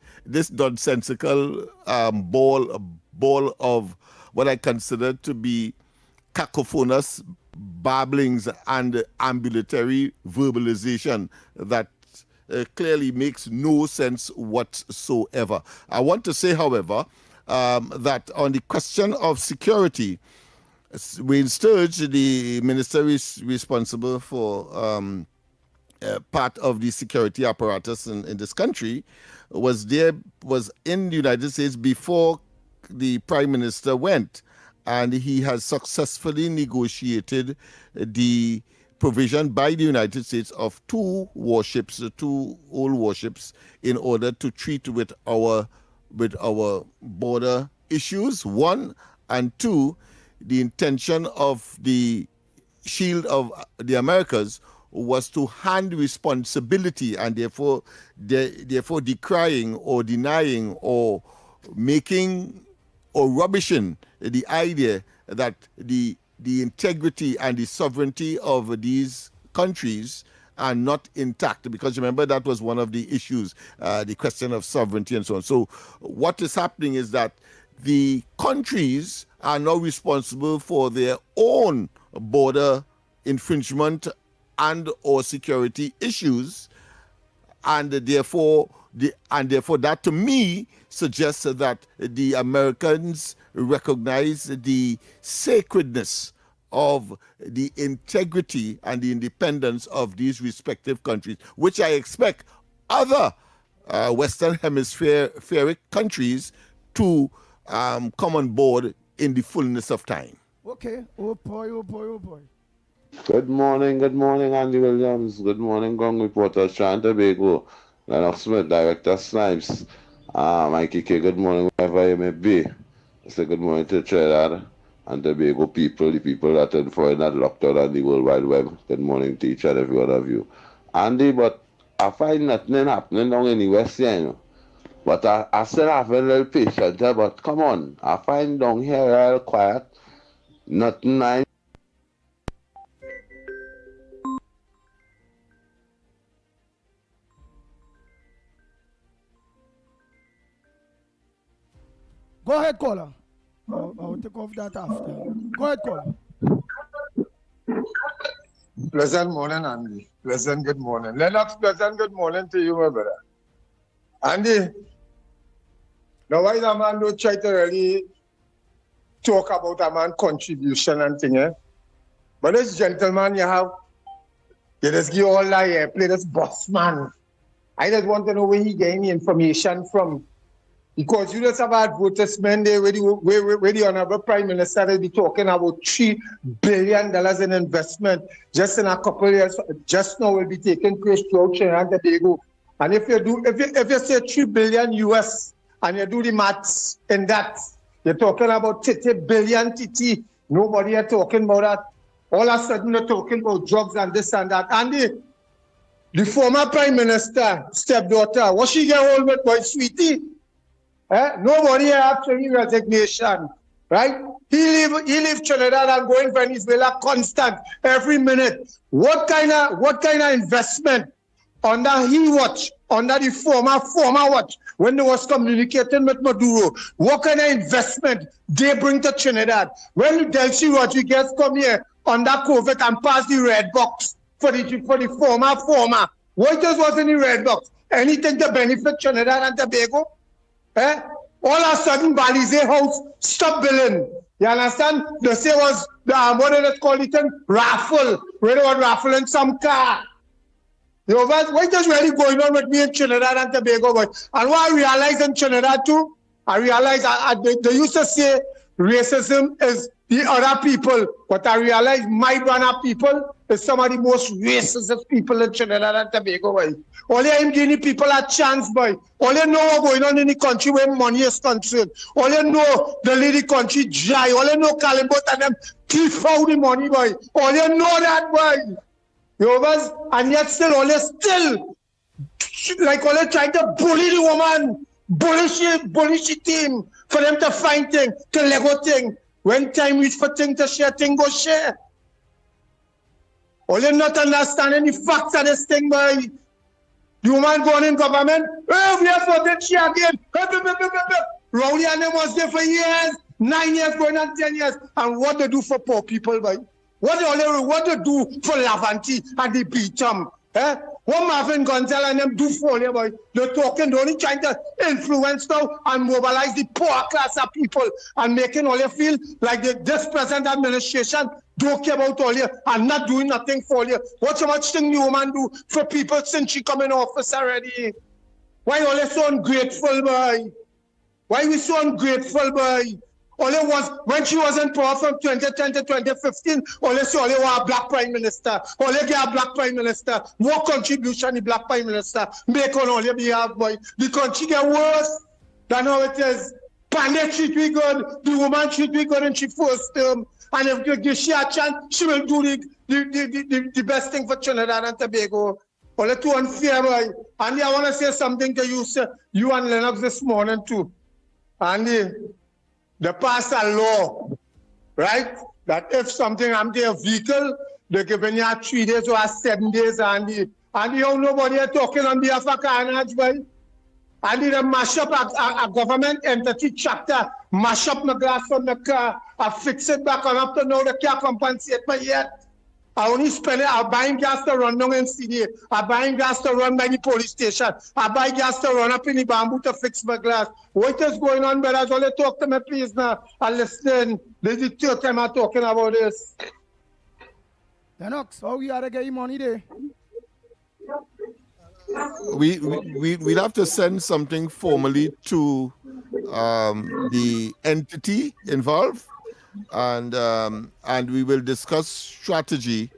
S16: nonsensical ball of what I consider to be cacophonous babblings and ambulatory verbalization that clearly makes no sense whatsoever. I want to say, however, that on the question of security, Wayne Sturge, the minister is responsible for part of the security apparatus in this country, was in the United States before the Prime Minister went, and he has successfully negotiated the provision by the United States of two old warships, in order to treat with our border issues, one, and two, the intention of the Shield of the Americas was to hand responsibility, and therefore decrying or denying or making or rubbishing the idea that the integrity and the sovereignty of these countries are not intact, because remember that was one of the issues, the question of sovereignty and so on. So what is happening is that the countries are now responsible for their own border infringement and or security issues, and therefore that to me suggests that the Americans recognize the sacredness of the integrity and the independence of these respective countries, which I expect other Western Hemispheric countries to come on board in the fullness of time.
S14: Okay. Oh boy.
S15: Good morning, Andy Williams. Good morning, Gong reporter Sean Tobago, Lennox Smith, Director Snipes, Mikey K. Good morning, wherever you may be. I say good morning to Trinidad and Tobago people, the people that are foreign that locked out on the World Wide Web. Good morning to each and every one of you. Andy, but I find nothing happening down in the West here, you know. But I still have a little patience there, but come on. I find down here real quiet. Nothing nice.
S14: Go ahead, caller. I'll take off that after. Go ahead, caller.
S17: Pleasant morning, Andy. Pleasant good morning. Lennox, pleasant good morning to you, my brother. Andy, now why the man don't try to really talk about a man contribution and thing, eh? But this gentleman you just give all that play this boss man. I just want to know where he getting the information from. Because you just have advertisement there where the Honorable Prime Minister will be talking about $3 billion in investment just in a couple of years. Just now will be taking place throughout Trinidad and Tobago. And if you say 3 billion US and you do the maths in that, you're talking about 30 billion TT. Nobody are talking about that. All of a sudden they're talking about drugs and this and that. And the former Prime Minister, stepdaughter, what she get hold with, boy, sweetie? Nobody have any resignation, right? He leave Trinidad and go in Venezuela constant every minute. What kind of investment under he watch, under the former watch, when they was communicating with Maduro? What kind of investment they bring to Trinidad? When Delcy Rodriguez come here under COVID and pass the red box for the former, what just was in the red box? Anything to benefit Trinidad and Tobago? All of a sudden, Balize House stop billing. You understand? They say was what did they call it? Raffle. Where they were raffling some car. You know what is really going on with me in Trinidad and Tobago, boy? And what I realize in Trinidad too, I realize they used to say racism is the other people, but I realize my brand of people is some of the most racist people in Trinidad and Tobago, boy. Only I'm giving people a chance, boy. Only know what's going on in the country where money is concerned. Only know the lady country dry. Only know Calimbot and them thief out the money, boy. Only know that, boy. You know, and yet still, like only trying to bully the woman, bullish the team for them to find things, to Lego thing. When time is for things to share, thing go share. Only not understanding the facts of this thing, boy. The woman going in government, we have voted she again. Rowley and them was there for years, 9 years, going on 10 years. And what they do for poor people, boy? What they do for Lavanti and the Beecham? What Marvin Gonzalez and them do for you, boy? They're talking, they're only trying to influence now and mobilize the poor class of people and making all you feel like this present administration don't care about all you and not doing nothing for you. What so much thing the woman do for people since she come in office already? Why all you so ungrateful, boy? Why we so ungrateful, boy? All it was when she was in power from 2010 to 2015, all you were a black prime minister. All you get a black prime minister. What contribution the black prime minister make on all your behalf, boy? The country get worse than how it is. Pandey treat we good, the woman treat we good in she first term. And if you give she a chance, she will do the best thing for Trinidad and Tobago. All it too unfair, boy. Andy, I want to say something to you, sir. You and Lennox this morning too. Andy, they passed a law, right? That if something happens to a vehicle, they're giving you 3 days or 7 days, Andy. And you know nobody are talking on behalf of carnage, boy. And they mash up a government entity chapter, mash up my glass from the car, I fix it back on up to now, they can't compensate me yet. I only spend it, I'm buying gas to run down in CD, I'm buying gas to run by the police station, I buy gas to run up in the bamboo to fix my glass. What is going on, brothers? Only talk to me, please, now. I listen. This is the third time I'm talking about this.
S14: Lennox, how we are to get your money there?
S16: We'll have to send something formally to the entity involved, and we will discuss strategy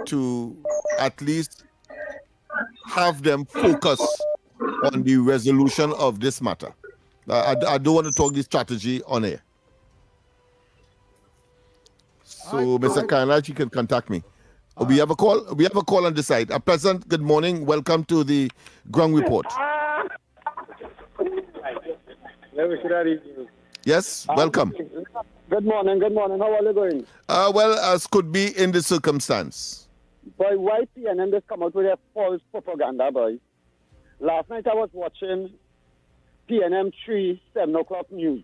S16: to at least have them focus on the resolution of this matter. I don't want to talk this strategy on air. So, Mr. Kainaj, you can contact me. We have a call. We have a call on the side. A pleasant good morning. Welcome to the Ground Report. Yes, welcome.
S18: Good morning. Good morning. How are you going?
S16: Well, as could be in the circumstance.
S18: Boy, why PNM just come out with their false propaganda, boy? Last night I was watching PNM 3, 7 o'clock news.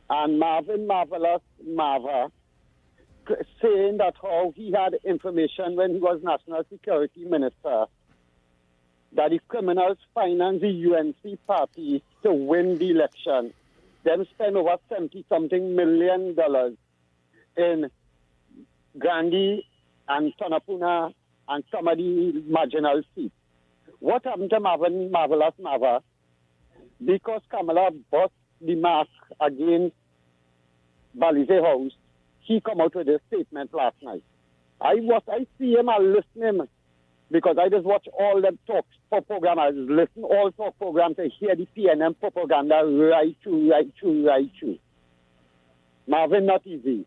S18: and Marvin Marvelous Marva saying that how he had information when he was National Security Minister that the criminals financed the UNC party to win the election. Them spend over $70-something million in Gandhi and Tonapuna and some of the marginal seats. What happened to Marvin Marvelous Marva? Because Kamala bought the mask against Balize House, he come out with a statement last night. I see him, I listen him, because I just watch all them talk program. I just listen all talk program to hear the PNM propaganda right through. Marvin, not easy.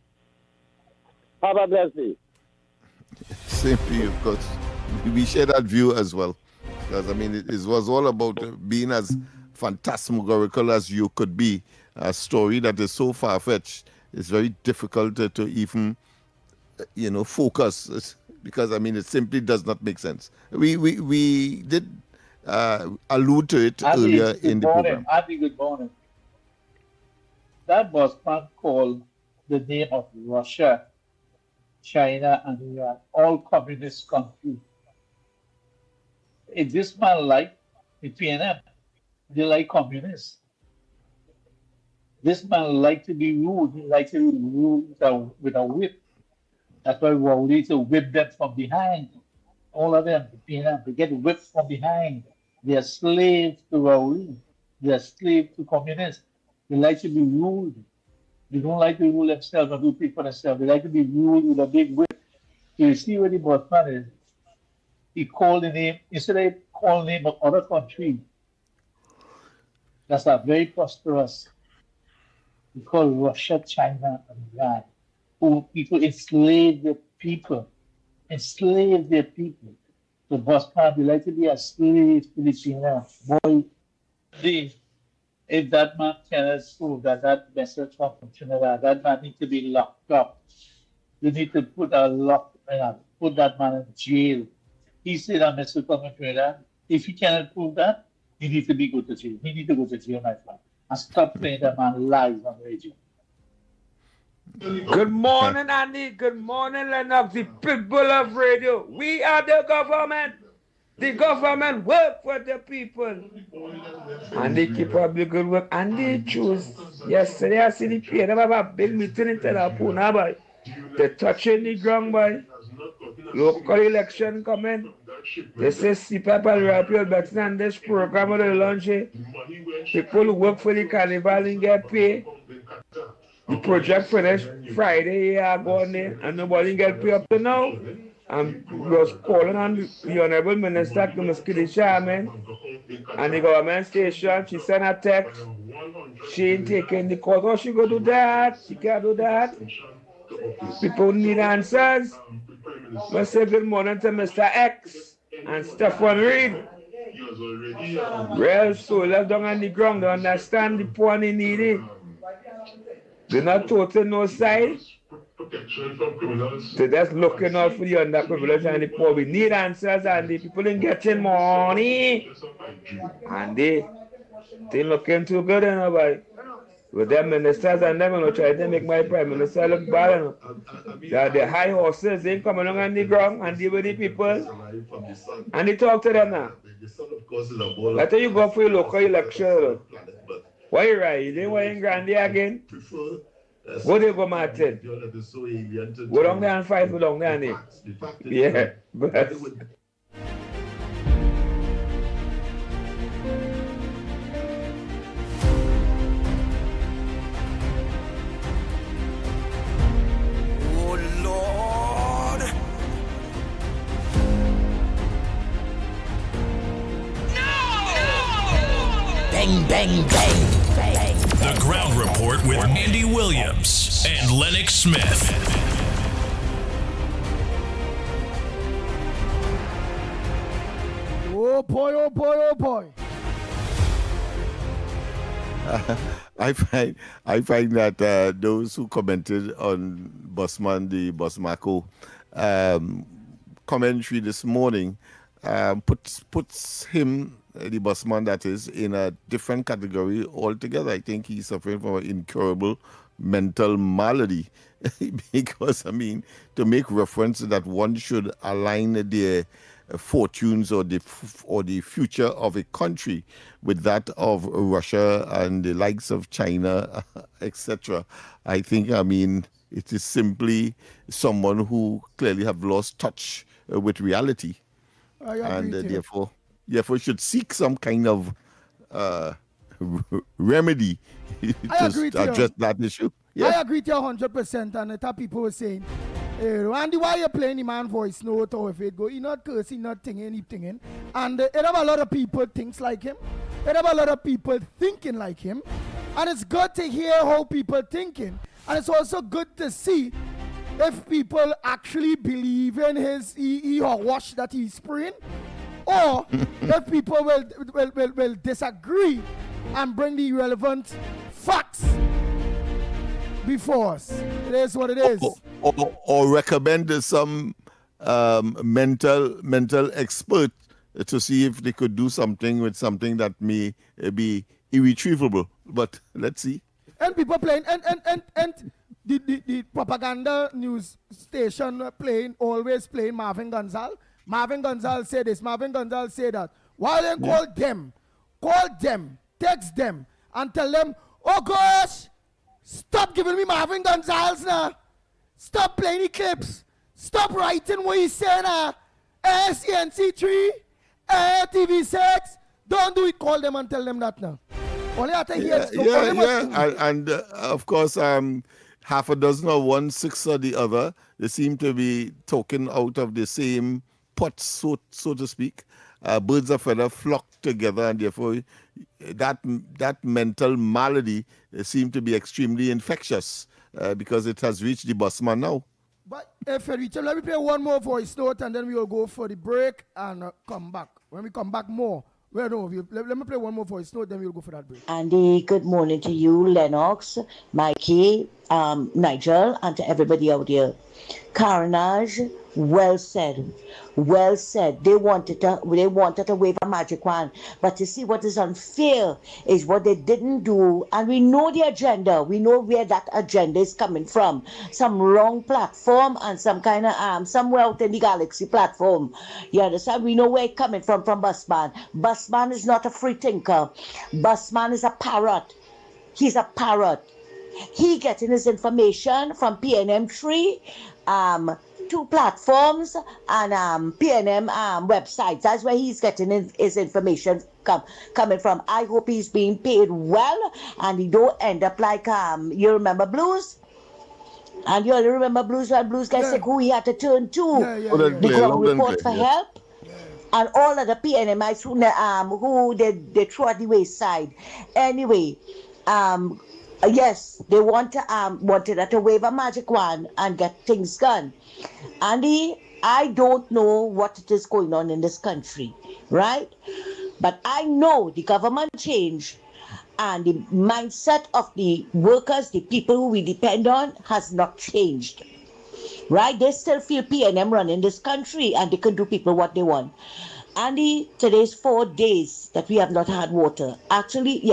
S18: Have a blessed day.
S16: Same to you, of course. We share that view as well. Because, I mean, it was all about being as phantasmagorical as you could be. A story that is so far-fetched, it's very difficult to even, focus. Because, I mean, it simply does not make sense. We did allude to it earlier in the program.
S19: Andy, good morning. That was not called the name of Russia, China, and Iran, all communist countries. If this man like the PNM, they like communists. This man like to be ruled. He like to be ruled with a whip. That's why we need to whip them from behind. All of them, the PNM, they get whipped from behind. They are slaves to Raoul. They are slaves to communists. They like to be ruled. They don't like to rule themselves or do things for themselves. They like to be ruled with a big whip. So you see where the bossman is. He called the name, instead of calling the name of other country, that's a very prosperous. We call Russia, China, and Iran, who people enslave their people. The bossman, they like to be a slave to the China. Boy, if that man cannot prove that message from Trinidad, that man needs to be locked up. You need to put that man in jail. He said that message from Trinidad. If he cannot prove that, he needs to go to jail. He needs to go to jail, my friend. And stop playing that man lies on radio.
S20: Good morning, Andy. Good morning, Lennox, the pitbull of radio. We are the government. The government work for the people. And they keep up the good work. And they choose. Yesterday, I see the PNM have a big meeting in Telapuna, boy. They're touching the ground, boy. Local election coming. They say CPAP and Rapid Vaccine and this program of the launch. People who work for the carnival and get paid. The project finished Friday, going there, and nobody get paid up to now. And was calling on the Honorable Minister, Kumuskidi Shaman, and the government station. She sent a text. She ain't taking the call. Oh, she go do that. She can't do that. People need answers. I say good morning to Mr. X and Stephen Reed. Real soldiers down on the ground, they understand the poor and the needy. They're not total no side. They're just looking out for the underprivileged and the poor. We need answers, and the people ain't getting money. And they looking too good, boy. With them ministers and them, trying to make my prime minister look bad. The high horses, they come along on the ground and deal with the people. And they talk to them now. After you go for your local election, why you right? You didn't want in Grandy again? Go there, go Martin. Go down there and fight for down there. Yeah, but...
S10: Bang, bang, bang, bang. The Ground Report with Andy Williams and Lennox Smith.
S14: Oh boy, oh boy, oh boy.
S16: I find that those who commented on Bossman, the Bossmaco commentary this morning, puts him, the busman that is, in a different category altogether. I think he's suffering from an incurable mental malady because, I mean, to make reference that one should align their fortunes or the future of a country with that of Russia and the likes of China, etc. I think, I mean, it is simply someone who clearly have lost touch with reality, and therefore should seek some kind of remedy to address that issue. Yeah.
S14: I agree to you 100%, and the people were saying, Randy, why you playing the man voice note or if it go? He not cursing, not thinking anything. And it have a lot of people thinks like him. It have a lot of people thinking like him. And it's good to hear how people thinking. And it's also good to see if people actually believe in his wash that he's spraying, or if people will disagree and bring the relevant facts before us. It is what it is.
S16: Or recommend some mental expert to see if they could do something with something that may be irretrievable. But let's see.
S14: And people playing and the propaganda news station always playing Marvin Gonzalez. Marvin Gonzalez say this, Marvin Gonzalez say that. Why don't call them, text them, and tell them, oh gosh, stop giving me Marvin Gonzalez now. Stop playing the clips. Stop writing what he's saying now. SCNC3, TV6. Don't do it. Call them and tell them that now. Only after
S16: and of course, half a dozen or 1/6 or the other, they seem to be talking out of the same pot, so to speak. Birds of feather flock together, and therefore that mental malady seem to be extremely infectious because it has reached the busman now.
S14: But if you reach him, let me play one more voice note and then we will go for the break and come back. When we come back more, well, no, let me play one more voice note, then we'll go for that break.
S1: Andy, good morning to you, Lennox, Mikey, Nigel, and to everybody out there. Carnage, well said. Well said. They wanted to wave a magic wand. But you see what is unfair is what they didn't do. And we know the agenda. We know where that agenda is coming from. Some wrong platform and some kind of somewhere out in the galaxy platform. You understand? We know where it's coming from Busman. Busman is not a free thinker. Busman is a parrot. He's a parrot. He getting his information from PNM3, two platforms, and PNM websites. That's where he's getting his information coming from. I hope he's being paid well and he don't end up like you remember Blues? And you remember Blues when Blues gets sick, who he had to turn to? The ground report for help. And all of the PNMites who they throw at the wayside. Anyway, yes, they wanted to wave a magic wand and get things done. Andy, I don't know what it is going on in this country, right? But I know the government change and the mindset of the workers, the people who we depend on, has not changed, right? They still feel PNM running this country and they can do people what they want. Andy, today's 4 days that we have not had water. Actually,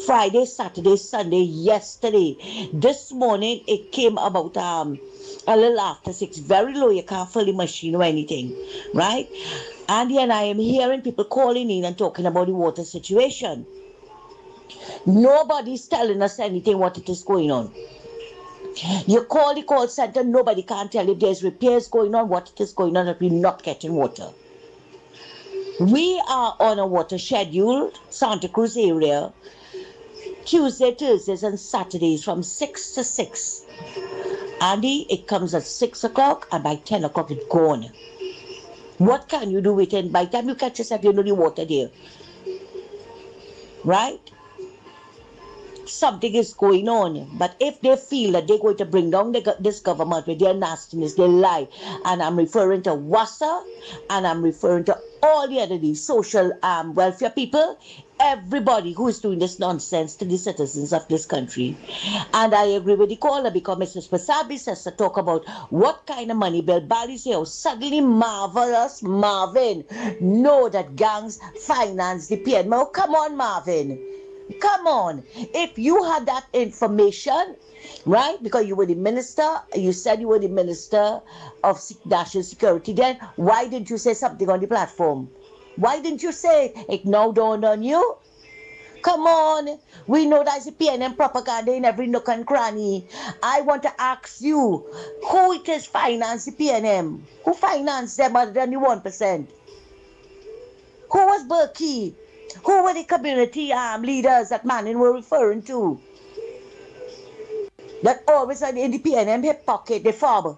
S1: Friday, Saturday, Sunday, yesterday. This morning, it came about a little after 6. Very low, you can't fill the machine or anything, right? Andy and I am hearing people calling in and talking about the water situation. Nobody's telling us anything what it is going on. You call the call center, nobody can tell if there's repairs going on, what it is going on, that we're not getting water. We are on a water schedule, Santa Cruz area, Tuesday, Thursdays, and Saturdays from 6 to 6. Andy, it comes at 6 o'clock, and by 10 o'clock, it's gone. What can you do with it? By the time you catch yourself, you know the water there. Right? something is going on, but if they feel that they're going to bring down this government with their nastiness, they lie. And I'm referring to WASA, and I'm referring to all the other social welfare people, everybody who is doing this nonsense to the citizens of this country. And I agree with the caller because Mrs. Pasabi says to talk about what kind of money Bill Bally's here. Suddenly Marvin know that gangs finance the PNM. Oh, come on, Marvin. Come on. If you had that information, right, because you were the minister, you said you were the minister of national security, then why didn't you say something on the platform? Why didn't you say it now dawned on you? Come on. We know that's the PNM propaganda in every nook and cranny. I want to ask you, who it is finance the PNM? Who financed them other than the 1%? Who was Berkey? Who were the community leaders that Manning were referring to? That always are in the PNM hip pocket, the fob.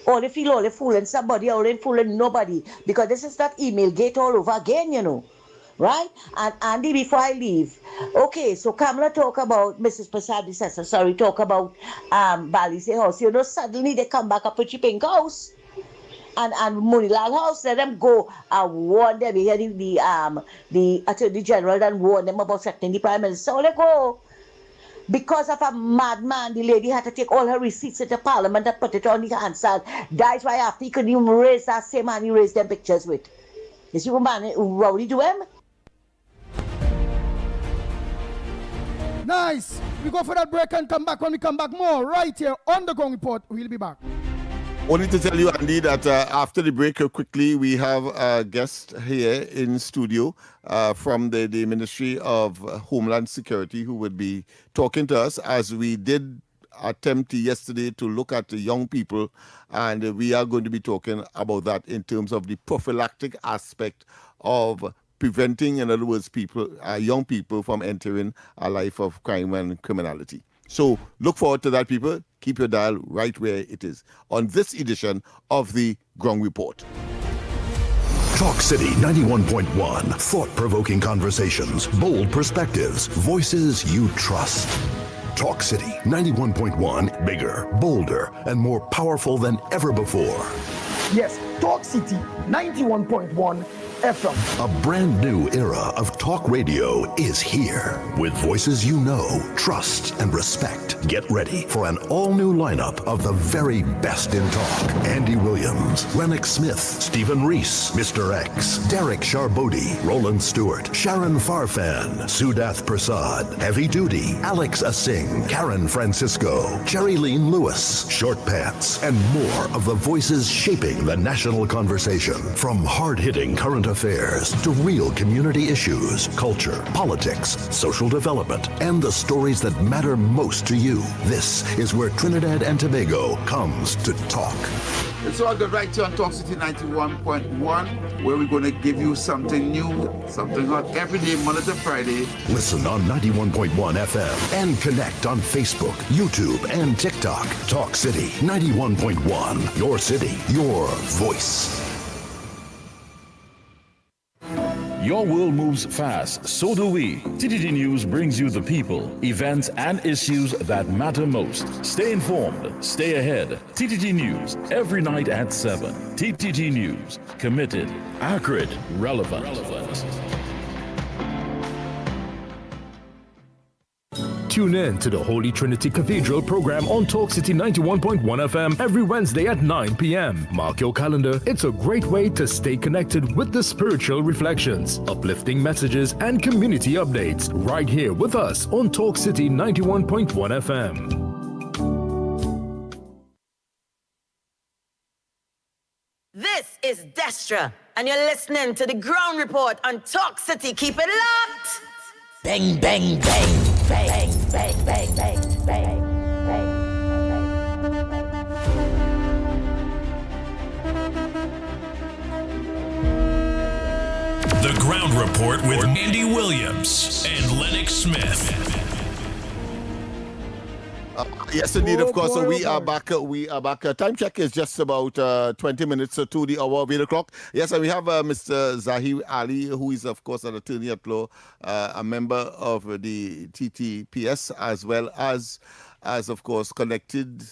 S1: Or they feel all they fooling somebody, or they fooling nobody. Because this is not email gate all over again, you know. Right? And Andy, before I leave, okay, so Kamala talk about Mrs. Prasad, sorry, talk about Bally's house. You know, suddenly they come back up with Pink House. And Munilal House, let them go and warn them. We hear the Attorney General and warn them about threatening the Prime Minister. So let go. Because of a madman, the lady had to take all her receipts into Parliament and put it on the Hansard. That's why after he couldn't even raise that same man he raised them pictures with. You see what man rowdy do him?
S14: Nice. We go for that break and come back. When we come back, more right here on the Gong Report. We'll be back.
S16: Only to tell you, Andy, that after the break, quickly, we have a guest here in studio from the Ministry of Homeland Security who would be talking to us, as we did attempt yesterday to look at the young people, and we are going to be talking about that in terms of the prophylactic aspect of preventing, in other words, young people from entering a life of crime and criminality. So look forward to that, people. Keep your dial right where it is on this edition of the Ground Report.
S6: Talk City 91.1. Thought-provoking conversations, bold perspectives, voices you trust. Talk City 91.1. Bigger, bolder, and more powerful than ever before.
S14: Yes, Talk City 91.1 FM.
S6: A brand new era of talk radio is here. With voices you know, trust, and respect. Get ready for an all-new lineup of the very best in talk. Andy Williams, Lennox Smith, Stephen Reese, Mr. X, Derek Charbodi, Roland Stewart, Sharon Farfan, Sudath Prasad, Heavy Duty, Alex Asing, Karen Francisco, Jerry Lean Lewis, Short Pants, and more of the voices shaping the national conversation. From hard-hitting current affairs to real community issues, culture, politics, social development, and the stories that matter most to you. This is where Trinidad and Tobago comes to talk.
S4: It's all good right here on Talk City 91.1, where we're going to give you something new, something hot every day, Monday to Friday.
S6: Listen on 91.1 FM and connect on Facebook, YouTube, and TikTok. Talk City 91.1. Your city, your voice.
S2: Your world moves fast, so do we. TTT News brings you the people, events, and issues that matter most. Stay informed, stay ahead. TTT News, every night at 7. TTT News, committed, accurate, relevant.
S21: Tune in to the Holy Trinity Cathedral program on Talk City 91.1 FM every Wednesday at 9 p.m. Mark your calendar. It's a great way to stay connected with the spiritual reflections, uplifting messages, and community updates right here with us on Talk City 91.1 FM.
S9: This is Destra, and you're listening to the Ground Report on Talk City. Keep it locked. Bang, bang, bang. Bang, bang, bang, bang, bang, bang.
S10: The Ground Report with Andy Williams and Lennox Smith.
S16: Yes, indeed.
S14: Oh
S16: Of course,
S14: boy,
S16: we
S14: oh
S16: are
S14: boy.
S16: back. We are back. Time check is just about 20 minutes to the hour of 8 o'clock. Yes, and we have Mr. Zahir Ali, who is, of course, an attorney at law, a member of the TTPS, as well as of course, connected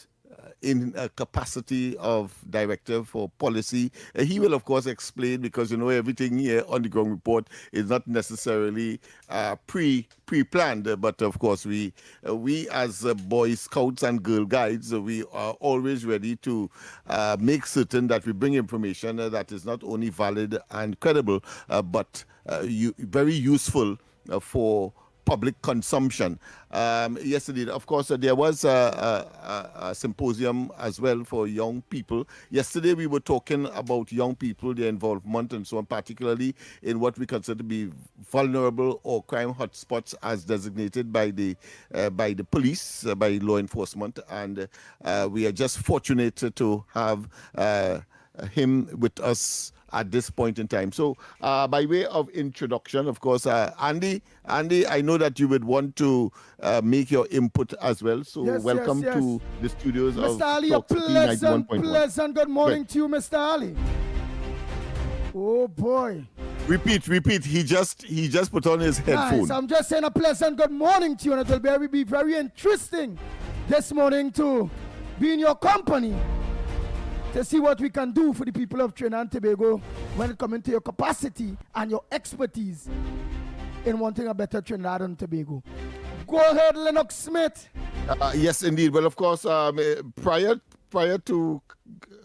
S16: in a capacity of director for policy. He will, of course, explain, because everything here on the ground report is not necessarily pre-planned, but of course we as Boy Scouts and Girl Guides, we are always ready to make certain that we bring information that is not only valid and credible, but very useful for public consumption. Yesterday, of course, there was a symposium as well for young people. Yesterday, we were talking about young people, their involvement, and so on, particularly in what we consider to be vulnerable or crime hotspots, as designated by the police, by law enforcement. And we are just fortunate to have him with us at this point in time. So by way of introduction, of course, Andy, I know that you would want to make your input as well. So welcome to the studios of
S14: Mr. Ali, a
S16: Talk City 91.1.
S14: pleasant good morning to you, Mr. Ali. Oh boy.
S16: Repeat. He just put on his headphone.
S14: Nice. I'm just saying a pleasant good morning to you, and it will be very interesting this morning to be in your company, to see what we can do for the people of Trinidad and Tobago when it comes into your capacity and your expertise in wanting a better Trinidad and Tobago. Go ahead, Lennox Smith.
S16: Yes, indeed. Well, of course, prior to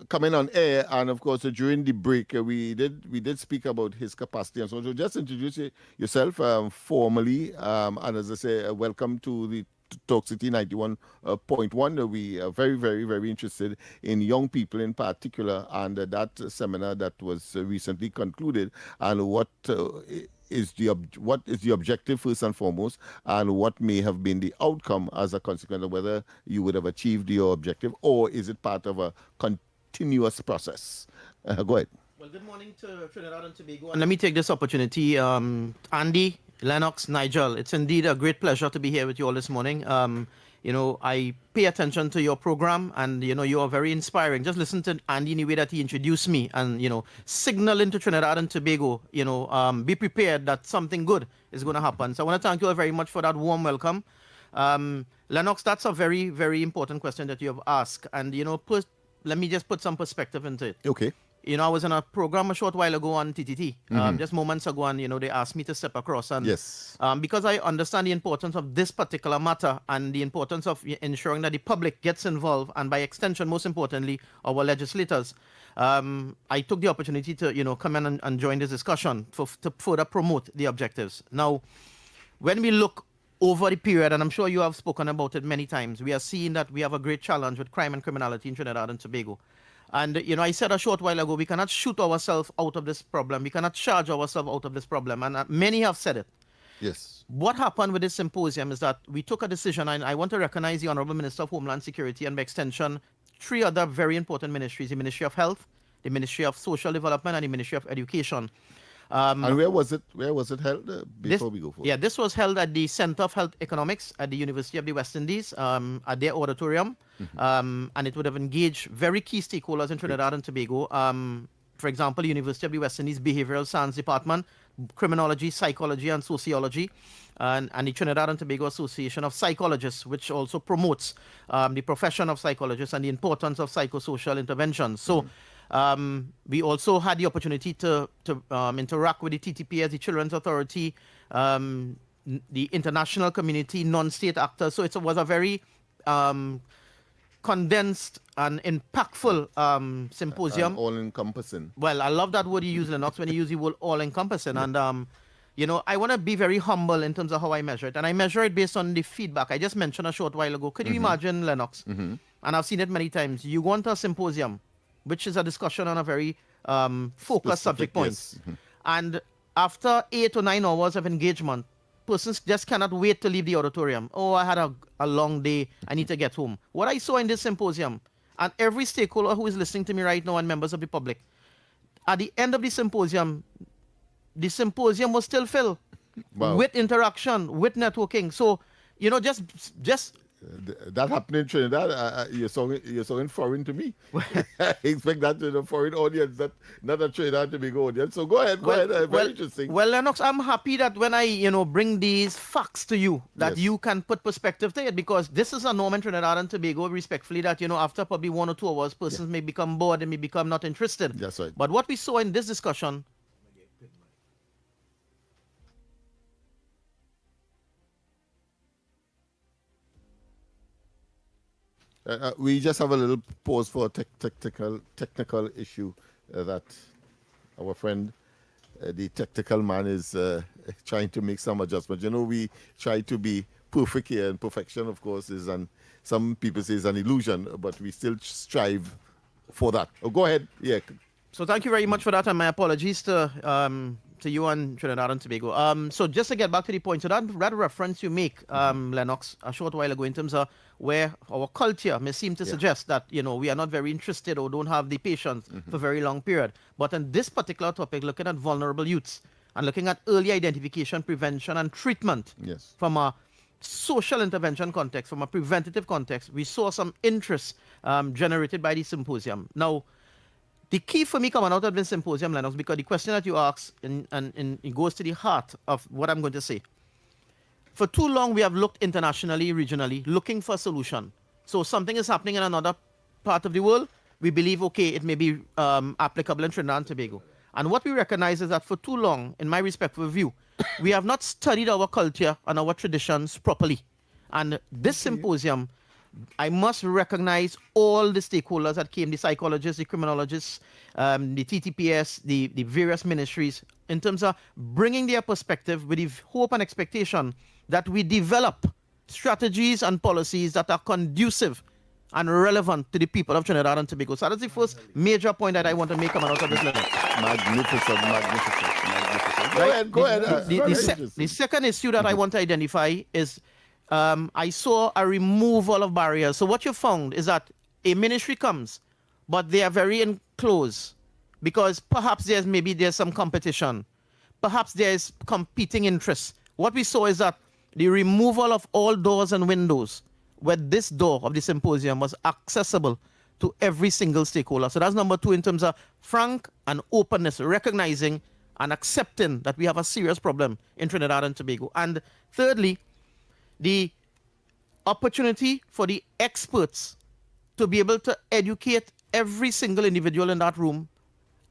S16: coming on air, and of course during the break, we did speak about his capacity and so on. So just introduce yourself formally, and as I say, welcome to the Talk City 91.1. We are very, very, very interested in young people in particular, and that seminar that was recently concluded, and what is the objective first and foremost, and what may have been the outcome as a consequence of whether you would have achieved your objective, or is it part of a continuous process? Go ahead.
S3: Well, good morning to Trinidad and Tobago. And let me take this opportunity, Andy, Lennox, Nigel. It's indeed a great pleasure to be here with you all this morning. I pay attention to your program, and you are very inspiring. Just listen to Andy in the way that he introduced me, and signaling to Trinidad and Tobago. Be prepared that something good is going to happen. So I want to thank you all very much for that warm welcome. Lennox, that's a very, very important question that you have asked, and let me just put some perspective into it.
S16: Okay.
S3: I was in a program a short while ago on TTT, just moments ago, and they asked me to step across. And
S16: yes,
S3: because I understand the importance of this particular matter and the importance of ensuring that the public gets involved, and by extension, most importantly, our legislators, I took the opportunity to come in and join this discussion to further promote the objectives. Now, when we look over the period, and I'm sure you have spoken about it many times, we are seeing that we have a great challenge with crime and criminality in Trinidad and Tobago. And, I said a short while ago, we cannot shoot ourselves out of this problem. We cannot charge ourselves out of this problem. And many have said it.
S16: Yes.
S3: What happened with this symposium is that we took a decision, and I want to recognize the Honorable Minister of Homeland Security, and by extension, three other very important ministries: the Ministry of Health, the Ministry of Social Development, and the Ministry of Education.
S16: And where was it held before we go forward?
S3: Yeah, this was held at the Center of Health Economics at the University of the West Indies, at their auditorium. And it would have engaged very key stakeholders in Trinidad and Tobago. For example, the University of the West Indies Behavioral Science Department, Criminology, Psychology, and Sociology, and the Trinidad and Tobago Association of Psychologists, which also promotes the profession of psychologists and the importance of psychosocial interventions. So we also had the opportunity to interact with the TTPS, the Children's Authority, the international community, non-state actors. So it was a very condensed and impactful symposium.
S16: All-encompassing.
S3: Well, I love that word you use, Lennox, when you use the word all-encompassing. And, I want to be very humble in terms of how I measure it. And I measure it based on the feedback. I just mentioned a short while ago. Could you imagine, Lennox? And I've seen it many times. You go into a symposium, which is a discussion on a very focused subject point.
S16: Yes.
S3: And after 8 or 9 hours of engagement, persons just cannot wait to leave the auditorium. Oh, I had a long day. I need to get home. What I saw in this symposium, and every stakeholder who is listening to me right now and members of the public, at the end of the symposium was still filled with interaction, with networking. So, just
S16: That happened in Trinidad. You're sounding foreign to me. I expect that to a foreign audience, not a Trinidad to be audience. So go ahead. Very interesting.
S3: Well, Lennox, I'm happy that when I, bring these facts to you, that
S16: Yes.
S3: you can put perspective to it, because this is a norm in Trinidad and Tobago, respectfully, that, after probably 1 or 2 hours, persons may become bored and may become not interested.
S16: That's right.
S3: But what we saw in this discussion,
S16: We just have a little pause for a technical issue that our friend, the technical man, is trying to make some adjustments. We try to be perfect here, and perfection, of course, some people say is an illusion, but we still strive for that. Oh, go ahead. Yeah.
S3: So thank you very much for that, and my apologies to you and Trinidad and Tobago. So just to get back to the point, so that reference you make, Lennox, a short while ago, in terms of where our culture may seem to suggest that we are not very interested or don't have the patience for a very long period. But on this particular topic, looking at vulnerable youths and looking at early identification, prevention, and treatment from a social intervention context, from a preventative context, we saw some interest generated by the symposium. Now, the key for me coming out of this symposium, Lennox, because the question that you asked, and it goes to the heart of what I'm going to say. For too long, we have looked internationally, regionally, looking for a solution. So something is happening in another part of the world, we believe, okay, it may be applicable in Trinidad and Tobago. And what we recognize is that for too long, in my respectful view, we have not studied our culture and our traditions properly. And this symposium, I must recognize all the stakeholders that came, the psychologists, the criminologists, the TTPS, the various ministries, in terms of bringing their perspective with the hope and expectation that we develop strategies and policies that are conducive and relevant to the people of Trinidad and Tobago. So that's the first major point that I want to make coming out of this letter.
S16: Magnificent. Go ahead.
S3: The second issue that I want to identify is I saw a removal of barriers. So what you found is that a ministry comes, but they are very enclosed, because perhaps there's some competition. Perhaps there's competing interests. What we saw is that the removal of all doors and windows, where this door of the symposium was accessible to every single stakeholder. So that's number 2 in terms of frank and openness, recognizing and accepting that we have a serious problem in Trinidad and Tobago. And thirdly, the opportunity for the experts to be able to educate every single individual in that room,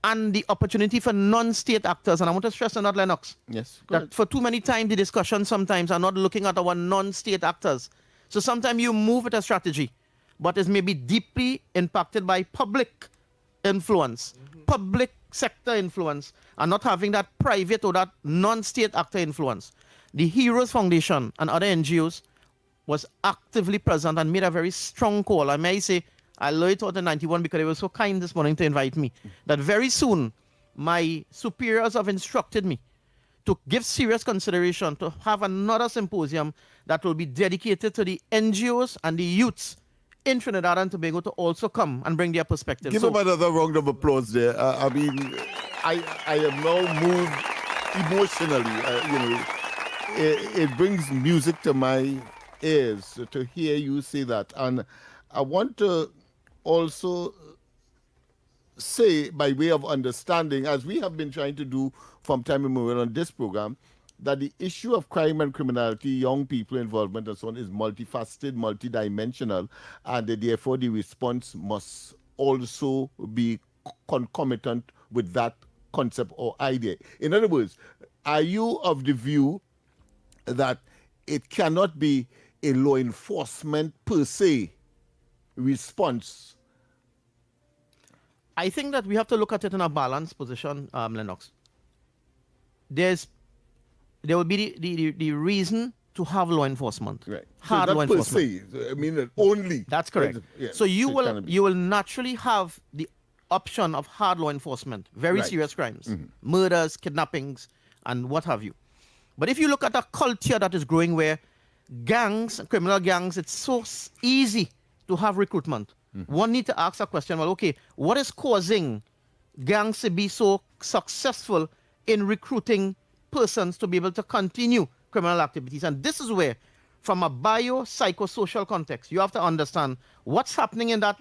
S3: and the opportunity for non-state actors, and I want to stress on that, Lennox,
S16: yes,
S3: that for too many times the discussions sometimes are not looking at our non-state actors. So sometimes you move with a strategy, but it may be deeply impacted by public influence, public sector influence, and not having that private or that non-state actor influence. The Heroes Foundation and other NGOs was actively present and made a very strong call. I may say, I learned it out in 91 because they were so kind this morning to invite me, that very soon my superiors have instructed me to give serious consideration to have another symposium that will be dedicated to the NGOs and the youths in Trinidad and Tobago to also come and bring their perspective.
S16: Give them another round of applause there. I am now moved emotionally. It brings music to my ears to hear you say that. And I want to also say, by way of understanding, as we have been trying to do from time immemorial on this program, that the issue of crime and criminality, young people involvement and so on, is multifaceted, multidimensional, and therefore the response must also be concomitant with that concept or idea. In other words, are you of the view that it cannot be a law enforcement per se response?
S3: I think that we have to look at it in a balanced position, Lennox. There will be the reason to have law enforcement.
S16: Right.
S3: Hard
S16: so
S3: law
S16: per
S3: enforcement.
S16: se, I mean only.
S3: That's correct.
S16: Yeah,
S3: so you
S16: it
S3: will naturally have the option of hard law enforcement, very
S16: Right.
S3: serious crimes, murders, kidnappings, and what have you. But if you look at a culture that is growing where gangs, criminal gangs, it's so easy to have recruitment. One need to ask a question, well, okay, what is causing gangs to be so successful in recruiting persons to be able to continue criminal activities? And this is where, from a bio-psychosocial context, you have to understand what's happening in that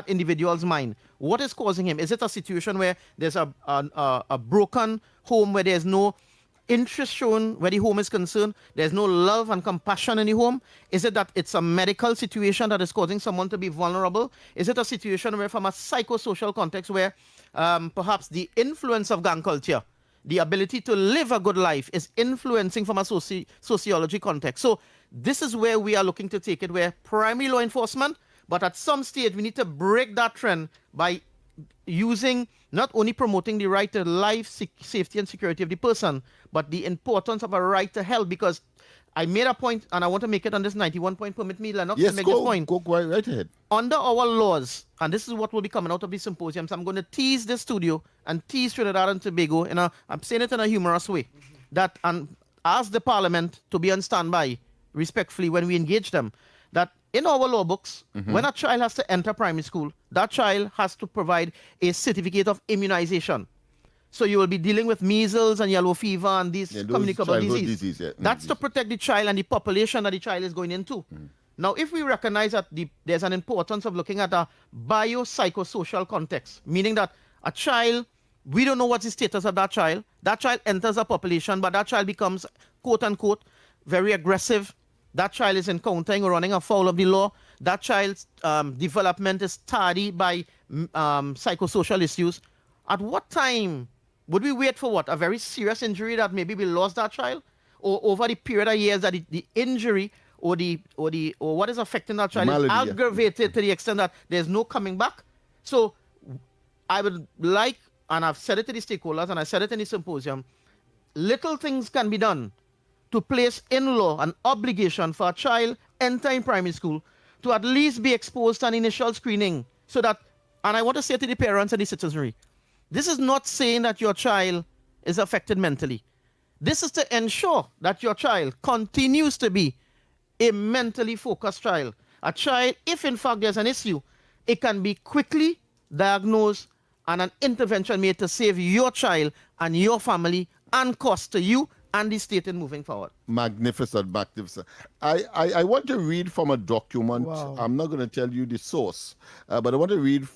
S3: individual's mind. What is causing him? Is it a situation where there's a broken home where there's no interest shown where the home is concerned? There's no love and compassion in the home? Is it that it's a medical situation that is causing someone to be vulnerable? Is it a situation where from a psychosocial context where perhaps the influence of gang culture, the ability to live a good life is influencing from a sociology context? So this is where we are looking to take it, where primary law enforcement, but at some stage we need to break that trend by using, not only promoting the right to life, safety and security of the person, but the importance of a right to health. Because I made a point, and I want to make it on this 91 point. Permit me, Lennox,
S16: Yes,
S3: to make this point.
S16: go right ahead.
S3: Under our laws, and this is what will be coming out of these symposiums, I'm going to tease the studio and tease Trinidad and Tobago, I'm saying it in a humorous way, that and ask the parliament to be on standby respectfully when we engage them, that in our law books, when a child has to enter primary school, that child has to provide a certificate of immunization. So you will be dealing with measles and yellow fever and these communicable diseases. That's to protect the child and the population that the child is going into. Now, if we recognize that there's an importance of looking at a biopsychosocial context, meaning that a child, we don't know what's the status of that child enters a population, but that child becomes, quote unquote, very aggressive. That child is encountering or running afoul of the law. That child's development is tardy by psychosocial issues. At what time would we wait for a very serious injury that maybe we lost that child? Or over the period of years that the injury or what is affecting that child is aggravated to the extent that there's no coming back? So I would like, and I've said it to the stakeholders and I said it in the symposium, little things can be done to place in law an obligation for a child entering primary school to at least be exposed to an initial screening, so that, and I want to say to the parents and the citizenry, this is not saying that your child is affected mentally. This is to ensure that your child continues to be a mentally focused child. A child, if in fact there's an issue, it can be quickly diagnosed and an intervention made to save your child and your family and cost to you and the state in moving forward.
S16: Magnificent. I want to read from a document.
S14: Wow.
S16: I'm not going to tell you the source, but I want to read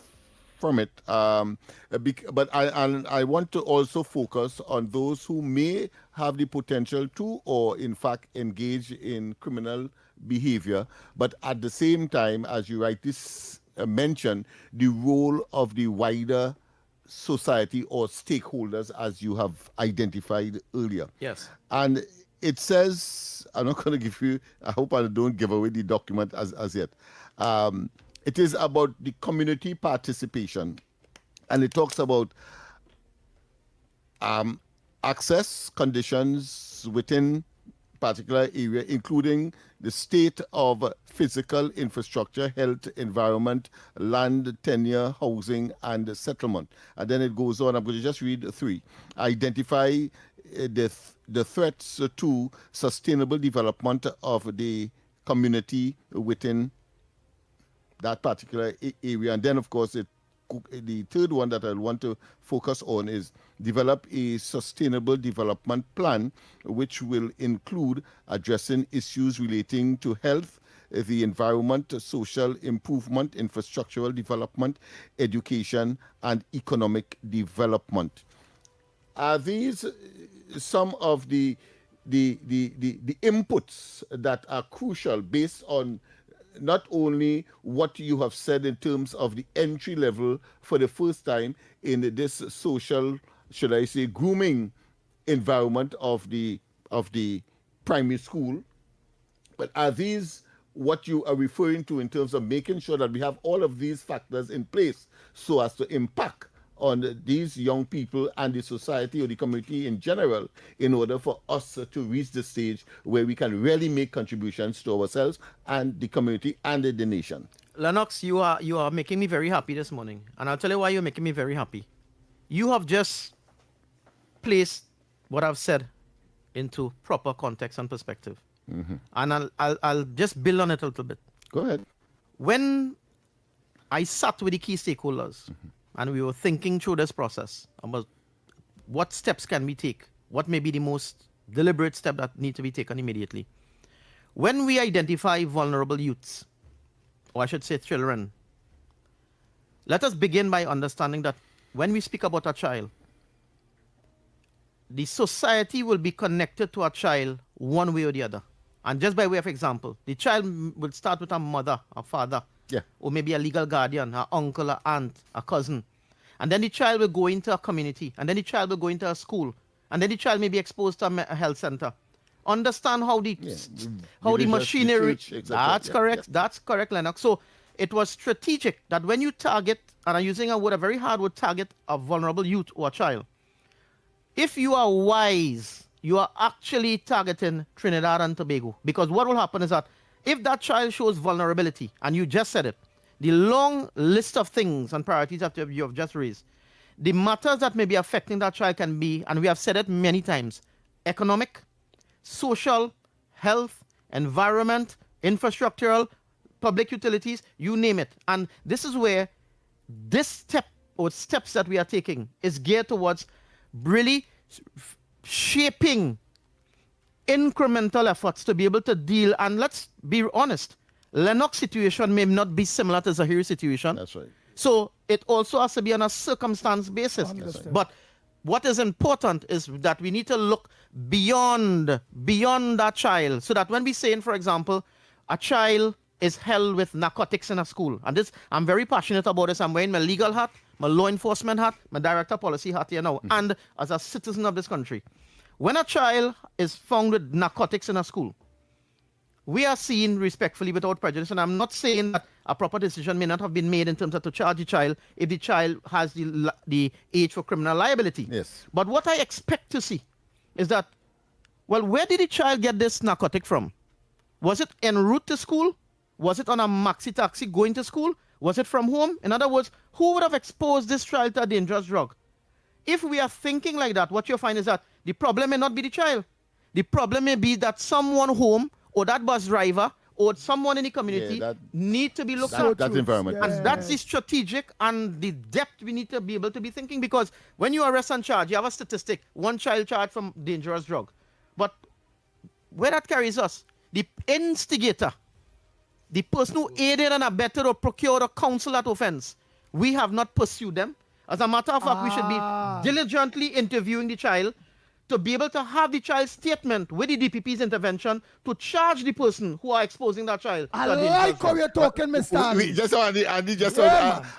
S16: from it. But I want to also focus on those who may have the potential to, or in fact engage in criminal behavior, but at the same time, as you rightly mentioned, the role of the wider society or stakeholders, as you have identified earlier.
S3: Yes.
S16: And it says, I'm not going to give you, I hope I don't give away the document as yet. It is about the community participation. And it talks about access conditions within particular area, including the state of physical infrastructure, health, environment, land, tenure, housing, and settlement. And then it goes on. I'm going to just read 3. Identify the threats to sustainable development of the community within that particular area. And then, of course, the third one that I want to focus on is develop a sustainable development plan, which will include addressing issues relating to health, the environment, social improvement, infrastructural development, education, and economic development. Are these some of the inputs that are crucial based on not only what you have said in terms of the entry level for the first time in this social, should I say, grooming environment of the primary school, but are these what you are referring to in terms of making sure that we have all of these factors in place so as to impact on these young people and the society or the community in general, in order for us to reach the stage where we can really make contributions to ourselves and the community and the nation?
S3: Lennox, you are making me very happy this morning. And I'll tell you why you're making me very happy. You have just placed what I've said into proper context and perspective.
S16: Mm-hmm.
S3: And I'll just build on it a little bit.
S16: Go ahead.
S3: When I sat with the key stakeholders, and we were thinking through this process about what steps can we take, what may be the most deliberate step that need to be taken immediately. when we identify vulnerable youths, or I should say children, let us begin by understanding that when we speak about a child, the society will be connected to a child one way or the other. And just by way of example, the child will start with a mother, a father, or maybe a legal guardian, a uncle, a aunt, a cousin. And then the child will go into a community, and then the child will go into a school, and then the child may be exposed to a health center. Understand how the machinery. That's correct. That's correct, Lennox. So it was strategic that when you target, and I'm using a very hard word, target a vulnerable youth or a child. If you are wise, you are actually targeting Trinidad and Tobago. Because what will happen is that if that child shows vulnerability, and you just said it, the long list of things and priorities that you have just raised, the matters that may be affecting that child can be, and we have said it many times, economic, social, health, environment, infrastructural, public utilities, you name it. And this is where this step or steps that we are taking is geared towards really shaping incremental efforts to be able to deal. And let's be honest, Lennox situation may not be similar to Zahiri's situation.
S16: That's right.
S3: So it also has to be on a circumstance basis.
S16: Right.
S3: But what is important is that we need to look beyond that child, so that when we say, for example, a child is held with narcotics in a school, and this, I'm very passionate about this. I'm wearing my legal hat, my law enforcement hat, my director policy hat here now, and as a citizen of this country. When a child is found with narcotics in a school, we are seen respectfully without prejudice, and I'm not saying that a proper decision may not have been made in terms of to charge the child if the child has the age for criminal liability.
S16: Yes.
S3: But what I expect to see is that, well, where did the child get this narcotic from? Was it en route to school? Was it on a maxi taxi going to school? Was it from home? In other words, who would have exposed this child to a dangerous drug? If we are thinking like that, what you'll find is that the problem may not be the child. The problem may be that someone home, or that bus driver, or someone in the community need to be looked at.
S16: That's environment.
S3: And that's the strategic and the depth we need to be able to be thinking, because when you arrest and charge, you have a statistic, one child charged from dangerous drug. But where that carries us, the instigator, the person who aided and abetted or procured or counseled that offense, we have not pursued them. As a matter of fact, we should be diligently interviewing the child to be able to have the child's statement with the DPP's intervention to charge the person who are exposing that child.
S14: I like how you're talking, Mr.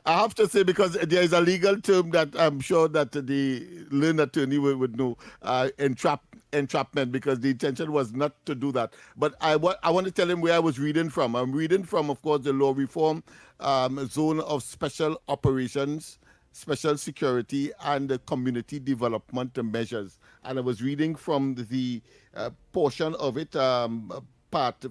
S16: I have to say, because there is a legal term that I'm sure that the learned attorney would know, entrapment, because the intention was not to do that. But I want to tell him where I was reading from. I'm reading from, of course, the Law Reform Zone of Special Operations, Special Security, and the Community Development Measures. And I was reading from the portion of it, part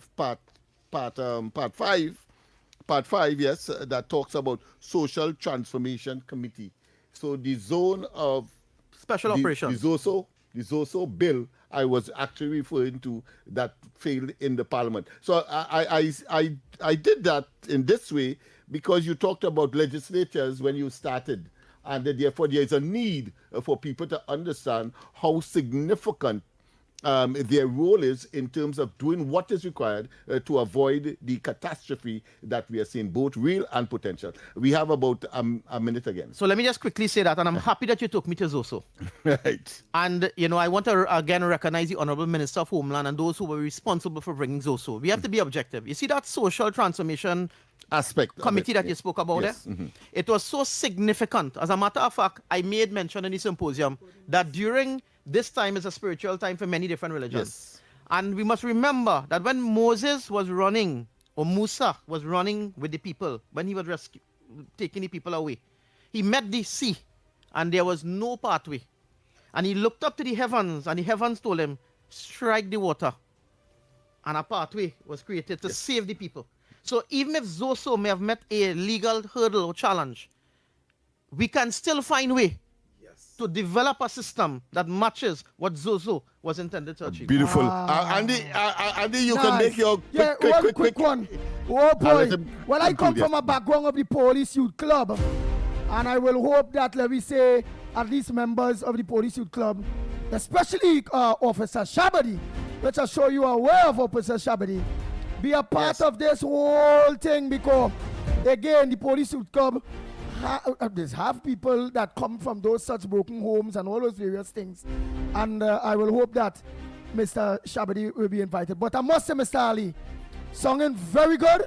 S16: 5, yes, that talks about Social Transformation Committee. So the zone of
S3: special operations,
S16: the ZOSO bill, I was actually referring to, that failed in the Parliament. So I did that in this way because you talked about legislatures when you started, and therefore there is a need for people to understand how significant their role is in terms of doing what is required to avoid the catastrophe that we are seeing, both real and potential. We have about a minute again.
S3: So let me just quickly say that, and I'm happy that you took me to ZOSO.
S16: Right.
S3: And, I want to again recognize the Honorable Minister of Homeland and those who were responsible for bringing ZOSO. We have to be objective. You see that social transformation
S16: aspect
S3: committee that you spoke about there?
S16: Mm-hmm.
S3: It was so significant. As a matter of fact, I made mention in the symposium that during this time is a spiritual time for many different religions.
S16: Yes.
S3: And we must remember that when Moses was running, or Musa was running with the people, when he was taking the people away, he met the sea, and there was no pathway. And he looked up to the heavens, and the heavens told him, strike the water. And a pathway was created to save the people. So even if ZOSO may have met a legal hurdle or challenge, we can still find a way to develop a system that matches what ZOSO was intended to achieve.
S16: Beautiful. Andy, you can make your
S14: quick one. Oh boy. Well, I come from a background of the Police Youth Club, and I will hope that, let me say, at least members of the Police Youth Club, especially Officer Shabadi, which I'm sure you are aware of, Officer Shabadi, be a part of this whole thing, because again, the police would come. There's half people that come from those such broken homes and all those various things, and I will hope that Mr. Shabadi will be invited. But I must say, Mr. Ali, singing very good,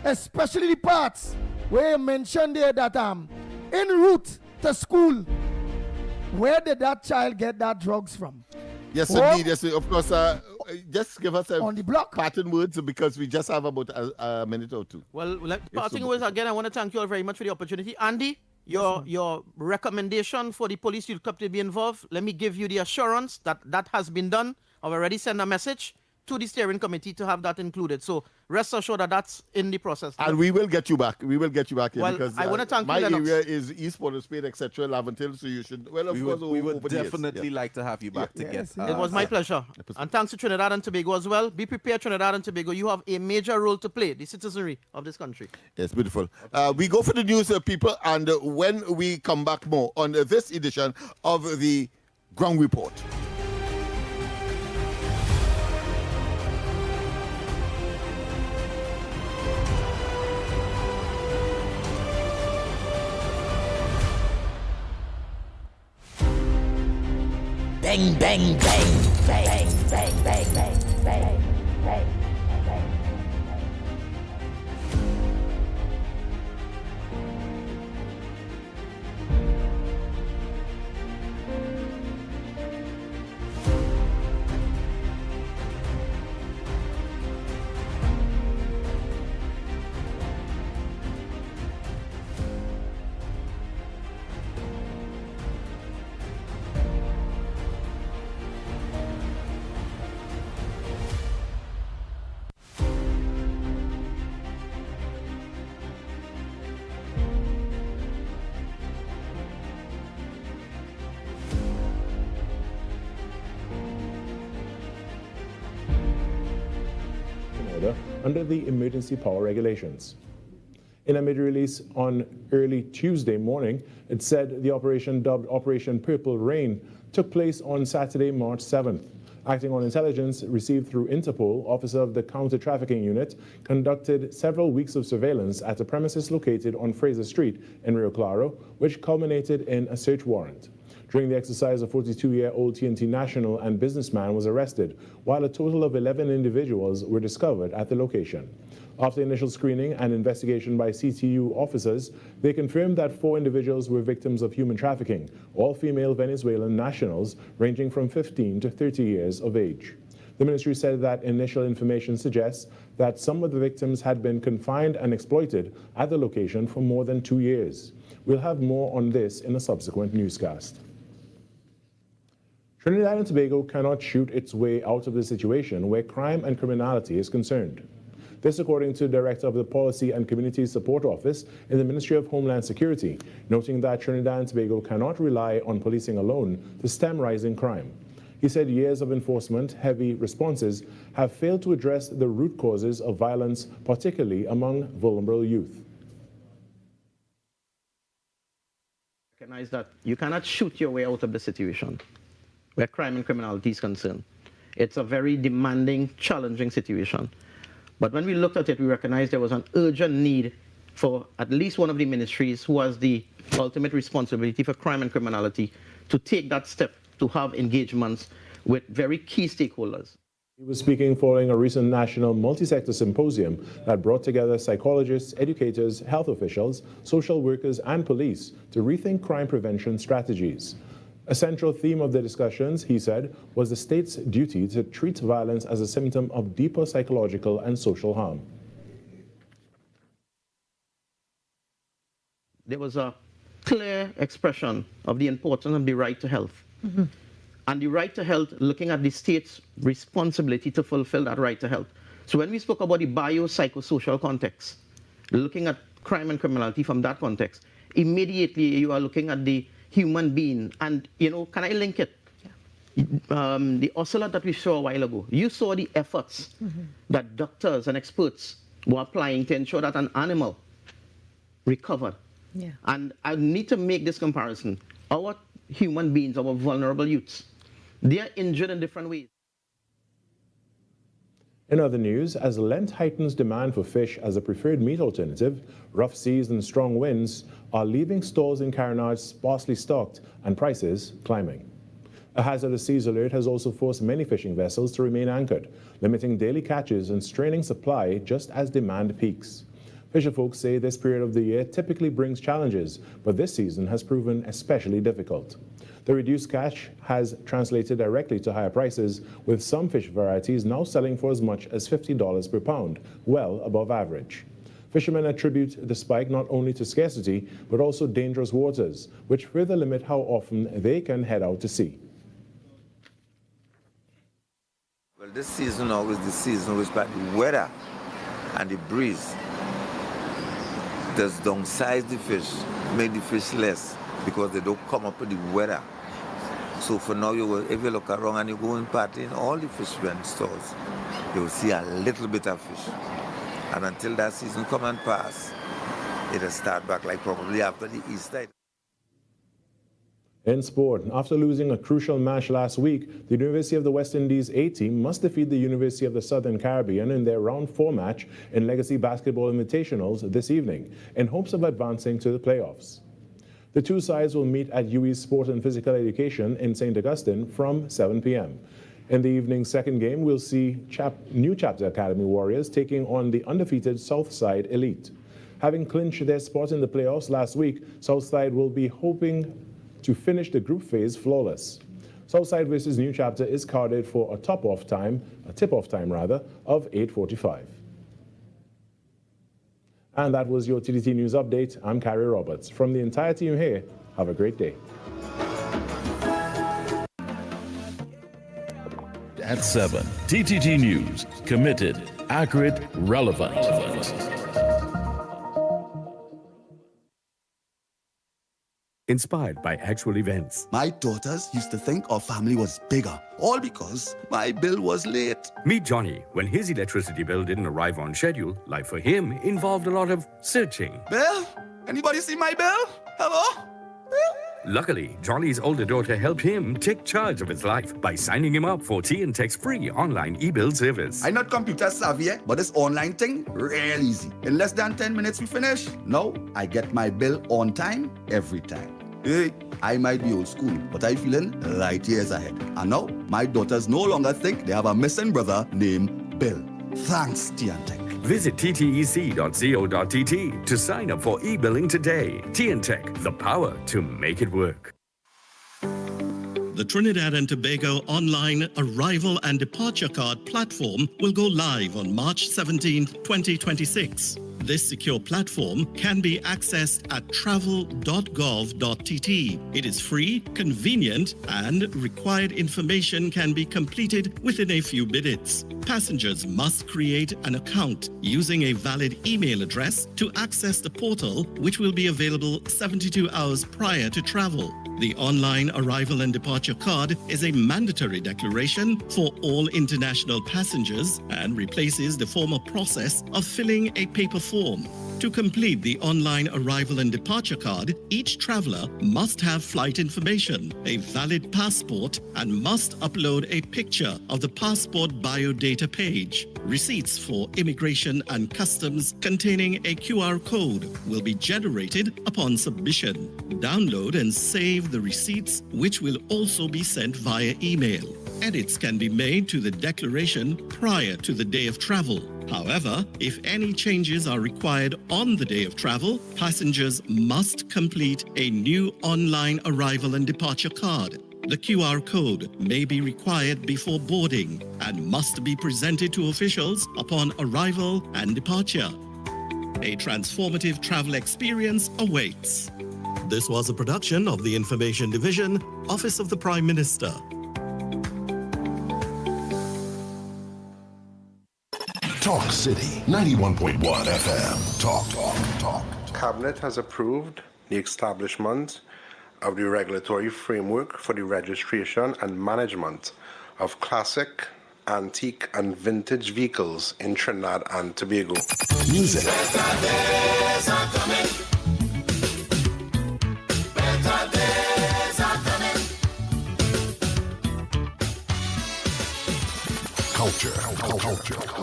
S14: especially the parts where you mentioned there that en route to school, where did that child get that drugs from?
S16: Yes, indeed. Yes, of course. Just give us
S14: on the block
S16: parting words, because we just have about a minute or two.
S3: Well, parting words again. I want to thank you all very much for the opportunity. Andy, your recommendation for the police youth club to be involved, let me give you the assurance that that has been done. I've already sent a message to the steering committee to have that included. So rest assured that that's in the process.
S16: And we will get you back. We will get you back here,
S3: well,
S16: because
S3: I want to thank
S16: my
S3: you,
S16: area is East Port of Spain, etc., Laventille, so you should, well, of course,
S5: we would definitely like to have you back to get...
S3: It was my pleasure. And thanks to Trinidad and Tobago as well. Be prepared, Trinidad and Tobago. You have a major role to play, the citizenry of this country.
S16: Yes, beautiful. We go for the news, people, and when we come back more on this edition of the Ground Report.
S9: Bang, bang, bang, bang, bang, bang, bang, bang, bang, bang.
S8: Under the emergency power regulations. In a mid-release on early Tuesday morning, it said the operation, dubbed Operation Purple Rain, took place on Saturday, March 7th. Acting on intelligence received through Interpol, Officer of the Counter-Trafficking Unit conducted several weeks of surveillance at a premises located on Fraser Street in Rio Claro, which culminated in a search warrant. During the exercise, a 42-year-old TNT national and businessman was arrested, while a total of 11 individuals were discovered at the location. After initial screening and investigation by CTU officers, they confirmed that 4 individuals were victims of human trafficking, all female Venezuelan nationals ranging from 15 to 30 years of age. The ministry said that initial information suggests that some of the victims had been confined and exploited at the location for more than 2 years. We'll have more on this in a subsequent newscast. Trinidad and Tobago cannot shoot its way out of the situation where crime and criminality is concerned. This according to Director of the Policy and Community Support Office in the Ministry of Homeland Security, noting that Trinidad and Tobago cannot rely on policing alone to stem rising crime. He said years of enforcement, heavy responses have failed to address the root causes of violence, particularly among vulnerable youth.
S3: Recognize that you cannot shoot your way out of the situation where crime and criminality is concerned. It's a very demanding, challenging situation. But when we looked at it, we recognized there was an urgent need for at least one of the ministries who has the ultimate responsibility for crime and criminality to take that step to have engagements with very key stakeholders.
S8: He was speaking following a recent national multi-sector symposium that brought together psychologists, educators, health officials, social workers, and police to rethink crime prevention strategies. A central theme of the discussions, he said, was the state's duty to treat violence as a symptom of deeper psychological and social harm.
S3: There was a clear expression of the importance of the right to health. Mm-hmm. And the right to health, looking at the state's responsibility to fulfill that right to health. So when we spoke about the biopsychosocial context, looking at crime and criminality from that context, immediately you are looking at the human being. And, you know, can I link it? Yeah. The ocelot that we saw a while ago, you saw the efforts that doctors and experts were applying to ensure that an animal recovered. Yeah. And I need to make this comparison. Our human beings, our vulnerable youths, they are injured in different ways.
S8: In other news, as Lent heightens demand for fish as a preferred meat alternative, rough seas and strong winds are leaving stores in Carenage sparsely stocked and prices climbing. A hazardous seas alert has also forced many fishing vessels to remain anchored, limiting daily catches and straining supply just as demand peaks. Fisherfolk say this period of the year typically brings challenges, but this season has proven especially difficult. The reduced catch has translated directly to higher prices, with some fish varieties now selling for as much as $50 per pound, well above average. Fishermen attribute the spike not only to scarcity, but also dangerous waters, which further limit how often they can head out to sea.
S7: Well, this season now is the season which by the weather and the breeze does downsize the fish, make the fish less, because they don't come up with the weather. So for now, if you look around and you go in party in all the fishermen stores, you will see a little bit of fish. And until that season come and pass, it'll start back like probably after the Easter.
S8: In sport, after losing a crucial match last week, the University of the West Indies A team must defeat the University of the Southern Caribbean in their Round 4 match in Legacy Basketball Invitationals this evening, in hopes of advancing to the playoffs. The two sides will meet at UWI's Sport and Physical Education in St. Augustine from 7 p.m. In the evening's second game, we'll see New Chapter Academy Warriors taking on the undefeated Southside Elite. Having clinched their spot in the playoffs last week, Southside will be hoping to finish the group phase flawless. Southside versus New Chapter is carded for a tip-off time of 8:45. And that was your TTT News Update. I'm Carrie Roberts. From the entire team here, have a great day.
S2: At 7, TTT News, committed, accurate, relevant.
S22: Inspired by actual events.
S23: My daughters used to think our family was bigger, all because my bill was late.
S22: Meet Johnny. When his electricity bill didn't arrive on schedule, life for him involved a lot of searching.
S23: Bill? Anybody see my bill? Hello? Bill?
S22: Luckily, Johnny's older daughter helped him take charge of his life by signing him up for TNTech's free online e-bill service.
S23: I'm not computer savvy, but this online thing, real easy. In less than 10 minutes we finish. Now, I get my bill on time, every time. Hey, I might be old school, but I'm feeling light years ahead. And now, my daughters no longer think they have a missing brother named Bill. Thanks, TNTech.
S22: Visit ttec.co.tt to sign up for e-billing today. TNTech, the power to make it work.
S24: The Trinidad and Tobago online arrival and departure card platform will go live on March 17, 2026. This secure platform can be accessed at travel.gov.tt. It is free, convenient, and required information can be completed within a few minutes. Passengers must create an account using a valid email address to access the portal, which will be available 72 hours prior to travel. The online arrival and departure card is a mandatory declaration for all international passengers and replaces the former process of filling a paper form. To complete the online arrival and departure card, each traveler must have flight information, a valid passport, and must upload a picture of the passport biodata page. Receipts for immigration and customs containing a QR code will be generated upon submission. Download and save the receipts, which will also be sent via email. Edits can be made to the declaration prior to the day of travel. However, if any changes are required on the day of travel, passengers must complete a new online arrival and departure card. The QR code may be required before boarding and must be presented to officials upon arrival and departure. A transformative travel experience awaits. This was a production of the Information Division, Office of the Prime Minister.
S6: Talk City 91.1 FM. Talk.
S25: Cabinet has approved the establishment of the regulatory framework for the registration and management of classic, antique, and vintage vehicles in Trinidad and Tobago.
S6: Music.
S16: Culture.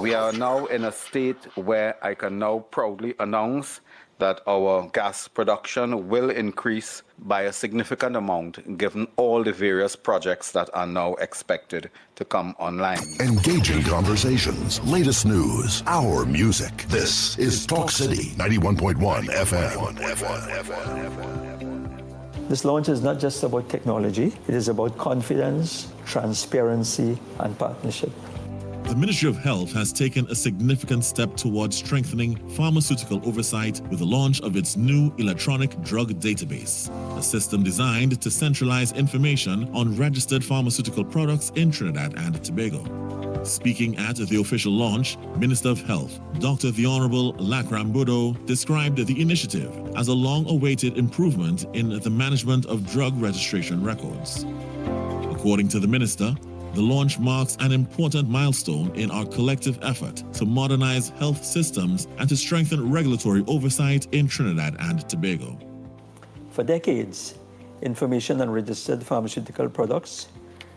S11: We are now in a state where I can now proudly announce that our gas production will increase by a significant amount given all the various projects that are now expected to come online.
S6: Engaging conversations, latest news, our music. This is Talk City 91.1 FM.
S12: This launch is not just about technology, it is about confidence, transparency, and partnership.
S13: The Ministry of Health has taken a significant step towards strengthening pharmaceutical oversight with the launch of its new electronic drug database, a system designed to centralize information on registered pharmaceutical products in Trinidad and Tobago. Speaking at the official launch, Minister of Health, Dr. The Honorable Lakram Bodo, described the initiative as a long-awaited improvement in the management of drug registration records. According to the minister, the launch marks an important milestone in our collective effort to modernize health systems and to strengthen regulatory oversight in Trinidad and Tobago.
S12: For decades, information on registered pharmaceutical products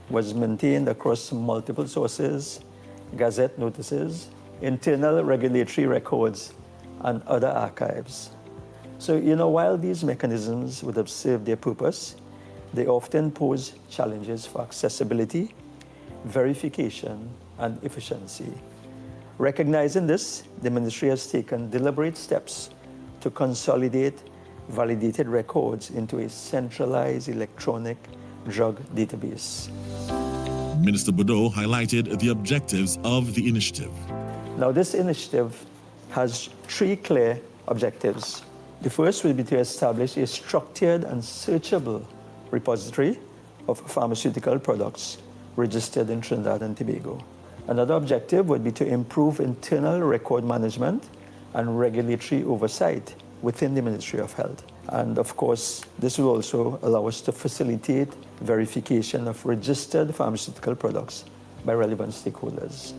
S12: was maintained across multiple sources, gazette notices, internal regulatory records, and other archives. So, while these mechanisms would have served their purpose, they often pose challenges for accessibility, verification, and efficiency. Recognizing this, the ministry has taken deliberate steps to consolidate validated records into a centralized electronic drug database.
S13: Minister Bodo highlighted the objectives of the initiative.
S12: Now, this initiative has three clear objectives. The first will be to establish a structured and searchable repository of pharmaceutical products registered in Trinidad and Tobago. Another objective would be to improve internal record management and regulatory oversight within the Ministry of Health. And of course, this will also allow us to facilitate verification of registered pharmaceutical products by relevant stakeholders.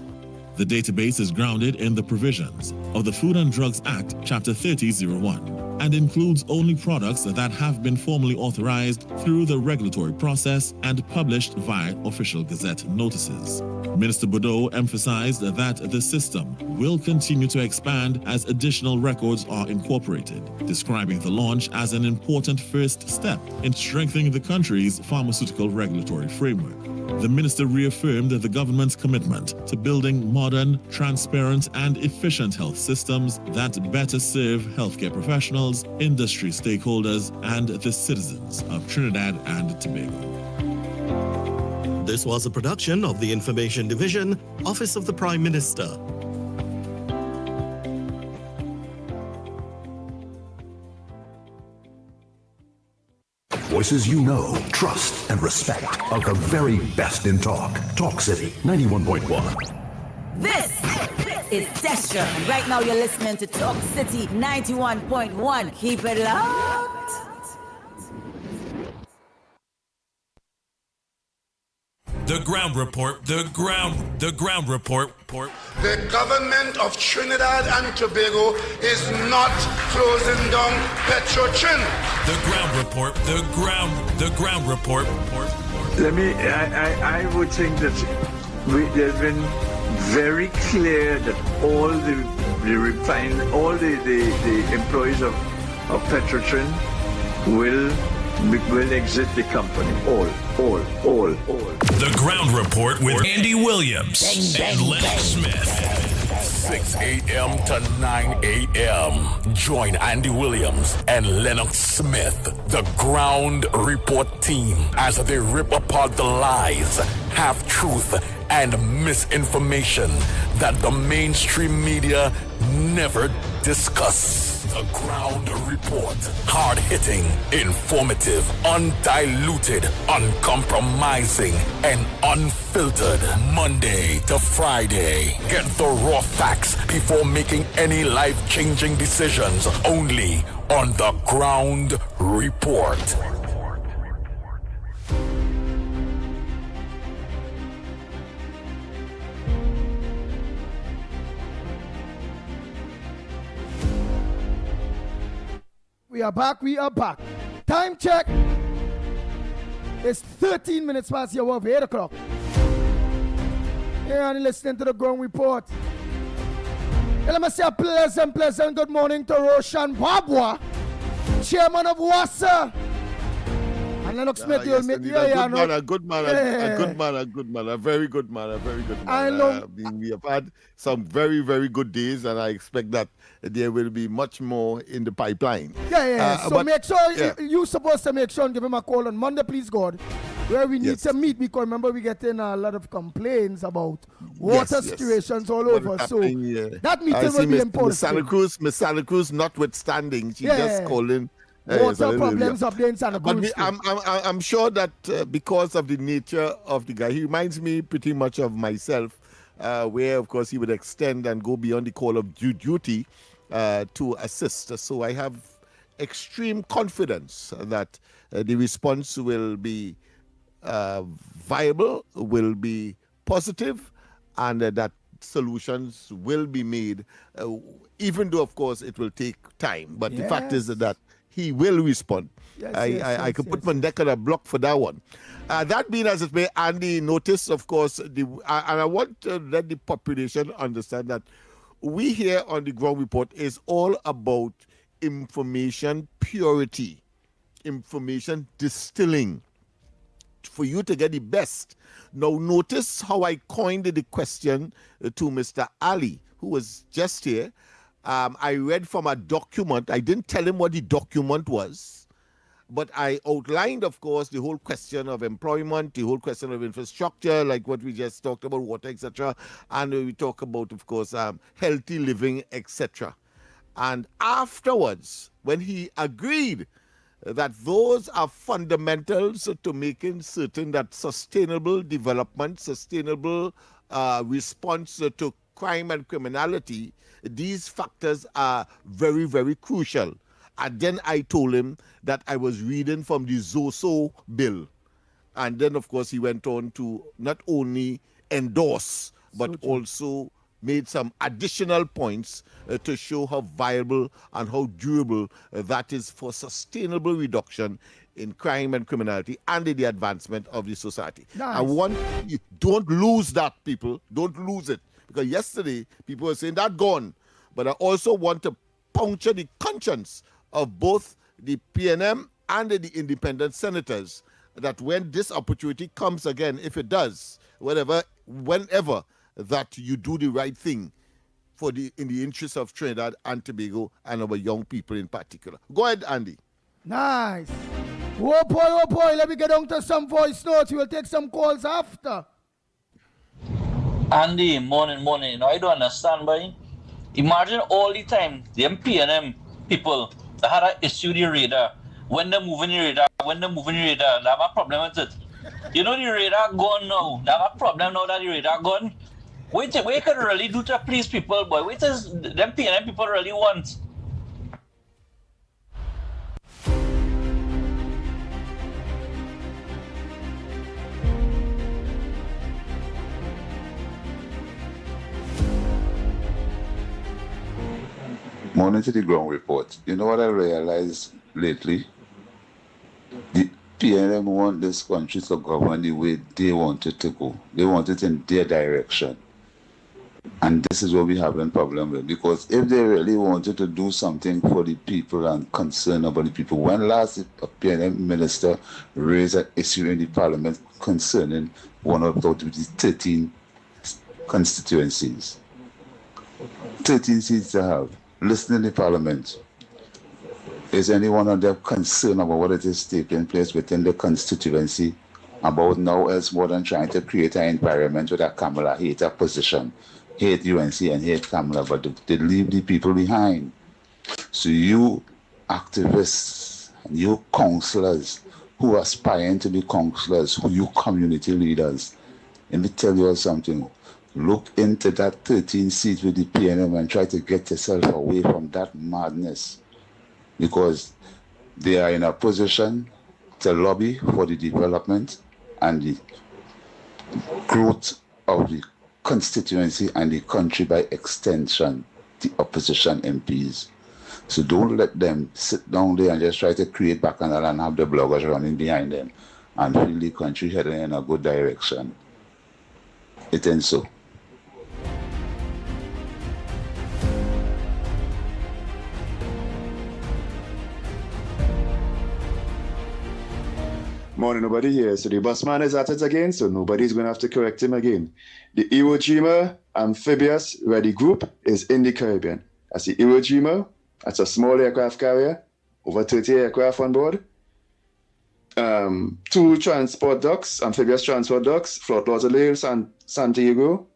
S13: The database is grounded in the provisions of the Food and Drugs Act, Chapter 3001, and includes only products that have been formally authorized through the regulatory process and published via official gazette notices. Minister Bodo emphasized that the system will continue to expand as additional records are incorporated, describing the launch as an important first step in strengthening the country's pharmaceutical regulatory framework. The minister reaffirmed the government's commitment to building modern, transparent, and efficient health systems that better serve healthcare professionals, industry stakeholders, and the citizens of Trinidad and Tobago.
S24: This was a production of the Information Division, Office of the Prime Minister.
S6: Voices you know, trust, and respect of the very best in talk. Talk City 91.1.
S9: This is Destra, and right now you're listening to Talk City 91.1. Keep it locked.
S10: The ground report, the ground report.
S15: The government of Trinidad and Tobago is not closing down Petrotrin.
S10: The ground report, the ground report.
S17: I would think that they've been very clear that all the employees of Petrotrin will exit the company. All.
S10: The ground report with Andy Williams and Lennox Smith. 6 a.m. to 9 a.m. Join Andy Williams and Lennox Smith, the ground report team, as they rip apart the lies, half-truth, and misinformation that the mainstream media never discuss. The Ground Report. Hard-hitting, informative, undiluted, uncompromising, and unfiltered. Monday to Friday. Get the raw facts before making any life-changing decisions. Only on The Ground Report.
S14: We are back. Time check. It's 13 minutes past your 8 o'clock. Yeah, and listening to the Ground Report. Let me say a pleasant good morning to Roshan Wabwa, Chairman of WASA. And Lennox Smith, you'll meet you.
S16: A good man, a very good man.
S14: I know.
S16: We have had some very, very good days, and I expect that there will be much more in the pipeline.
S14: So make sure you're supposed to make sure and give him a call on Monday, please God, where we need to meet, because remember we getting a lot of complaints about water situations all over. So that meeting will be important.
S16: Miss Santa Cruz notwithstanding, she just calling.
S14: Water problems of the Santa Cruz.
S16: But I'm sure that because of the nature of the guy, he reminds me pretty much of myself, where of course he would extend and go beyond the call of duty to assist. So I have extreme confidence that the response will be viable, will be positive, and that solutions will be made, even though of course it will take time. But the fact is that he will respond. I could put my neck on a block for that one. That being as it may, Andy, notice, of course, and I want to let the population understand that we here on the Ground Report is all about information purity, information distilling, for you to get the best. Now, notice how I coined the question to Mr. Ali, who was just here. I read from a document. I didn't tell him what the document was, but I outlined, of course, the whole question of employment, the whole question of infrastructure, like what we just talked about, water, etc. And we talk about, of course, healthy living, etc. And afterwards, when he agreed that those are fundamentals to making certain that sustainable development, sustainable response to crime and criminality, these factors are very, very crucial. And then I told him that I was reading from the Zoso bill. And then, of course, he went on to not only endorse, but also made some additional points to show how viable and how durable that is for sustainable reduction in crime and criminality and in the advancement of the society.
S14: Nice.
S16: I want you, don't lose that, people. Don't lose it. Because yesterday, people were saying that gone. But I also want to puncture the conscience of both the PNM and the independent senators that when this opportunity comes again, if it does, whenever, that you do the right thing in the interest of Trinidad and Tobago and our young people in particular. Go ahead, Andy.
S14: Nice. Oh boy, let me get on to some voice notes. We'll take some calls after.
S1: Andy, morning. I don't understand, boy. Imagine all the time, the PNM people that had to issue the radar. When they're moving the radar, they have a problem with it. You know the radar gone now. They have a problem now that the radar gone. What you can really do to please people, boy? What does them PNM people really want?
S4: Morning to the Ground Report. You know what I realized lately? The PNM want this country to govern the way they want it to go. They want it in their direction. And this is what we have a problem with. Because if they really wanted to do something for the people and concern about the people, when last a PNM minister raised an issue in the parliament concerning one of the 13 constituencies? 13 seats to have. Listen in the parliament. Is anyone of them concerned about what it is taking place within the constituency about now else more than trying to create an environment where Kamala hate a position, hate UNC and hate Kamala, but they leave the people behind. So you activists, you councillors who are aspiring to be councillors, who you community leaders, let me tell you something. Look into that 13 seats with the PNM and try to get yourself away from that madness, because they are in a position to lobby for the development and the growth of the constituency and the country, by extension, the opposition MPs. So don't let them sit down there and just try to create bacchanal and have the bloggers running behind them and feel the country heading in a good direction. It ain't so.
S5: Morning, nobody here. So the busman is at it again, so nobody's going to have to correct him again. The Iwo Jima amphibious ready group is in the Caribbean. That's the Iwo Jima. That's a small aircraft carrier, over 30 aircraft on board. 2 transport docks, amphibious transport docks, Fort Lauderdale, San Diego.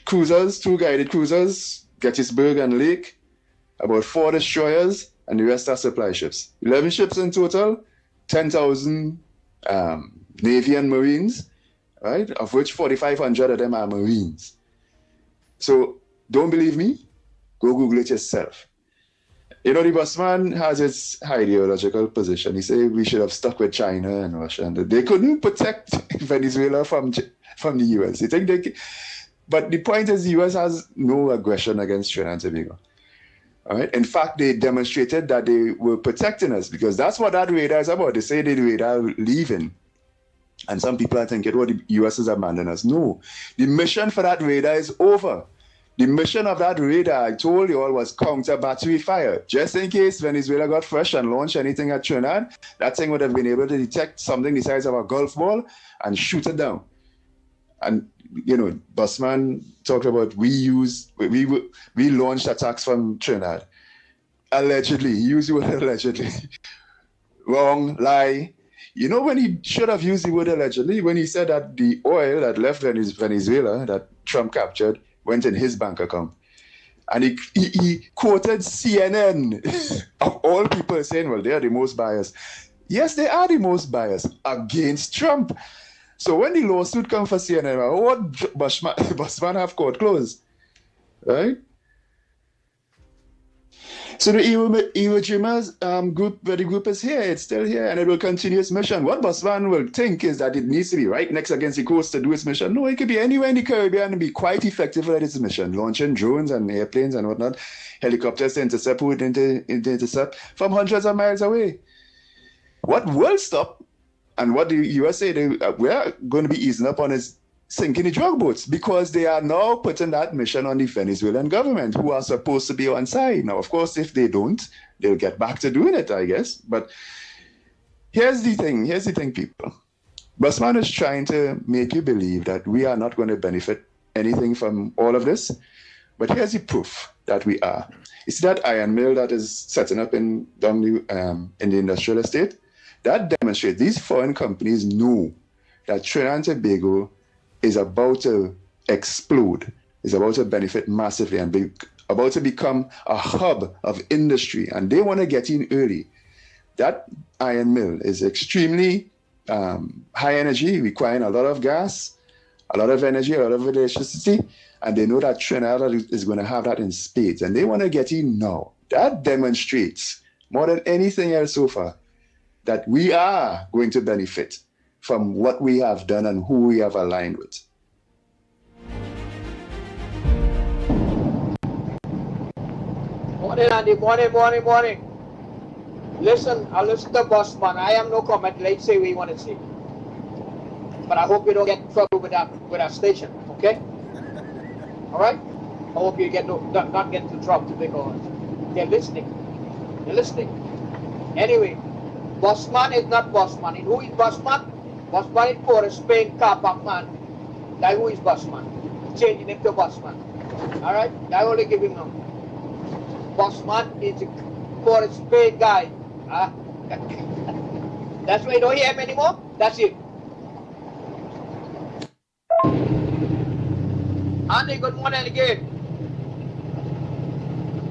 S5: Cruisers, 2 guided cruisers, Gettysburg and Lake. About 4 destroyers, and the rest are supply ships. 11 ships in total, 10,000 Navy and Marines, right? Of which 4,500 of them are Marines. So don't believe me? Go Google it yourself. You know, the busman has its ideological position. He said we should have stuck with China and Russia, and they couldn't protect Venezuela from the US. You think but the point is the US has no aggression against Trinidad and Tobago. All right. In fact, they demonstrated that they were protecting us because that's what that radar is about. They say the radar leaving. And some people are thinking, well, the US has abandoned us. No, the mission for that radar is over. The mission of that radar, I told you all, was counter battery fire. Just in case Venezuela got fresh and launched anything at Trinidad, that thing would have been able to detect something the size of a golf ball and shoot it down. And, you know, Busman talked about we launched attacks from Trinidad. Allegedly. He used the word allegedly. Wrong, lie. You know when he should have used the word allegedly? When he said that the oil that left Venezuela, that Trump captured, went in his bank account. And he quoted CNN, of all people, saying, well, they are the most biased. Yes, they are the most biased against Trump. So when the lawsuit comes for CNN, what Busman have court closed, right? So the Iwo Jima's group, where the group is here, it's still here, and it will continue its mission. What Busman will think is that it needs to be right next against the coast to do its mission. No, it could be anywhere in the Caribbean and be quite effective at its mission, launching drones and airplanes and whatnot, helicopters to intercept who would intercept from hundreds of miles away. What will stop, and what the US say, we're going to be easing up on is sinking the drug boats because they are now putting that mission on the Venezuelan government who are supposed to be on side. Now, of course, if they don't, they'll get back to doing it, I guess. But here's the thing, people. Busman is trying to make you believe that we are not going to benefit anything from all of this. But here's the proof that we are. You see that iron mill that is setting up in the industrial estate? That demonstrates these foreign companies know that Trinidad and Tobago is about to explode, is about to benefit massively and be about to become a hub of industry, and they want to get in early. That iron mill is extremely high energy, requiring a lot of gas, a lot of energy, a lot of electricity, and they know that Trinidad is going to have that in spades, and they want to get in now. That demonstrates, more than anything else so far, that we are going to benefit from what we have done and who we have aligned with.
S18: Morning, Andy. Morning. Listen, I listen to Busman. I am no comment. Let's say what you want to say. But I hope you don't get in trouble with that station, okay? All right? I hope you not get into trouble because they're listening. Anyway, Busman is not Busman. And who is Busman? Busman is for a Spain car park man. That's who is Busman. Changing him to Busman. All right? I only give him number. Busman is for a Spain guy. That's why you don't hear him anymore. That's it. Andy, good morning again.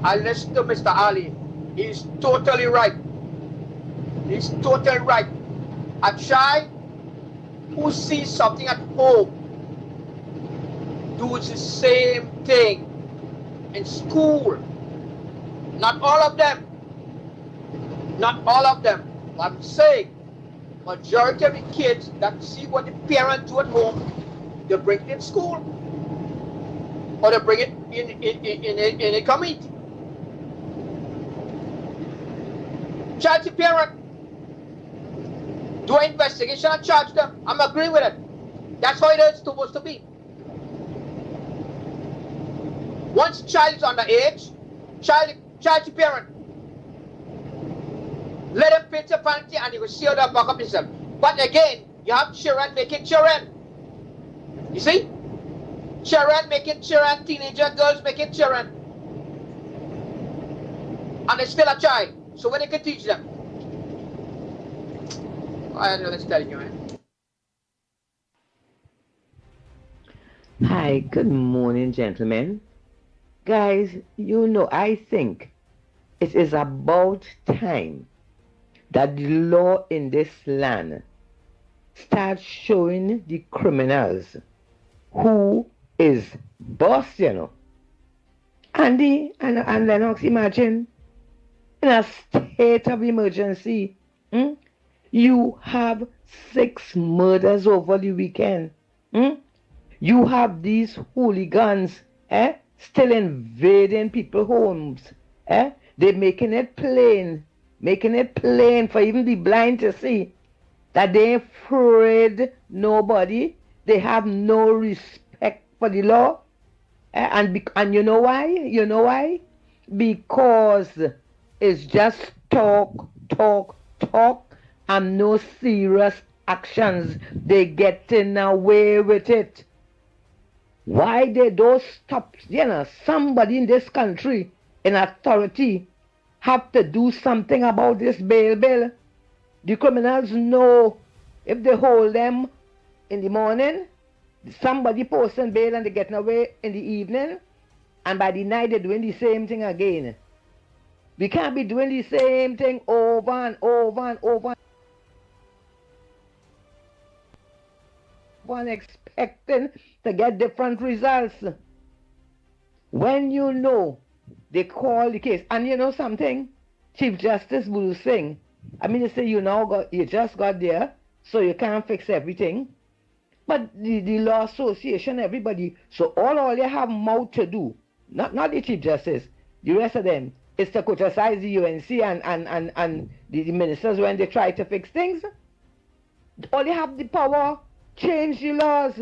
S18: I listened to Mr. Ali. He's totally right. A child who sees something at home does the same thing in school. Not all of them. I'm saying majority of the kids that see what the parents do at home, they bring it in school or they bring it in a committee. Charge the parent. Do an investigation and charge them. I'm agreeing with it. That's how it is supposed to be. Once the child is underage, charge the parent. Let him pay the penalty and he will see how that back up himself. But again, you have children making children. You see? Children making children, teenager girls making children. And they're still a child. So when they can teach them? I don't know what to tell you, man.
S3: Hi, good morning, gentlemen. Guys, I think it is about time that the law in this land starts showing the criminals who is boss, Andy and Lennox, imagine, in a state of emergency, you have 6 murders over the weekend. You have these hooligans still invading people's homes. They're making it plain for even the blind to see that they ain't afraid nobody. They have no respect for the law. And you know why? You know why? Because it's just talk, and no serious actions. They getting away with it. Why they don't stop? Somebody in this country, in authority, have to do something about this bail bill. The criminals know if they hold them in the morning, somebody posting bail and they're getting away in the evening, and by the night they're doing the same thing again. We can't be doing the same thing over and over and over and expecting to get different results. When you know they call the case, and you know something, Chief Justice will sing. They say you just got there, so you can't fix everything. But the law association, everybody, so all you have mouth to do, not the Chief Justice, the rest of them, is to criticize the UNC and the ministers when they try to fix things. All you have the power, change the laws,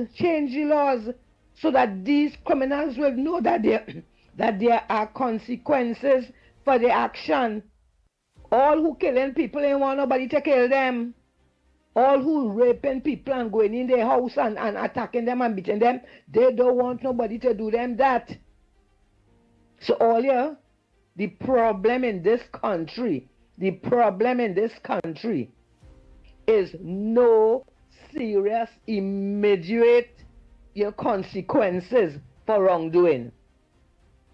S3: so that these criminals will know that there are consequences for the action. All who killing people ain't want nobody to kill them. All who raping people and going in their house and attacking them and beating them, they don't want nobody to do them that. So the problem in this country is no serious, immediate consequences for wrongdoing.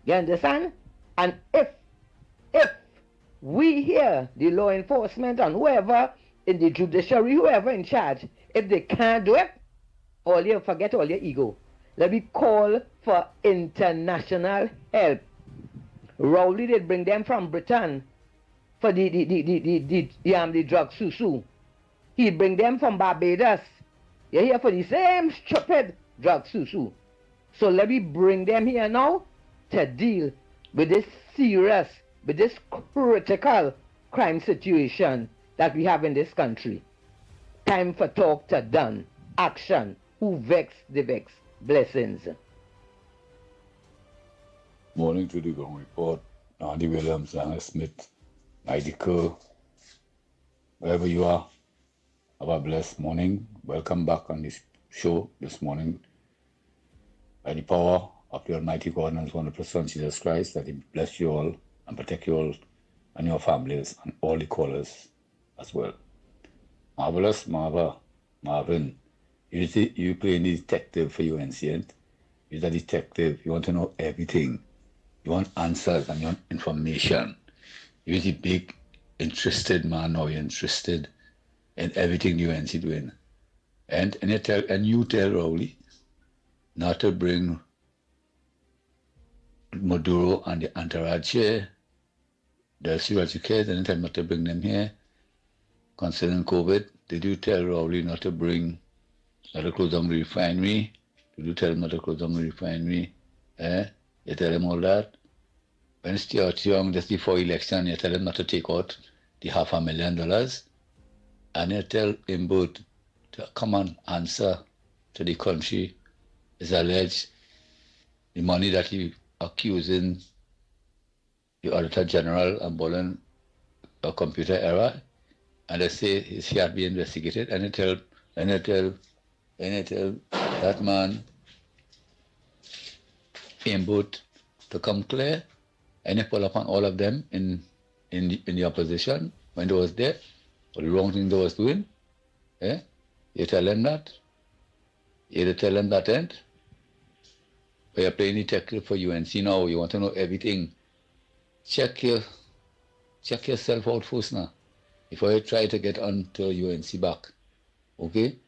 S3: You understand? And if we here, the law enforcement and whoever in the judiciary, whoever in charge, if they can't do it, forget all your ego. Let me call for international help. Rowley did bring them from Britain for the drug susu. He bring them from Barbados. You're here for the same stupid drug susu. So let me bring them here now to deal with this serious, with this critical crime situation that we have in this country. Time for talk to done. Action. Who vex the vex. Blessings.
S7: Morning to the ground report. Andy Williams, Lennox Smith, Heidi Kerr, wherever you are, have a blessed morning. Welcome back on this show this morning. By the power of the Almighty God and His wonderful Son, Jesus Christ, that He bless you all and protect you all and your families and all the callers as well. Marvelous, Marvin, you playing the detective for UNC. You're a detective. You want to know everything. You want answers and you want information. You're the big interested man now. You're interested in everything the UNC doing. And you tell Rowley not to bring Maduro and the entourage here. They're serious kids, and tell them not to bring them here. Concerning COVID, did you tell Rowley not to bring, not to close down the refinery? Did you tell them not to close down the refinery? You tell them all that? When Stuart Young, just before election, you tell them not to take out the $500,000, and you tell him both to come and answer to the country. Is alleged the money that he accusing the Auditor General and Bolin a computer error, and they say she had been investigated, and they tell that man in boot to come clear, and they pull upon all of them in the opposition when they was there, for the wrong thing they was doing. Eh? You tell them that. You tell them that end. But you're playing detective for UNC now. You want to know everything. Check yourself out first now. Before you try to get onto UNC back. Okay?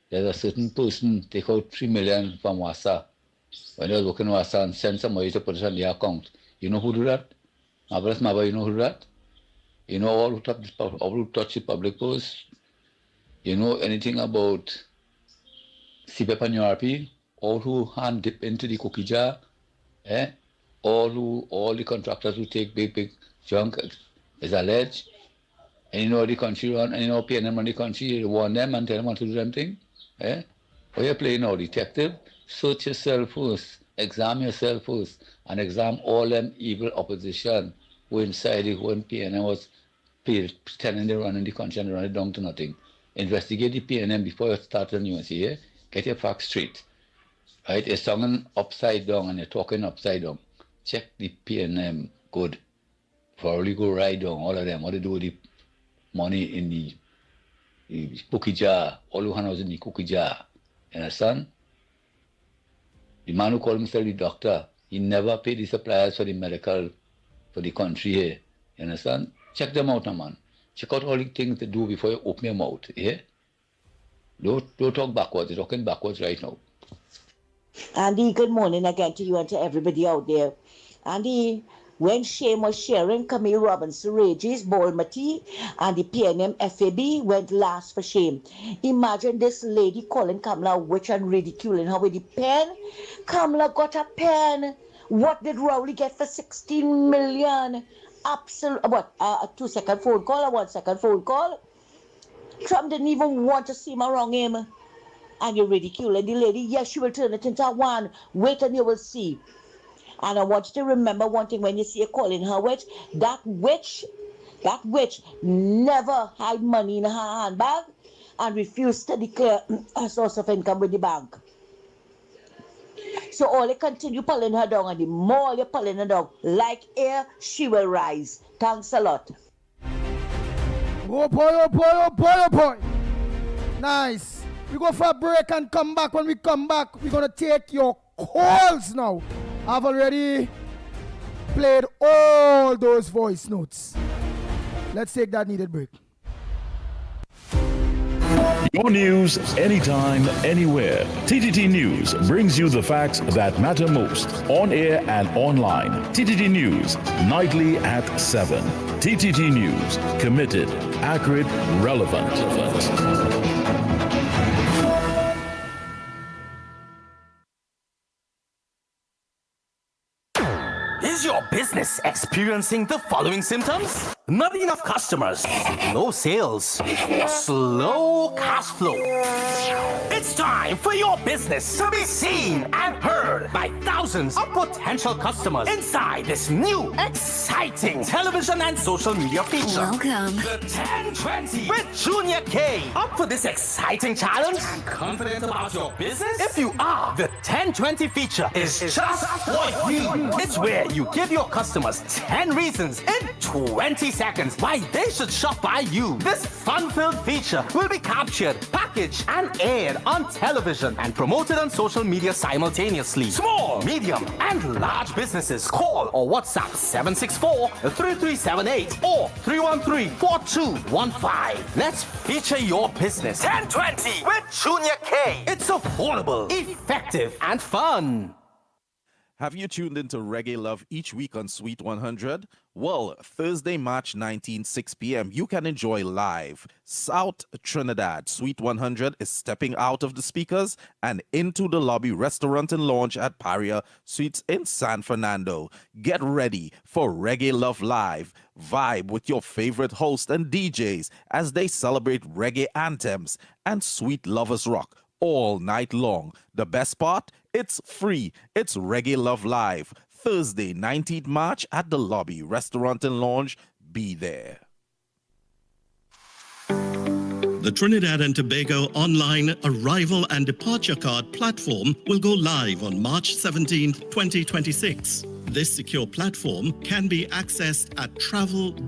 S7: There's a certain person take out 3 million from WASA. When they was working in WASA and send somebody to put it on their account. You know who do that? Marvelous Maba, you know who do that? You know all who touch the public post? You know anything about CPEP and URP? All who hand dip into the cookie jar? All the contractors who take big junk is alleged. And you know the country run, and you know PNM run the country, you warn them and tell them how to do them thing. What you playing now, detective? Search yourself first, examine yourself first, and examine all them evil opposition who inside it, who in PNM was pretending they're running the country and run it down to nothing. Investigate the PNM before you start on UNC, Get your facts straight. Right? You're singing upside down and you're talking upside down. Check the PNM good. Probably go right down, all of them. What they do with the money in the cookie jar, all who was in the cookie jar. You understand? The man who called himself the doctor, he never paid the suppliers for the medical for the country here. You understand? Check them out, man. Check out all the things they do before you open your mouth. Don't talk backwards. You're talking backwards right now.
S2: Andy, good morning again to you and to everybody out there. Andy, when Shane was sharing Camille Robinson Regis, Bolmati, and the PNM FAB went last for Shane. Imagine this lady calling Kamala a witch and ridiculing her with the pen. Kamala got a pen. What did Rowley get for 16 million? Absolutely. What? A 2-second phone call, a 1-second phone call? Trump didn't even want to see him around him. And you're ridiculing the lady. Yes, she will turn it into one. Wait and you will see. And I want you to remember one thing when you see her calling her witch. That witch never had money in her handbag and refused to declare a source of income with the bank. So all you continue pulling her down, and the more you're pulling her down, like air, she will rise. Thanks a lot.
S14: Oh boy, oh boy, oh boy, oh boy. Nice. We go for a break and come back. When we come back, we're going to take your calls now. I've already played all those voice notes. Let's take that needed break.
S8: Your news, anytime, anywhere. TTT News brings you the facts that matter most, on air and online. TTT News, nightly at 7. TTT News, committed, accurate, relevant.
S19: Is your business experiencing the following symptoms? Not enough customers, no sales, slow cash flow. It's time for your business to be seen and heard by thousands of potential customers inside this new, exciting television and social media feature.
S20: Welcome.
S19: The 1020 with Junior K. Up for this exciting challenge and confident about your business? If you are, the 1020 feature is just for you. It's where you give your customers 10 reasons in 20 seconds why they should shop by you. This fun-filled feature will be captured, packaged, and aired on television and promoted on social media simultaneously. Small, medium, and large businesses call or WhatsApp 764-3378 or 313-4215. Let's feature your business. 1020 with Junior K. It's affordable, effective, and fun.
S21: Have you tuned into Reggae Love each week on Sweet 100? Well, Thursday, March 19, 6 p.m., you can enjoy live. South Trinidad Sweet 100 is stepping out of the speakers and into the lobby restaurant and lounge at Paria Suites in San Fernando. Get ready for Reggae Love Live. Vibe with your favorite hosts and DJs as they celebrate reggae anthems and sweet lovers rock all night long. The best part? It's free. It's Reggae Love Live. Thursday, 19th March at the Lobby Restaurant and Lounge. Be there.
S24: The Trinidad and Tobago online arrival and departure card platform will go live on March 17, 2026. This secure platform can be accessed at travel.gov.tt.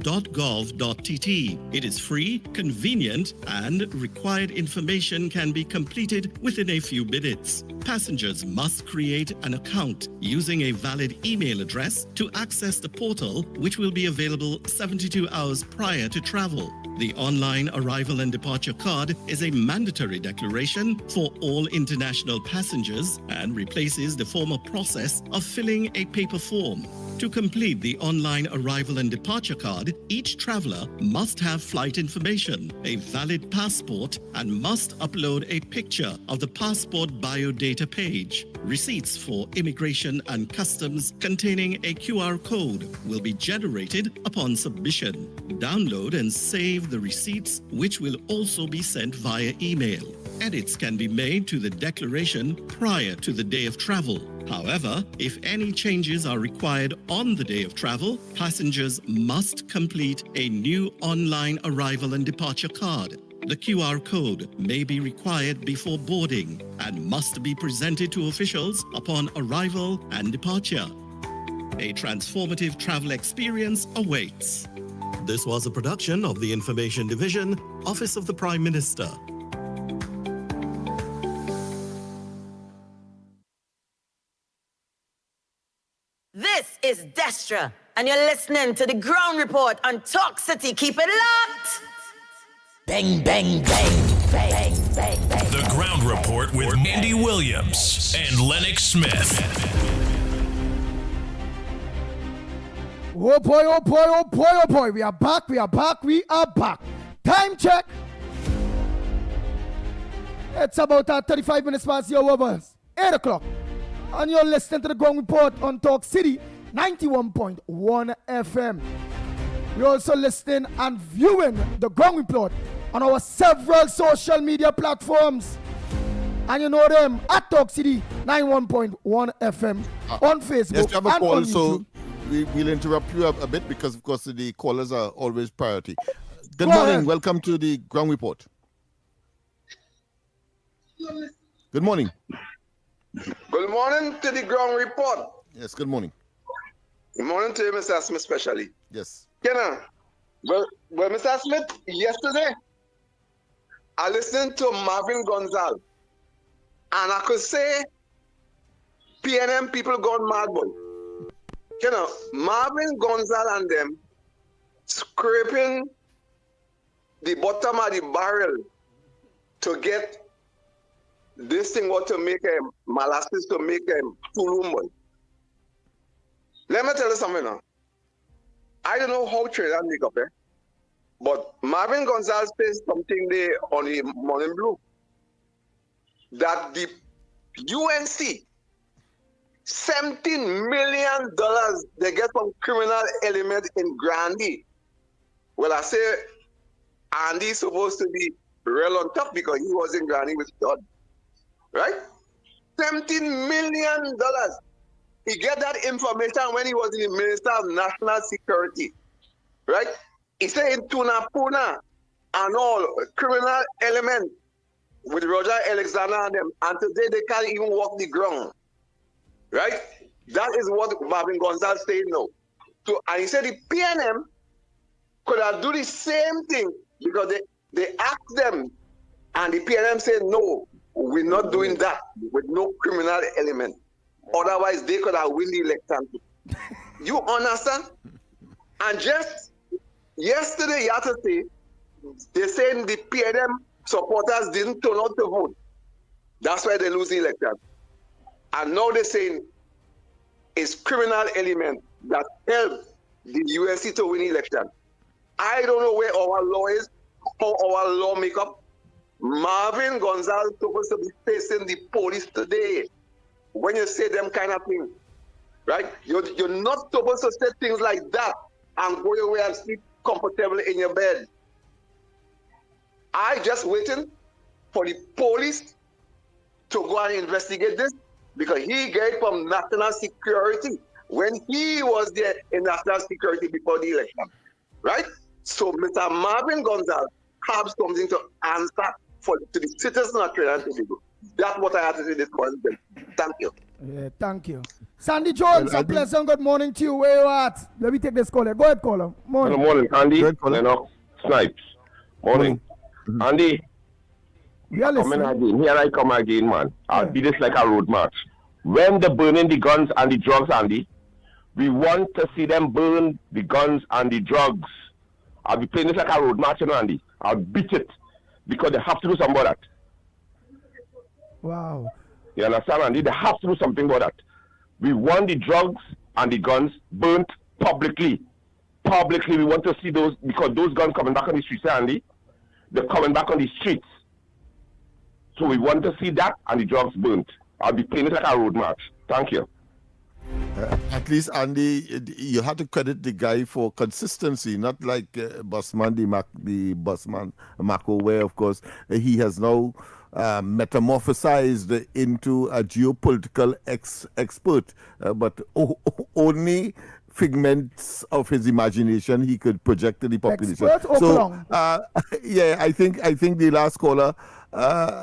S24: It is free, convenient, and required information can be completed within a few minutes. Passengers must create an account using a valid email address to access the portal, which will be available 72 hours prior to travel. The online arrival and departure card is a mandatory declaration for all international passengers and replaces the former process of filling a paper form. To complete the online arrival and departure card, each traveler must have flight information, a valid passport, and must upload a picture of the passport biodata page. Receipts for immigration and customs containing a QR code will be generated upon submission. Download and save the receipts, which will also be sent via email. Edits can be made to the declaration prior to the day of travel. However, if any changes are required on the day of travel, passengers must complete a new online arrival and departure card. The QR code may be required before boarding and must be presented to officials upon arrival and departure. A transformative travel experience awaits. This was a production of the Information Division, Office of the Prime Minister.
S9: This is Destra, and you're listening to the Ground Report on Talk City. Keep it locked!
S10: Bang, bang, bang, bang, bang, bang. The Ground Report with Andy Williams and Lennox Smith.
S14: Oh boy, oh boy, oh boy, oh boy. We are back, we are back, we are back. Time check. It's about 35 minutes past your overs. 8 o'clock. And you're listening to the Ground Report on Talk City 91.1 FM. You're also listening and viewing the Ground Report on our several social media platforms. And you know them at Talk City 91.1 FM on Facebook.
S16: Yes, we have a
S14: and
S16: call,
S14: on
S16: so
S14: YouTube.
S16: we'll interrupt you a bit because, of course, the callers are always priority. Good
S14: Go
S16: morning.
S14: ahead.
S16: Welcome to the Ground Report. Good morning.
S11: Good morning to the Ground Report.
S16: Yes, good morning.
S11: Good morning to you, Mr. Smith, especially.
S16: Yes.
S11: Well, Mr. Smith, yesterday, I listened to Marvin Gonzalez, and I could say PNM people gone mad, boy. Marvin Gonzalez and them scraping the bottom of the barrel to get this thing what to make a molasses to make a tulum, boy. Let me tell you something now. I don't know how Trinidad make up, but Marvin Gonzalez says something there on the Morning Blue that the UNC $17 million they get from criminal element in Grandy. Well, I say Andy's supposed to be real on top because he was in Grandy with God, right? $17 million. He get that information when he was in the Minister of National Security, right? He said in Tunapuna and all criminal element with Roger Alexander and them, and today they can't even walk the ground, right? That is what Marvin Gonzalez said now. So, and he said the PNM could have do the same thing because they asked them, and the PNM said, no, we're not doing that with no criminal element. Otherwise, they could have win the election. You understand? And just yesterday, they saying the PNM supporters didn't turn out to vote. That's why they lose the election. And now they're saying it's criminal element that helped the USC to win the election. I don't know where our law is, how our law make up. Marvin Gonzalez is supposed to be facing the police today. When you say them kind of things, right? You're not supposed to say things like that and go away and sleep comfortably in your bed. I just waiting for the police to go and investigate this because he get it from National Security when he was there in National Security before the election, right? So Mr. Marvin Gonzalez have something to answer to the citizens of Trinidad and Tobago. That's what I have to say this morning. Thank you.
S14: Yeah, thank you. Sandy Jones, a pleasant good morning to you. Where you at? Let me take this caller. Go ahead, caller. Morning.
S12: Good morning, Andy. Lennox, Snipes. Morning. Andy, here I come again, man. I'll be this like a road march. When they're burning the guns and the drugs, Andy, we want to see them burn the guns and the drugs. I'll be playing this like a road march, you know, Andy. I'll beat it because they have to do something about that.
S14: Wow.
S12: You understand, Andy? They have to do something about that. We want the drugs and the guns burnt publicly. Publicly, we want to see those, because those guns coming back on the streets, Andy, they're coming back on the streets. So we want to see that and the drugs burnt. I'll be playing it like a road march. Thank you.
S16: At least, Andy, you had to credit the guy for consistency, not like Busman, the Busman Mako, where, of course, he has now metamorphosized into a geopolitical expert, but only figments of his imagination he could project to the population. Yeah, I think the last caller,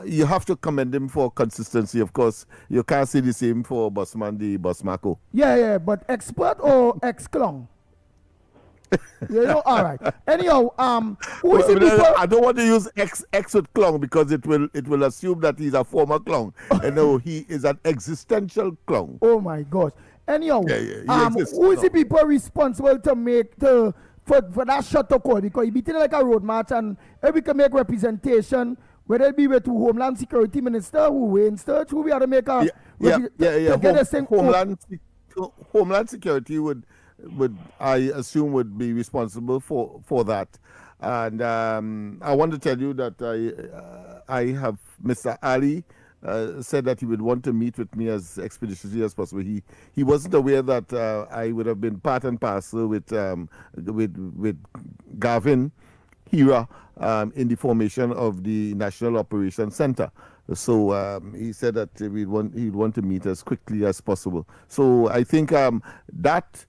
S16: you have to commend him for consistency. Of course, you can't say the same for Busman, the Busmako.
S14: Yeah, but expert or ex-clong? You know, all right. Anyhow, who is
S16: I don't want to use ex with clown because it will assume that he's a former clown. And no, he is an existential clown.
S14: Oh my gosh. Anyhow, who is the people responsible to for that shutter call? Because he be treated like a road march, and if we can make representation, whether it be with Homeland Security Minister, Wayne Sturge, who we have to make a
S16: Homeland Security would I assume would be responsible for that. And I want to tell you that I have Mr. Ali said that he would want to meet with me as expeditiously as possible. He wasn't aware that I would have been part and parcel with Gavin Hira in the formation of the National Operations Center. So he said that he'd want to meet as quickly as possible. So I think that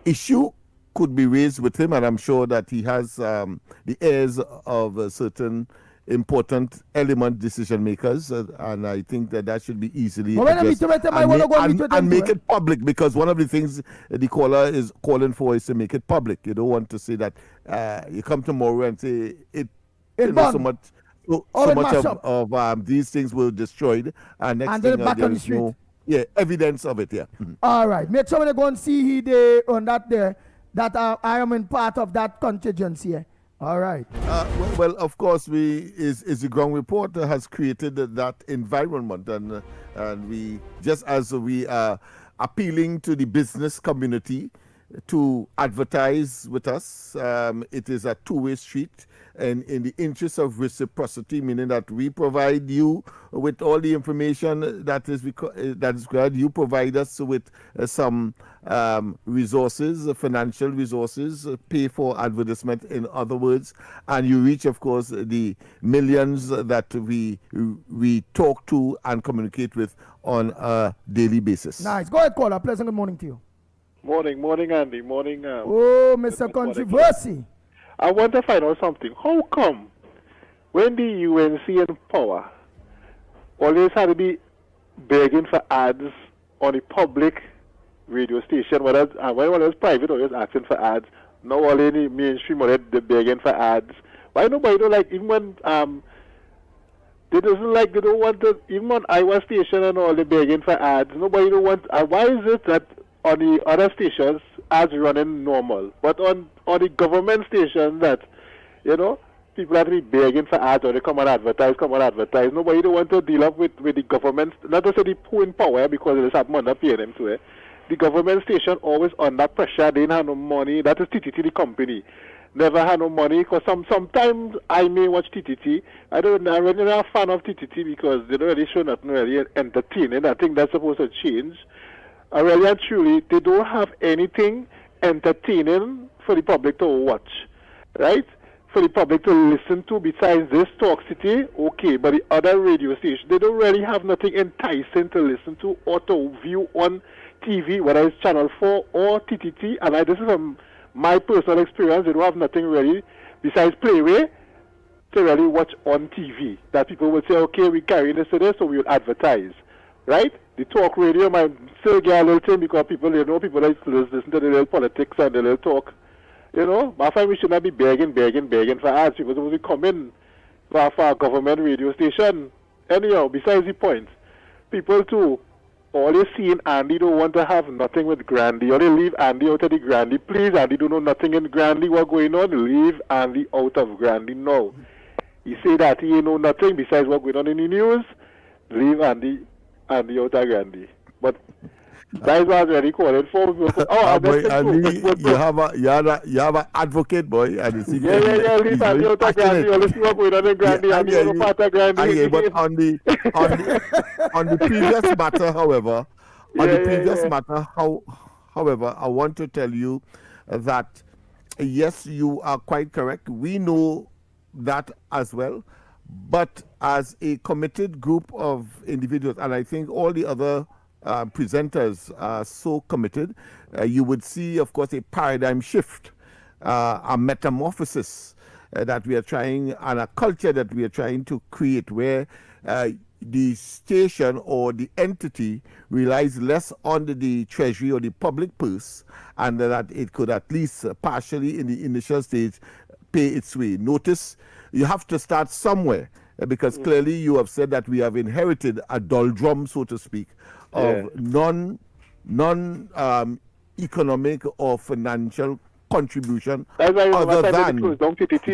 S16: issue could be raised with him, and I'm sure that he has the ears of certain important element decision makers, and I think that should be easily addressed and make it public, because one of the things the caller is calling for is to make it public. You don't want to say that you come tomorrow and say so much of these things were destroyed, and next thing there is no evidence of it.
S14: All right, make sure when you go and see he on that there, that I am in part of that contingency. All right.
S16: Well, of course, the ground report has created that environment, and we, just as we are appealing to the business community to advertise with us, it is a two-way street, and in the interest of reciprocity, meaning that we provide you with all the information that is required. You provide us with some resources, financial resources, pay for advertisement, in other words, and you reach, of course, the millions that we talk to and communicate with on a daily basis.
S14: Nice. Go ahead, caller. Pleasant good morning to you.
S20: Morning, Andy. Morning.
S14: Mr. Controversy.
S20: I want to find out something. How come when the UNC in power always had to be begging for ads on a public radio station, whether when it was private or just asking for ads, now all in the mainstream or they're begging for ads? Why nobody don't like, even when they don't want to, even on Iowa station and all, they're begging for ads. Nobody don't want. Why is it that on the other stations ads running normal, but on the government station that, people have to be begging for ads, or they come and advertise. Nobody don't want to deal up with the government, not to say the who in power, because it is have money paying them to it. The government station always under pressure. They didn't have no money. That is TTT, the company. Never had no money, because sometimes I may watch TTT. I'm really not a fan of TTT because they don't really show nothing really entertaining. I think that's supposed to change. Really and truly, they don't have anything entertaining for the public to watch, right? For the public to listen to besides this Talk City, okay, but the other radio stations, they don't really have nothing enticing to listen to or to view on TV, whether it's Channel 4 or TTT, and this is from my personal experience, they don't have nothing really besides Playway. to really watch on TV. That people would say, okay, we carry this to this, so we will advertise, right? The talk radio might still get a little thing because people, people like to listen to the little politics and the little talk. I find we should not be begging for ads. People supposed to come in for a government radio station. Anyhow, besides the point, people too, always seeing Andy don't want to have nothing with Grandy. Or they leave Andy out of the Grandy. Please, Andy don't know nothing in Grandy. What going on? Leave Andy out of Grandy. No. He say that he ain't know nothing besides what going on in the news. Leave Andy out of Grandy. But that's what I was really calling for.
S16: Boy, Andy, you have an advocate, boy. And
S20: yeah. Leave Andy out of Grandy. Let's see what going on in Grandy. Andy is part of Grandy.
S16: But on the previous matter, however, however, I want to tell you that yes, you are quite correct. We know that as well, but as a committed group of individuals, and I think all the other presenters are so committed, you would see, of course, a paradigm shift, a metamorphosis that we are trying, and a culture that we are trying to create where the station or the entity relies less on the treasury or the public purse, and that it could at least partially in the initial stage pay its way. Notice you have to start somewhere, because clearly you have said that we have inherited a doldrum, so to speak, of non-economic or financial contribution other than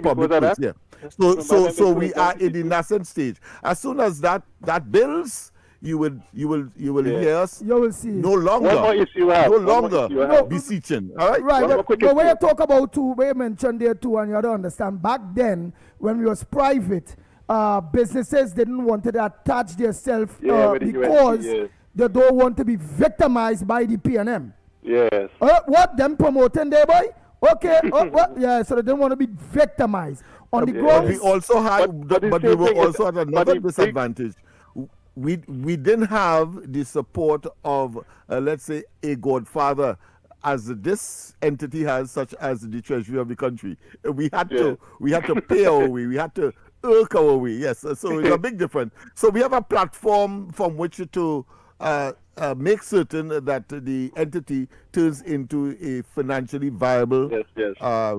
S16: public purse. Yeah. So we are in the nascent stage. As soon as that builds, you will hear us.
S14: You will see.
S16: No longer beseeching. All right.
S14: Right. But when you talk about we mentioned there too, and you have to understand, back then when we was private, businesses didn't want to attach themselves because they don't want to be victimized by the PNM.
S20: Yes.
S14: What them promoting there, boy? Okay. Yeah. So they don't want to be victimized. On the ground.
S16: But we also had, but we were also at another disadvantage. We didn't have the support of, let's say, a godfather, as this entity has, such as the treasury of the country. We had to pay our way. We had to work our way. Yes. So it's a big difference. So we have a platform from which to make certain that the entity turns into a financially viable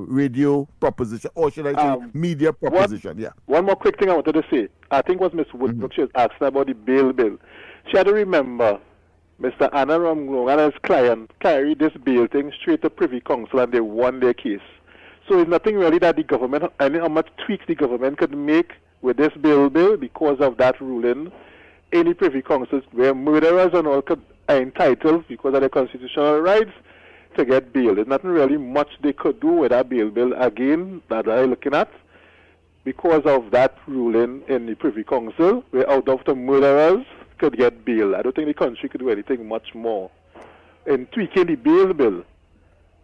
S16: radio proposition, or should I say media proposition.
S20: One more quick thing I wanted to say. I think was Ms. Woodbrook, she was asking about the bail bill. She had to remember Mr. Anna Ramglong and his client carried this bail thing straight to Privy Council and they won their case. So it's nothing really that the government, I mean, how much tweaks the government could make with this bail bill because of that ruling. Any Privy Councils where murderers and all are entitled because of their constitutional rights to get bail. There's nothing really much they could do with that bail bill again that I'm looking at because of that ruling in the Privy Council where out of the murderers could get bail. I don't think the country could do anything much more in tweaking the bail bill.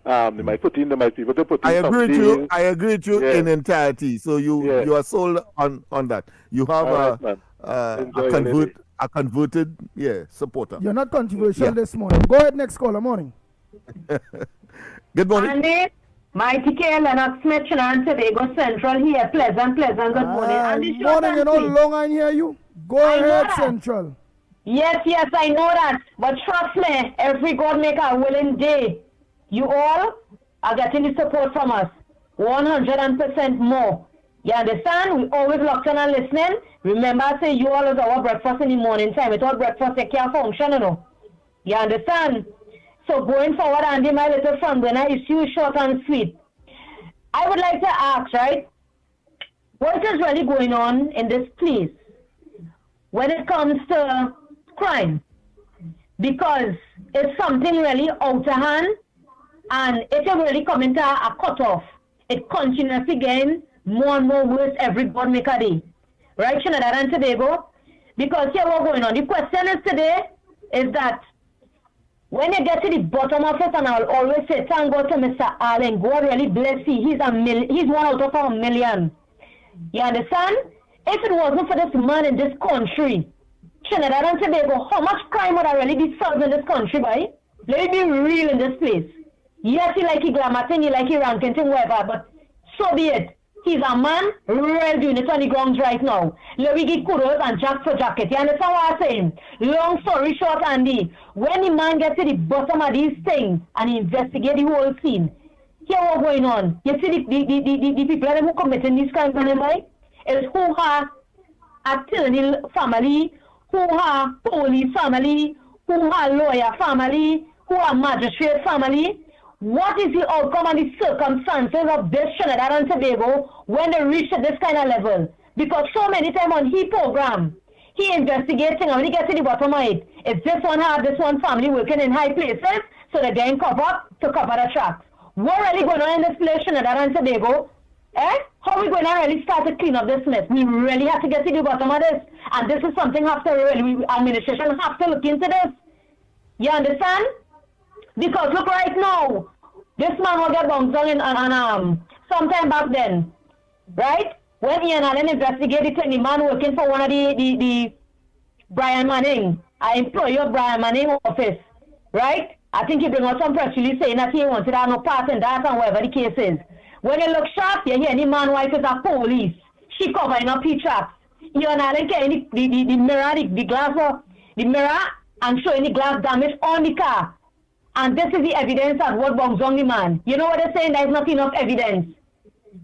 S20: They might be able to put in
S16: I agree with you in entirety. So you are sold on that. You have a converted supporter.
S14: You're not controversial this morning. Go ahead, next caller. Morning.
S16: Good morning.
S6: Andy, Mighty K. Lennox Smith, and Tobago Central here. Pleasant. Good morning. Andy,
S14: morning, you know long I hear you. Go ahead, Central.
S6: Yes, I know that. But trust me, every God make a willing day. You all are getting the support from us. 100% more. You understand? We always locked in and listening. Remember, I say you all is our breakfast in the morning time. Without breakfast, you can't function, you know. You understand? So going forward, Andy, my little friend, when I issue short and sweet, I would like to ask, right, what is really going on in this place when it comes to crime? Because it's something really out of hand, and it's really coming to a cutoff. It continuously getting more and more worse every God make a day. Right, Trinidad and Tobago? Because here what's going on. The question is today is that when you get to the bottom of it, and I'll always say, thank God to Mr. Allen, God really bless you. He's one out of a million. You understand? If it wasn't for this man in this country, Trinidad and Tobago, how much crime would I really be solved in this country, boy? Let me be real in this place. Yes, you like your glamour thing, you like your ranking thing, whatever, but so be it. He's a man real doing it on the grounds right now. Let me give kudos and jack for jacket. You understand what I'm saying? Long story short, Andy, when the man gets to the bottom of these things and he investigates the whole scene, hear what's going on. You see the people who committing these crimes, is who are attorney family, who are police family, who are lawyer family, who are magistrate family. What is the outcome and the circumstances of this Trinidad and Tobago when they reach to this kind of level? Because so many times on his program, he investigating and when he gets to the bottom of it, it's this one hard, this one family working in high places, so they're getting covered to cover the tracks. What really going on in this place, Trinidad and Tobago? How are we going to really start to clean up this mess? We really have to get to the bottom of this. And this is something administration have to look into this. You understand? Because look right now, this man will get bounced on sometime back then, right? When Ian Allen investigated the man working for one of the Brian Manning, an employee of Brian Manning office, right? I think he bring out some press release saying that he wanted to have no part in that and whatever the case is. When you look sharp, you hear any man wife is a police. She covering up his tracks. Ian Allen carrying the mirror, the glass of the mirror and showing the glass damage on the car. And this is the evidence of what bongs on the man. You know what they're saying? There's not enough evidence.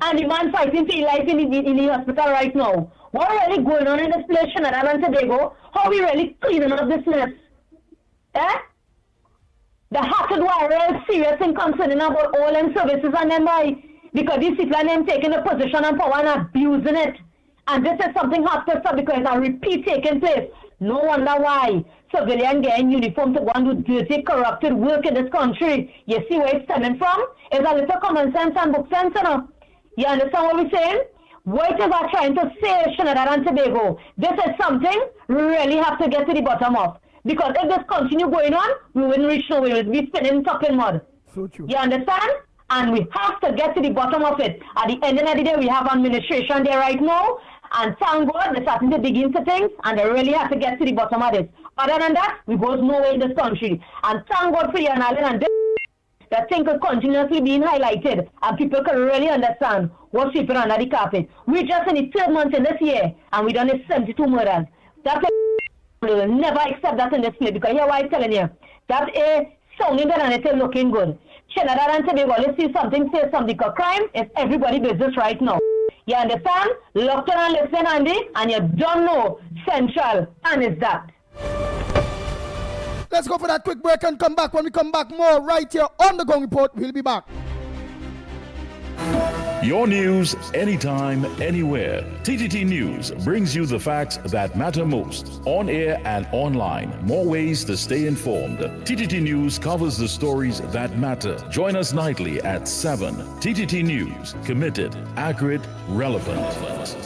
S6: And the man fighting for his life in the hospital right now. What really going on in this place, Trinidad and Tobago? How are we really cleaning up this mess? They have to do a real serious thing concerning about all them services and them by. Because these people are them taking a position and power and abusing it. And this is something has to stop because a repeat taking place. No wonder why civilian getting uniform to go and do dirty, corrupted work in this country. You see where it's stemming from? It's a little common sense and book sense, you know. You understand what we're saying? What is I trying to say, Trinidad and Tobago? This is something we really have to get to the bottom of. Because if this continue going on, we wouldn't reach nowhere. We'll be spinning top in mud.
S14: So true.
S6: You understand? And we have to get to the bottom of it. At the end of the day, we have administration there right now. And thank God they're starting to dig into things and they really have to get to the bottom of this. Other than that, we go nowhere in this country. And thank God for Ian Allen and this that thing is continuously being highlighted and people can really understand what's sweeping under the carpet. We're just in the 3rd month in this year and we done 72 murders. That's will never accept that in this place because here why I'm telling you. That's a sounding good and it's looking good. Trinidad and Tobago, let's see something, say something, because crime is everybody's business right now. You understand? Look down and listen, Andy, and you don't know Central, and it's that.
S14: Let's go for that quick break and come back. When we come back, more right here on the Gong Report. We'll be back.
S8: Your news, anytime, anywhere. TTT News brings you the facts that matter most. On air and online. More ways to stay informed. TTT News covers the stories that matter. Join us nightly at 7. TTT News. Committed, accurate, relevant.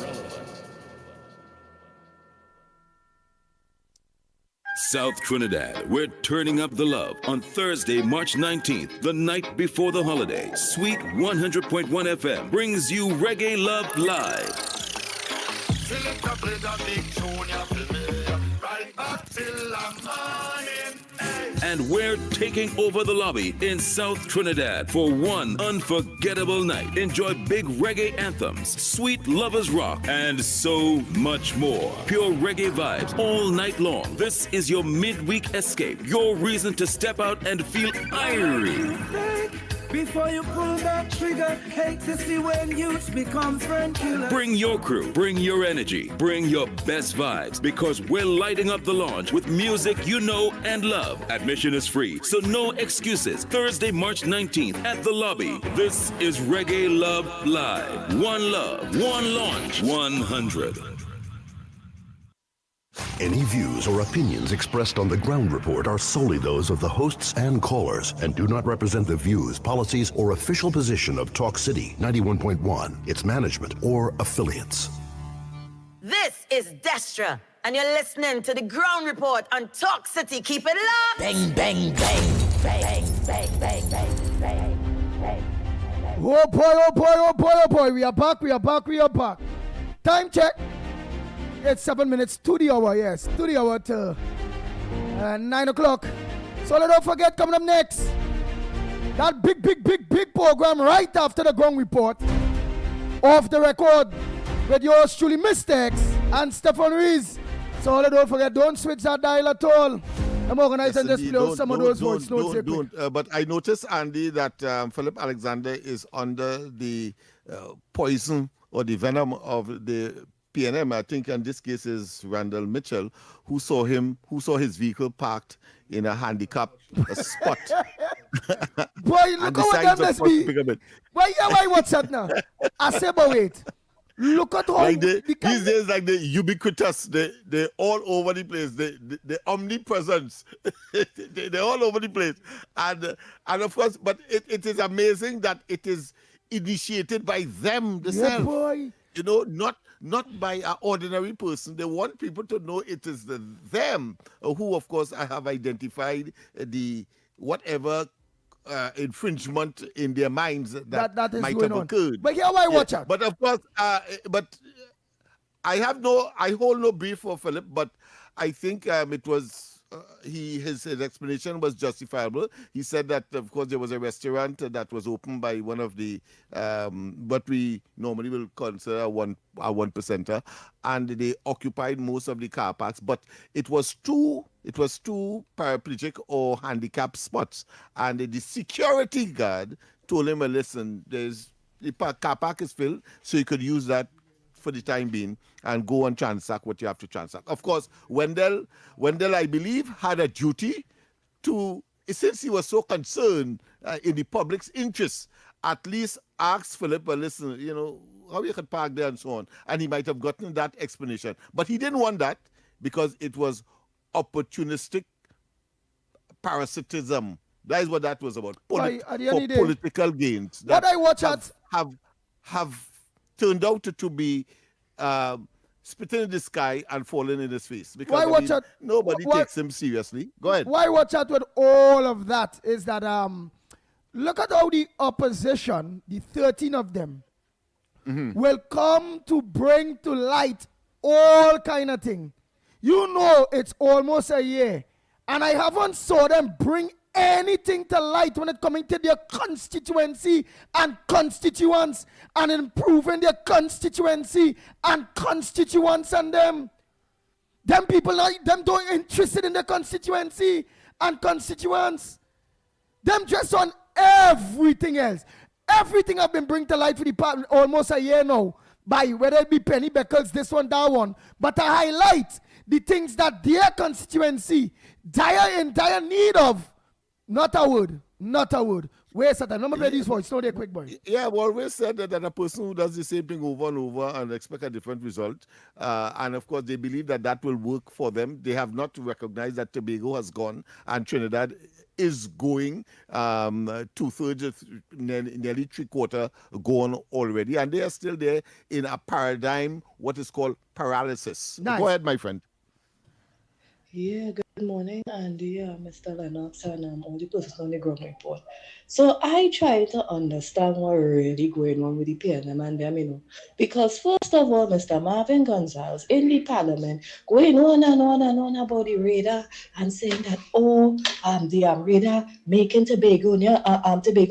S13: South Trinidad, we're turning up the love on Thursday, March 19th, the night before the holiday. Sweet 100.1 FM brings you Reggae Love Live. And we're taking over the lobby in South Trinidad for one unforgettable night. Enjoy big reggae anthems, sweet lovers rock, and so much more. Pure reggae vibes all night long. This is your midweek escape, your reason to step out and feel irie.
S15: Before you pull that trigger, hate to see when youth become friend killer.
S13: Bring your crew, bring your energy, bring your best vibes, because we're lighting up the launch with music you know and love. Admission is free, so no excuses. Thursday, March 19th at the lobby. This is Reggae Love Live. One love, one launch, 100.
S22: Any views or opinions expressed on the Ground Report are solely those of the hosts and callers and do not represent the views, policies, or official position of Talk City 91.1, its management, or affiliates.
S9: This is Destra, and you're listening to the Ground Report on Talk City. Keep it locked.
S22: Bang, bang, bang, bang, bang, bang, bang, bang, bang.
S14: Oh boy, oh boy, oh boy, oh boy. We are back, we are back, we are back. Time check. It's 7 minutes to the hour, yes. To the hour to 9 o'clock. So don't forget, coming up next, that big program right after the Gong Report. Off the record with yours truly, Mistakes and Stefan Rees. So don't forget, don't switch that dial at all. I'm organizing
S16: Yes,
S14: this play some of those voice notes.
S16: But I noticed, Andy, that Philip Alexander is under the poison or the venom of the PNM. I think in this case is Randall Mitchell, who saw his vehicle parked in a handicap spot.
S14: Boy, look at what that must be. Why what's that now? I say, but wait. Look at how
S16: like these days, like the ubiquitous, they're all over the place. The omnipresence, they're all over the place, and of course, but it is amazing that it is initiated by them themselves.
S14: Yeah, boy.
S16: You know, not by an ordinary person. They want people to know it is them who, of course, I have identified the whatever infringement in their minds that might have occurred.
S14: But here, why watch out?
S16: But of course, but I hold no brief for Philip, but I think it was his explanation was justifiable. He said that of course there was a restaurant that was opened by one of the what we normally will consider a one percenter, and they occupied most of the car parks, but it was two paraplegic or handicapped spots, and the security guard told him, well, listen, the car park is filled, so you could use that for the time being and go and transact what you have to transact. Of course, Wendell, I believe, had a duty to, since he was so concerned in the public's interest, at least ask Philip, well, listen, you know, how you could park there and so on. And he might have gotten that explanation. But he didn't want that because it was opportunistic parasitism. That is what that was about. For political gains.
S14: What I watch
S16: have turned out to be spitting in the sky and falling in his face. Because nobody takes him seriously. Go ahead.
S14: Why watch out with all of that is that look at how the opposition, the 13 of them, will come to bring to light all kind of thing. You know it's almost a year, and I haven't saw them bring anything to light when it coming to their constituency and constituents and improving their constituency and constituents and them. Them people, them don't interested in their constituency and constituents. Them just on everything else. Everything I've been bringing to light for the past almost a year now, by whether it be Penny Beckles, this one, that one. But I highlight the things that their constituency in dire need of. Not a word. Where's that? Let me play this voice. Slow there, quick boy.
S16: Yeah, we always said that a person who does the same thing over and over and expect a different result, and of course they believe that will work for them. They have not recognized that Tobago has gone and Trinidad is going 2/3, nearly 3/4 gone already, and they are still there in a paradigm, what is called paralysis. Nice. Go ahead, my friend.
S1: Yeah, good morning, Andy, Mr. Lennox, and all the persons on the ground report. So I try to understand what really going on with the PNM and them, you know. Because first of all, Mr. Marvin Gonzalez in the parliament going on and on and on about the radar and saying that, the radar making Tobago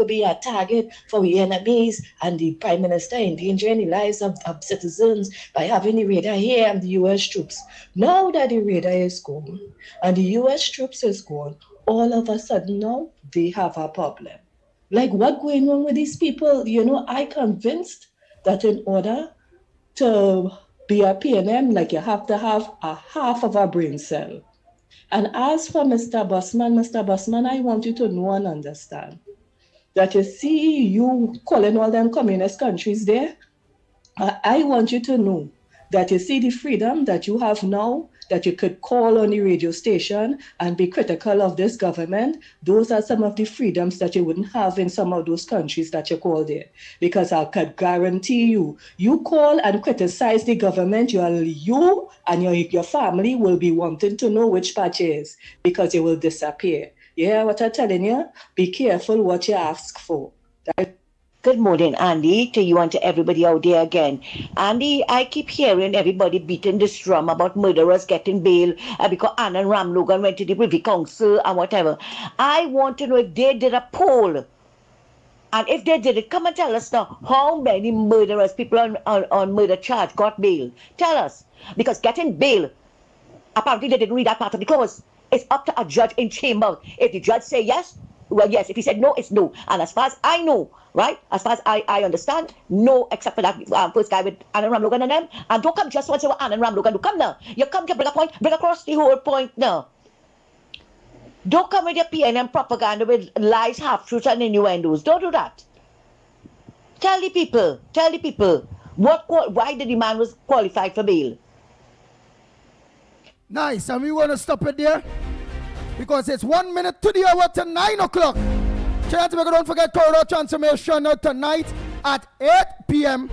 S1: be a target for the enemies and the Prime Minister endangering the lives of citizens by having the radar here and the U.S. troops. Now that the radar is gone and the U.S. troops is gone, all of a sudden now they have a problem. Like, what going on with these people? You know, I convinced that in order to be a PNM, like, you have to have a half of a brain cell. And as for Mr. Busman, I want you to know and understand that you see you calling all them communist countries there. I want you to know that you see the freedom that you have now, that you could call on the radio station and be critical of this government. Those are some of the freedoms that you wouldn't have in some of those countries that you call there. Because I could guarantee you call and criticize the government, you and your family will be wanting to know which patch is, because it will disappear. You hear what I'm telling you? Be careful what you ask for.
S2: Good morning, Andy, to you and to everybody out there again. Andy, I keep hearing everybody beating this drum about murderers getting bail because Ann and Ram Logan went to the Privy Council and whatever. I want to know if they did a poll And if they did it, come and tell us now how many murderers, people on murder charge got bail. Tell us. Because getting bail, apparently they didn't read that part of the clause. It's up to a judge in chamber. If the judge say yes, well, yes. If he said no, it's no. And as far as I know, right, as far as I understand, no, except for that first guy with Annan Ramlogan and them. And don't come just once you Annan Ramlogan. Do come now. You come to bring a point, bring across the whole point now. Don't come with your PNM propaganda with lies, half-truths, and innuendos. Don't do that. Tell the people why the man was qualified for bail.
S14: Nice, and we want to stop it there because it's 1 minute to the hour to 9 o'clock. Don't forget Corridor Transformation tonight at 8 p.m.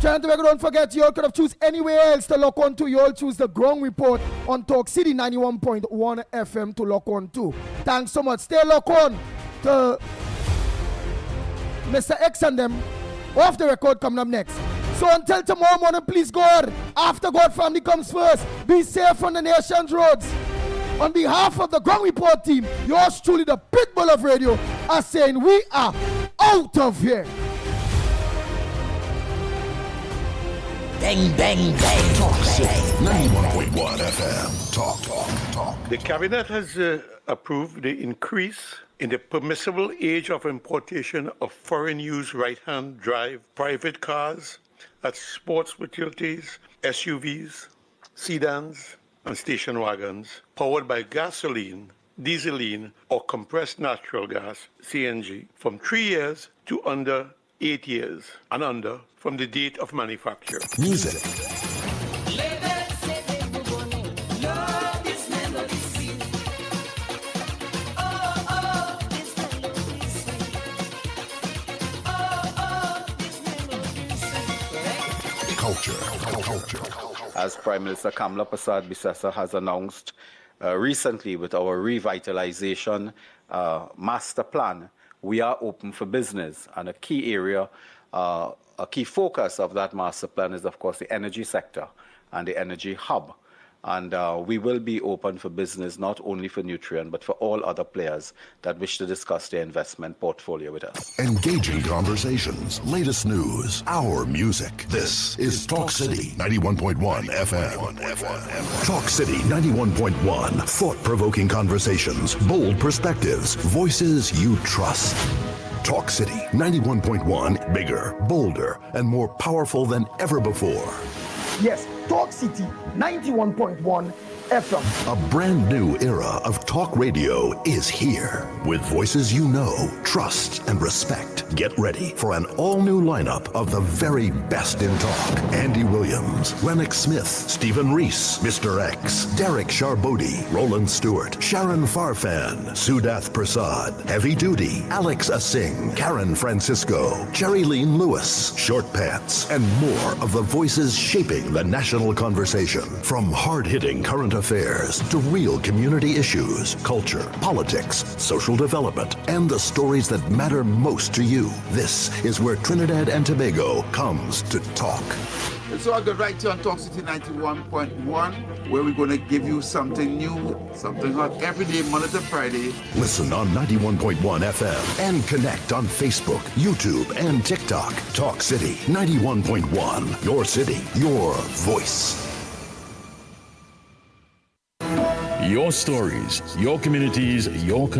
S14: Don't forget, you all could have choose anywhere else to lock on to. You all choose the Ground Report on Talk City 91.1 FM to lock on to. Thanks so much. Stay locked on to Mr. X and them. Off the record coming up next. So until tomorrow morning, please God, after God family comes first, be safe on the nation's roads. On behalf of the Ground Report team, yours truly, the Pitbull of Radio, are saying we are out of here.
S22: Bang, bang, bang. Talk City 91.1 FM. Talk.
S4: The cabinet has approved the increase in the permissible age of importation of foreign-use right-hand drive private cars at sports utilities, SUVs, sedans, and station wagons powered by gasoline, dieseline, or compressed natural gas, CNG, from 3 years to under 8 years and under from the date of manufacture.
S22: Music. Culture.
S5: As Prime Minister Kamla Persad-Bissessar has announced recently with our revitalization master plan, we are open for business, and a key area, a key focus of that master plan is, of course, the energy sector and the energy hub. And we will be open for business, not only for Nutrien, but for all other players that wish to discuss their investment portfolio with us.
S22: Engaging conversations, latest news, our music. This is Talk City 91.1 FM. Talk City 91.1. Thought-provoking conversations, bold perspectives, voices you trust. Talk City 91.1. Bigger, bolder, and more powerful than ever before.
S14: Yes, Talk City 91.1 FM.
S22: A brand new era of talk radio is here. With voices you know, trust, and respect. Get ready for an all-new lineup of the very best in talk. Andy Williams, Lennox Smith, Stephen Reese, Mr. X, Derek Charbodi, Roland Stewart, Sharon Farfan, Sudath Prasad, Heavy Duty, Alex Asing, Karen Francisco, Jerry Lean Lewis, Short Pants, and more of the voices shaping the national conversation. From hard-hitting current affairs to real community issues, culture, politics, social development, and the stories that matter most to you. This is where Trinidad and Tobago comes to talk.
S17: So I got right here on Talk City 91.1, where we're going to give you something new, something hot every day, Monday to Friday.
S22: Listen on 91.1 FM and connect on Facebook, YouTube, and TikTok. Talk City 91.1. Your city, your voice.
S8: Your stories, your communities, your country.